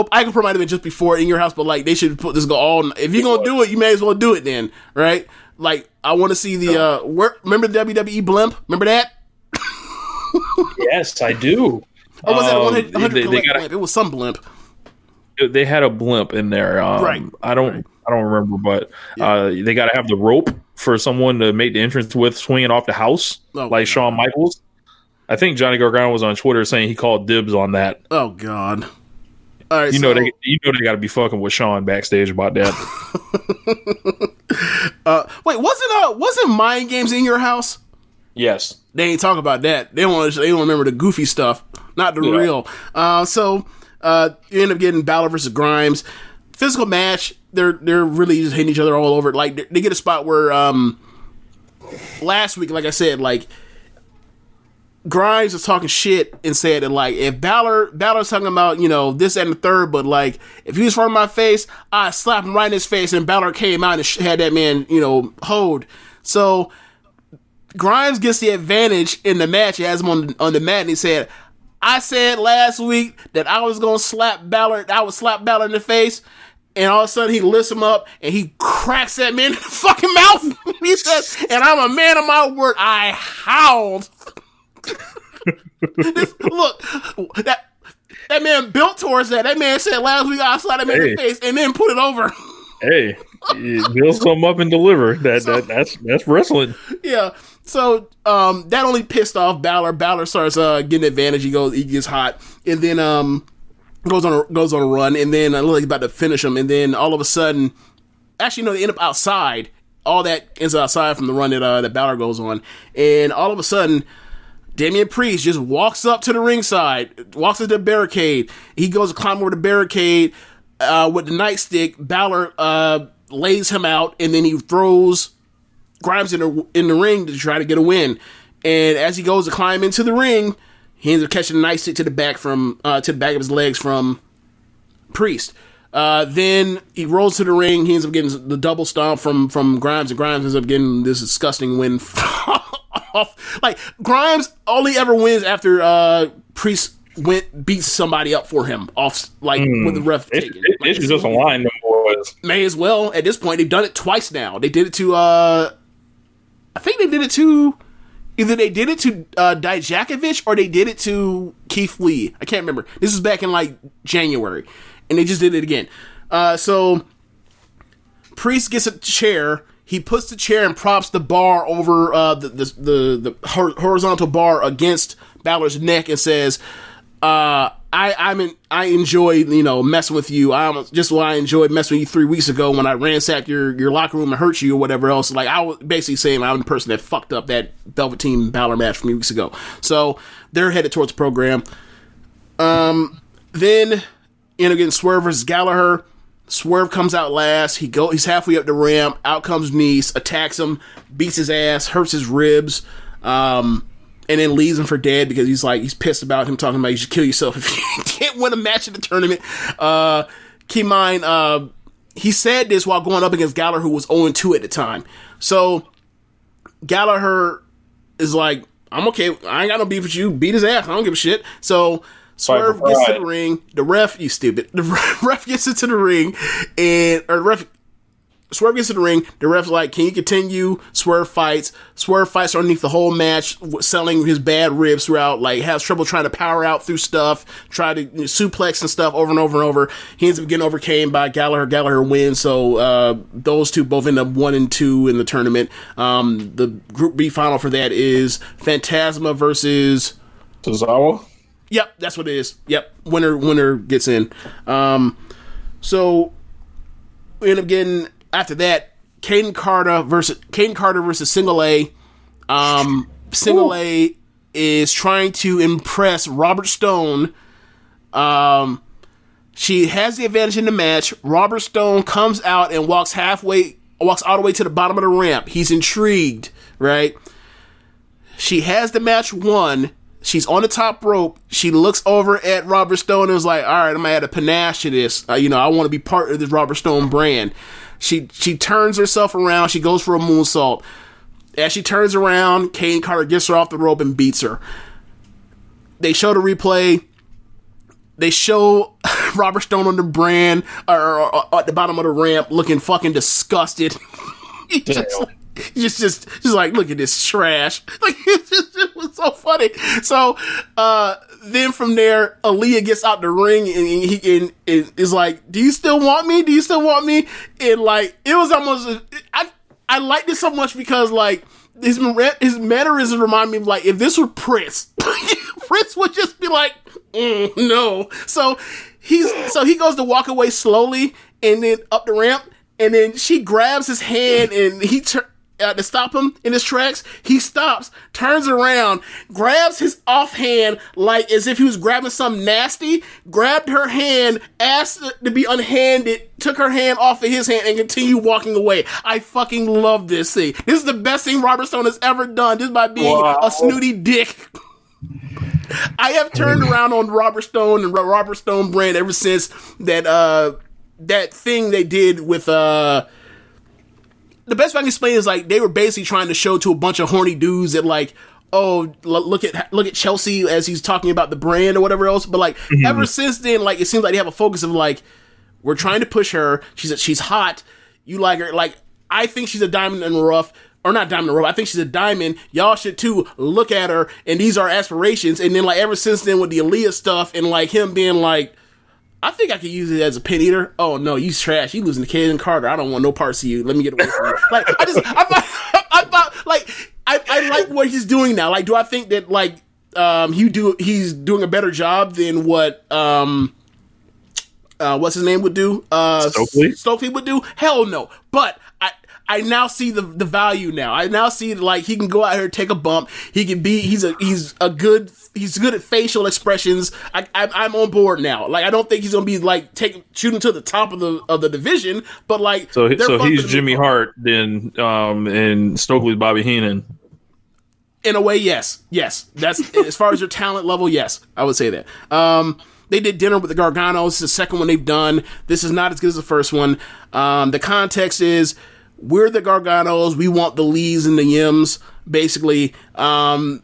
Ico Pro might have been just before In Your House, but like they should put this go all. If you're gonna do it, you may as well do it then, right? Like I want to see the remember the WWE blimp? Remember that? Yes, I do. Or was that a 100-COLLECT blimp? It was some blimp. They had a blimp in there. Right. I don't remember, but they got to have the rope for someone to make the entrance with swinging off the house, like Shawn Michaels. I think Johnny Gargano was on Twitter saying he called dibs on that. Oh God! All right, they got to be fucking with Shawn backstage about that. Wait, wasn't Mind Games In Your House? Yes. They ain't talk about that. They don't remember the goofy stuff, not the real. So you end up getting Balor versus Grimes. Physical match. They're really just hitting each other all over. Like they get a spot where last week, like I said, like Grimes was talking shit and said that like if Balor's talking about this and the third, but like if he was from my face, I slap him right in his face. And Balor came out and had that man hoed. So Grimes gets the advantage in the match. He has him on the mat, and he said, I said last week that I was going to slap Balor. I would slap Balor in the face. And all of a sudden, he lifts him up, and he cracks that man in the fucking mouth. He says, and I'm a man of my word. I howled. Look, that man built towards that. That man said last week, I slapped that man in the face, and then put it over. Hey, build something up and deliver. That's wrestling. Yeah. So that only pissed off Balor. Balor starts getting advantage. He gets hot, and then goes on a run, and then he's about to finish him, and then all of a sudden, actually no, they end up outside. All that ends up outside from the run that Balor goes on, and all of a sudden, Damian Priest just walks up to the ringside, walks into the barricade. He goes to climb over the barricade with the nightstick. Balor lays him out, and then he throws Grimes in the ring to try to get a win. And as he goes to climb into the ring, he ends up catching a nightstick to the back of his legs from Priest. Then he rolls to the ring. He ends up getting the double stomp from Grimes, and Grimes ends up getting this disgusting win. Like Grimes only ever wins after Priest beats somebody up for him off, with the ref taking. It's just a line, them boys. May as well. At this point, they've done it twice now. They did it to I think they did it to either Dijakovic or they did it to Keith Lee. I can't remember. This was back in like January, and they just did it again. So Priest gets a chair. He puts the chair and props the bar over the horizontal bar against Balor's neck and says, I enjoy messing with you. Just what I enjoyed messing with you 3 weeks ago when I ransacked your locker room and hurt you or whatever else. Like I was basically saying I'm the person that fucked up that Velveteen Balor match from weeks ago. So they're headed towards the program. Then getting Swerve versus Gallagher. Swerve comes out last. He's halfway up the ramp. Out comes Nice, attacks him, beats his ass, hurts his ribs. And then leaves him for dead because he's pissed about him talking about you should kill yourself if you can't win a match in the tournament. Keep in mind, he said this while going up against Gallagher, who was 0-2 at the time. So Gallagher is like, I'm okay. I ain't got no beef with you. Beat his ass. I don't give a shit. So Swerve gets to the ring. The ref, you stupid. The ref gets into the ring, Swerve gets in the ring. The ref's like, can you continue? Swerve fights underneath the whole match, selling his bad ribs throughout, like has trouble trying to power out through stuff, try to suplex and stuff over and over and over. He ends up getting overcame by Gallagher. Gallagher wins, so those two both end up 1 and 2 in the tournament. The Group B final for that is Phantasma versus Tozawa. Yep, that's what it is. Yep, winner gets in. So we end up getting, after that, Caden Carter versus Single A. Single A is trying to impress Robert Stone. She has the advantage in the match. Robert Stone comes out and walks all the way to the bottom of the ramp. He's intrigued, right? She has the match won. She's on the top rope. She looks over at Robert Stone and is like, all right, I'm going to add a panache to this. I want to be part of this Robert Stone brand. She turns herself around. She goes for a moonsault. As she turns around, Kane Carter gets her off the rope and beats her. They show the replay. They show Robert Stone on the brand, or at the bottom of the ramp, looking fucking disgusted. Just like, look at this trash. Like, it was so funny. So, then from there, Aaliyah gets out the ring and is like, do you still want me? Do you still want me? And like, it was almost, I liked it so much because like, his mannerisms remind me of like, if this were Prince, Prince would just be like, no. So he goes to walk away slowly and then up the ramp, and then she grabs his hand and to stop him in his tracks. He stops, turns around, grabs his offhand like as if he was grabbing something nasty, grabbed her hand, asked to be unhanded, took her hand off of his hand, and continued walking away. I fucking love this thing. This is the best thing Robert Stone has ever done, just by being a snooty dick. I have turned around on Robert Stone and Robert Stone brand ever since that thing they did with the best way I can explain is like they were basically trying to show to a bunch of horny dudes that like, oh, look at Chelsea as he's talking about the brand or whatever else. But like ever since then, like it seems like they have a focus of like, we're trying to push her. She's hot. You like her. Like, I think she's a diamond in the rough. Or not diamond in the rough. I think she's a diamond. Y'all should too. Look at her. And these are aspirations. And then like ever since then with the Aaliyah stuff and like him being like, I think I could use it as a pin eater. Oh no, you trash. You losing to Caden Carter. I don't want no parts of you. Let me get away from you. Like I thought like I like what he's doing now. Like, do I think that like he's doing a better job than what what's his name would do? Stokely would do? Hell no. But I now see the value now. I now see like he can go out here and take a bump. He can be he's good at facial expressions. I'm on board now. Like I don't think he's gonna be like shooting to the top of the division, but like so he's Jimmy Hart then and Stokely's Bobby Heenan. In a way, yes. That's as far as your talent level, yes, I would say that. They did Dinner with the Garganos. It's the second one they've done. This is not as good as the first one. The context is, we're the Garganos. We want the Lees and the Yims, basically. I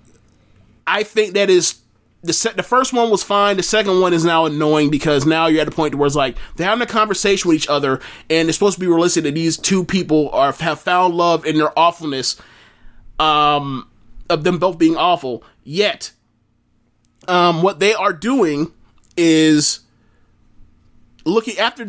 think that is the first one was fine. The second one is now annoying because now you're at a point where it's like they're having a conversation with each other, and it's supposed to be realistic that these two people have found love in their awfulness, of them both being awful. Yet, what they are doing is looking dead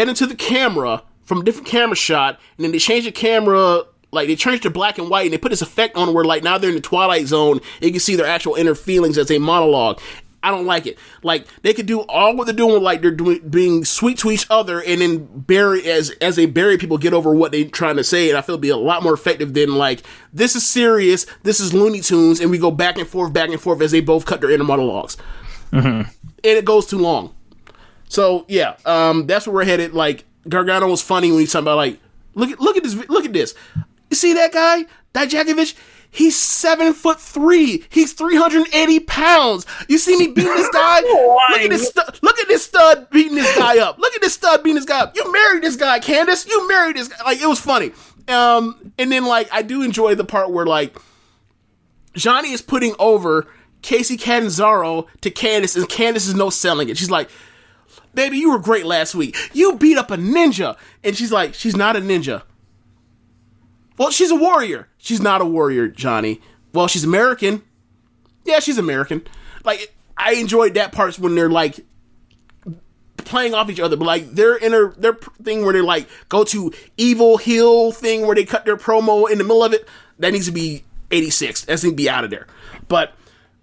into the camera from a different camera shot, and then they change the camera, like they changed to black and white, and they put this effect on where like now they're in the Twilight Zone, and you can see their actual inner feelings as they monologue. I don't like it. Like they could do all what they're doing, like they're being sweet to each other, and then bury as they bury people, get over what they're trying to say. And I feel it'd be a lot more effective than like, this is serious, this is Looney Tunes, and we go back and forth as they both cut their inner monologues. Mm-hmm. And it goes too long. So yeah, that's where we're headed. Like Gargano was funny when he's talking about like, look at this. You see that guy, Dijakovic? He's 7'3". He's 380 pounds. You see me beating this guy? Look at this stud beating this guy up. You married this guy, Candace. You married this guy. Like, it was funny. And then like I do enjoy the part where like Johnny is putting over Casey Catanzaro to Candace, and Candace is no selling it. She's like, baby, you were great last week. You beat up a ninja. And she's like, she's not a ninja. Well, she's a warrior. She's not a warrior, Johnny. Well, she's American. Yeah, she's American. Like, I enjoyed that part when they're like playing off each other, but like they're in their thing where they like go to Evil Hill thing where they cut their promo in the middle of it. That needs to be 86. That needs to be out of there. But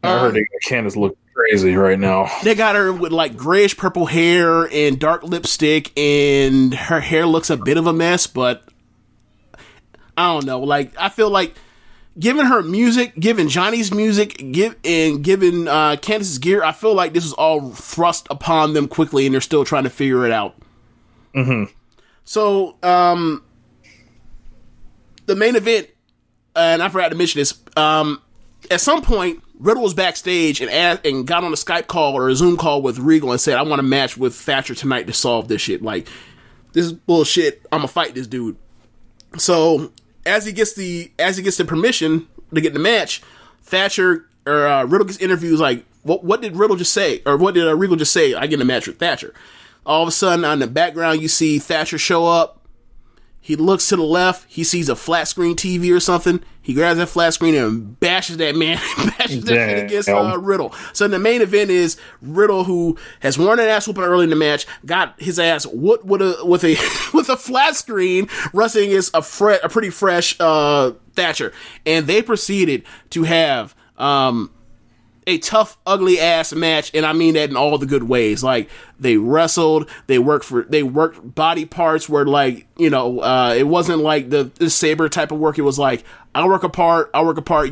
I heard Candace look crazy right now. They got her with like grayish purple hair and dark lipstick, and her hair looks a bit of a mess, but I don't know. Like, I feel like giving her music, giving Johnny's music, giving Candace's gear, I feel like this is all thrust upon them quickly, and they're still trying to figure it out. Mm-hmm. So, the main event, and I forgot to mention this, at some point, Riddle was backstage and got on a Skype call or a Zoom call with Regal and said, I want a match with Thatcher tonight to solve this shit. Like, this is bullshit. I'm gonna fight this dude. So, as he gets the permission to get the match, Riddle gets interviews like, what did Riddle just say? Or what did Regal just say? I get in a match with Thatcher. All of a sudden, on the background, you see Thatcher show up. He looks to the left. He sees a flat screen TV or something. He grabs that flat screen and bashes that man. Bashes that shit against Riddle. So the main event is Riddle, who has worn an ass whooping early in the match, got his ass whooped with a flat screen, wrestling against a pretty fresh Thatcher, and they proceeded to have a tough, ugly ass match, and I mean that in all the good ways. Like, they wrestled, they worked body parts where, like, you know, it wasn't like the Saber type of work. It was like, I'll work a part,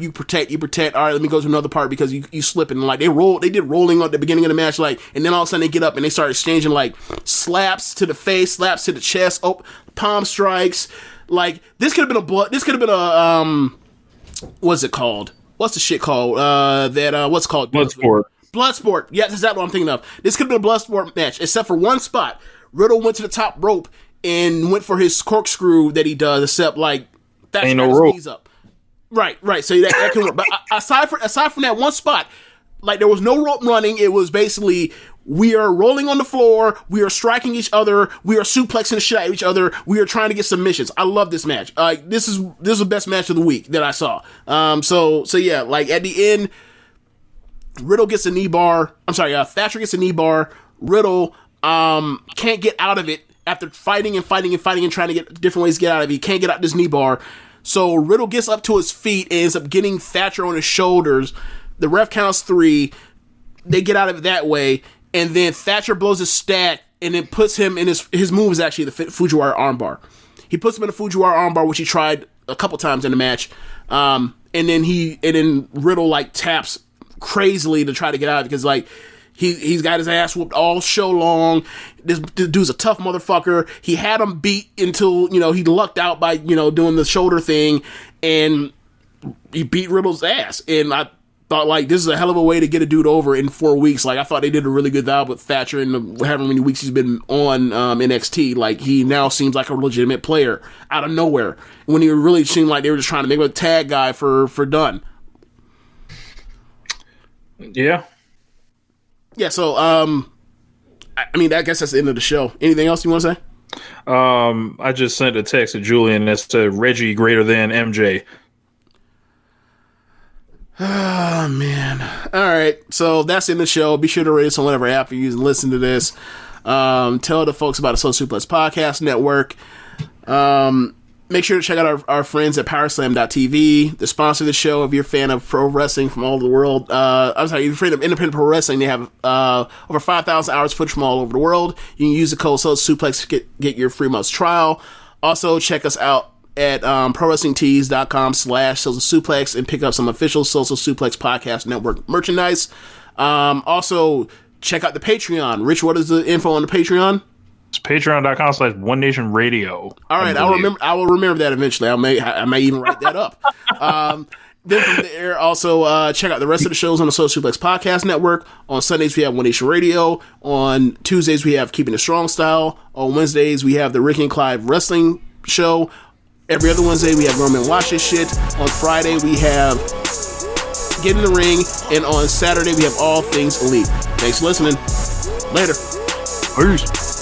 you protect. All right, let me go to another part because you slipping. And like, they did rolling at the beginning of the match, like, and then all of a sudden they get up and they start exchanging like slaps to the face, slaps to the chest, palm strikes. Like, this could have been a what's it called? What's the shit called? What's it called? Bloodsport. Bloodsport. Yeah, that's exactly what I'm thinking of. This could have been a Bloodsport match, except for one spot. Riddle went to the top rope and went for his corkscrew that he does, except like that's ain't no rope. Knees up. Right. So that can work. But aside from that one spot, like, there was no rope running. It was basically, we are rolling on the floor, we are striking each other, we are suplexing the shit out of each other, we are trying to get submissions. I love this match. This is the best match of the week that I saw. So yeah, like, at the end, Riddle gets a knee bar. Thatcher gets a knee bar. Riddle can't get out of it after fighting and trying to get different ways to get out of it. He can't get out this knee bar. So Riddle gets up to his feet and ends up getting Thatcher on his shoulders. The ref counts 3. They get out of it that way. And then Thatcher blows his stack and then puts him in his move is actually the Fujiwara armbar. He puts him in a Fujiwara armbar, which he tried a couple times in the match. And then Riddle like taps crazily to try to get out of it because like he's got his ass whooped all show long. This dude's a tough motherfucker. He had him beat until, you know, he lucked out by, you know, doing the shoulder thing, and he beat Riddle's ass. And I thought, like, this is a hell of a way to get a dude over in 4 weeks. Like, I thought they did a really good job with Thatcher in the however many weeks he's been on NXT. Like, he now seems like a legitimate player out of nowhere, when he really seemed like they were just trying to make him a tag guy for Dunn. Yeah, so, I mean, I guess that's the end of the show. Anything else you want to say? I just sent a text to Julian that's to Reggie greater than MJ. Oh, man. All right, so that's in the show. Be sure to rate us on whatever app you use and listen to this. Tell the folks about the Social Suplex Podcast Network. Make sure to check out our friends at Powerslam.tv, the sponsor of the show. If you're a fan of pro wrestling from all over the world, if you're a fan of independent pro wrestling, they have over 5,000 hours footage from all over the world. You can use the code Social Suplex to get your free month's trial. Also, check us out at ProWrestlingTees.com/Social Suplex and pick up some official Social Suplex Podcast Network merchandise. Also, check out the Patreon. Rich, what is the info on the Patreon? It's patreon.com/OneNationRadio. All right, I will remember that eventually. I may even write that up. Then from there, also check out the rest of the shows on the Social Suplex Podcast Network. On Sundays, we have One Nation Radio. On Tuesdays, we have Keepin It Strong Style. On Wednesdays, we have the Ricky Clive Wrestling Show. Every other Wednesday, we have Roman Watch This Shit. On Friday, we have Get in the Ring. And on Saturday, we have All Things Elite. Thanks for listening. Later. Peace.